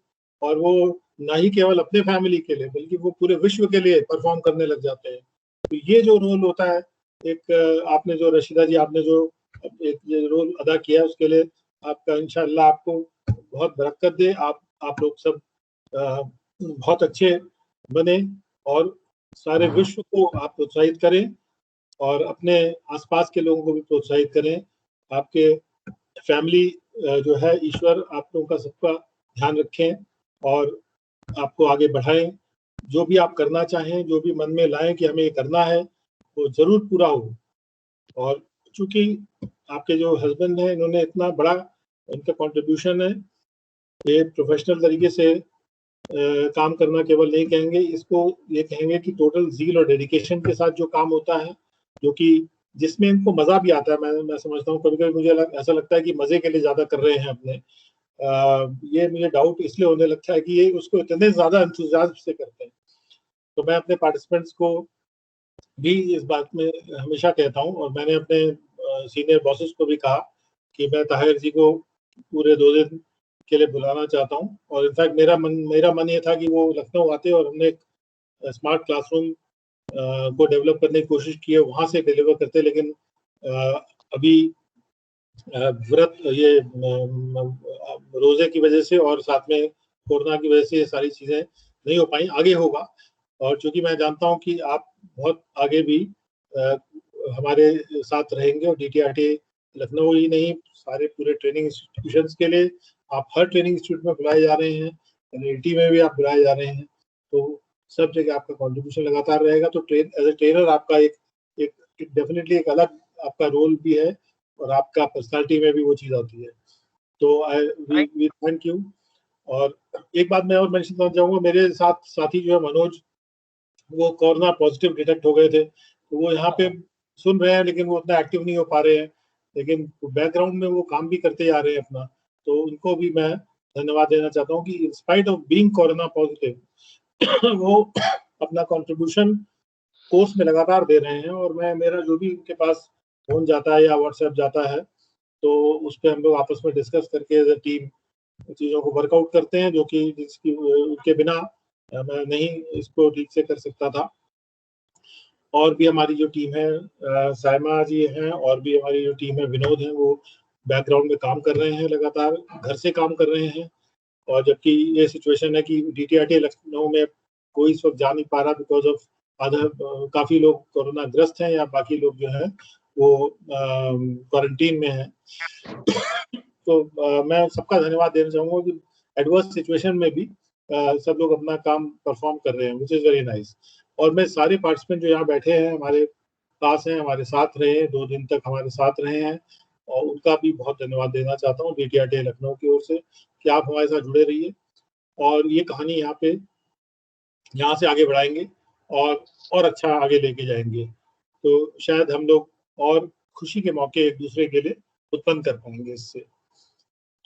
और वो ना ही केवल अपने फैमिली के लिए बल्कि वो पूरे विश्व के लिए परफॉर्म करने लग जाते हैं. तो ये जो रोल होता है, एक आपने जो रशीदा जी आपने जो एक ये रोल अदा किया, उसके लिए आपका इंशाअल्लाह आपको बहुत बरकत दे. आप लोग सब बहुत अच्छे बने और सारे विश्व को आप प्रोत्साहित करें और अपने आसपास के लोगों को भी प्रोत्साहित करें. आपके फैमिली जो है, ईश्वर आप लोगों का सबका ध्यान रखें और आपको आगे बढ़ाएं. जो भी आप करना चाहें, जो भी मन में लाएं कि हमें ये करना है, वो जरूर पूरा हो. और चूंकि आपके जो हस्बैंड हैं, इन्होंने इतना बड़ा इनका कंट्रीब्यूशन है, ये प्रोफेशनल तरीके से काम करना केवल नहीं कहेंगे, इसको ये कहेंगे कि टोटल ज़ील और डेडिकेशन के साथ जो काम होता है, जो कि जिसमें इनको मजा भी आता है. मैं समझता हूँ कभी-कभी मुझे ऐसा लगता है कि मजे के लिए ज्यादा कर रहे हैं अपने. ये मुझे डाउट इसलिए होने लगता है कि ये उसको इतने ज्यादा एंथुसियाज्म से करते हैं. तो मैं अपने पार्टिसिपेंट्स को भी इस बात में हमेशा कहता हूँ, और मैंने अपने सीनियर बॉसेस को भी कहा कि मैं ताहिर जी को पूरे 2 दिन के लिए बुलाना चाहता हूँ. और इनफैक्ट मेरा मन ये था कि वो लखनऊ आते और हमने एक स्मार्ट क्लासरूम को डेवलप करने की कोशिश की है, वहां से डिलीवर करते, लेकिन अभी व्रत ये रोजे की वजह से और साथ में कोरोना की वजह से ये सारी चीजें नहीं हो पाई. आगे होगा. और चूंकि मैं जानता हूं कि आप बहुत आगे भी हमारे साथ रहेंगे, और DTRT लखनऊ ही नहीं, सारे पूरे ट्रेनिंग इंस्टीट्यूशंस के लिए आप हर ट्रेनिंग इंस्टीट्यूट में बुलाए जा रहे हैं, NLT में भी आप बुलाए जा रहे हैं. तो सब जगह आपका कंट्रीब्यूशन लगातार रहेगा. तो एज ए ट्रेनर आपका एक डेफिनेटली एक अलग आपका रोल भी है, और आपका पर्सनालिटी में भी वो चीज आती है. तो वी थैंक यू. और एक बात मैं और मेंशन करना चाहूंगा, मेरे साथी जो है मनोज, वो कोरोना पॉजिटिव डिटेक्ट हो गए थे. तो वो यहाँ पे सुन रहे हैं, लेकिन वो उतना एक्टिव नहीं हो पा रहे हैं, लेकिन बैकग्राउंड में वो काम भी करते जा रहे हैं अपना. तो उनको भी मैं धन्यवाद देना चाहता हूँ कि in spite of being corona positive वो अपना कंट्रीब्यूशन कोर्स में लगातार दे रहे हैं. और मेरा जो भी उनके पास फोन जाता है या व्हाट्सएप जाता है, तो उस पर हम लोग आपस में डिस्कस करके एज ए टीम चीज़ों को वर्कआउट करते हैं, जो कि जिसकी उनके बिना मैं नहीं इसको ठीक से कर सकता था. और भी हमारी जो टीम है, साइमा जी हैं, और भी हमारी जो टीम है, विनोद हैं, वो बैकग्राउंड में काम कर रहे हैं, लगातार घर से काम कर रहे हैं. और जबकि ये सिचुएशन है कि DTRT लखनऊ में कोई इस वक्त जा नहीं पा रहा बिकॉज ऑफ काफी लोग कोरोना ग्रस्त हैं, या बाकी लोग जो है वो क्वारंटीन में हैं. तो मैं सबका धन्यवाद देना चाहूंगा कि एडवर्स सिचुएशन में भी सब लोग अपना काम परफॉर्म कर रहे हैं, विच इज वेरी नाइस. और मैं सारे पार्टिसिपेंट जो यहाँ बैठे हैं, हमारे पास हैं, हमारे साथ रहे हैं, 2 दिन तक हमारे साथ रहे हैं, और उनका भी बहुत धन्यवाद देना चाहता हूँ DTRT लखनऊ की ओर से कि आप हमारे साथ जुड़े रहिए, और ये कहानी यहाँ से आगे बढ़ाएंगे और अच्छा आगे लेके जाएंगे. तो शायद हम लोग और खुशी के मौके एक दूसरे के लिए उत्पन्न कर पाएंगे इससे.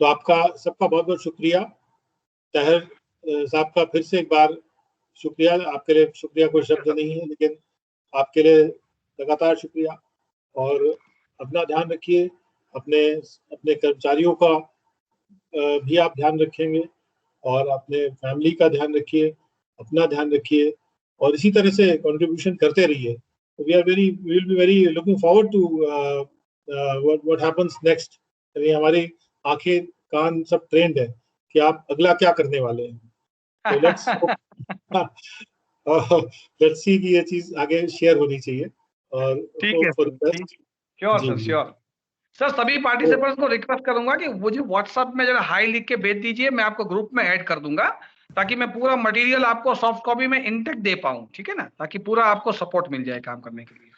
तो आपका सबका बहुत बहुत शुक्रिया. ताहिर साहब का फिर से एक बार शुक्रिया. आपके लिए शुक्रिया कोई शब्द नहीं है, लेकिन आपके लिए लगातार शुक्रिया. और अपना ध्यान रखिए, अपने कर्मचारियों का भी आप ध्यान रखेंगे, और अपने फैमिली का ध्यान रखिए, अपना ध्यान रखिए, और इसी तरह से कंट्रीब्यूशन करते रहिए. We will be very looking forward to what happens next, यानी हमारी आंखें कान सब ट्रेंड है कि आप अगला क्या करने वाले हैं। तो लेट्स लेट्स सी कि ये चीज आगे शेयर होनी चाहिए और ठीक है for sir, sure ji, sir, ji. Sure sir. सभी पार्टिसिपेंट्स को रिक्वेस्ट करूंगा कि मुझे व्हाट्सएप में जरा हाई लिख के भेज दीजिए, मैं आपको ग्रुप में ऐड कर दूंगा, ताकि मैं पूरा मटेरियल आपको सॉफ्ट कॉपी में इंटेक्ट दे पाऊं, ठीक है ना, ताकि पूरा आपको सपोर्ट मिल जाए काम करने के लिए।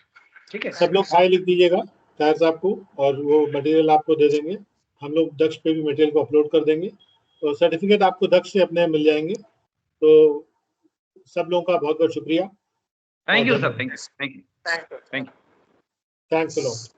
ठीक है, सब लोग हाई लिख दीजिएगा ताहिर साहब को, और वो मटेरियल आपको दे देंगे। हम लोग दक्ष पे भी मटेरियल को अपलोड कर देंगे, तो सर्टिफिकेट आपको दक्ष से अपने मिल जाएंगे। तो सब लोगों का बहुत बहुत शुक्रिया। Thank you sir, thank you, thank you, thank you, thanks a lot.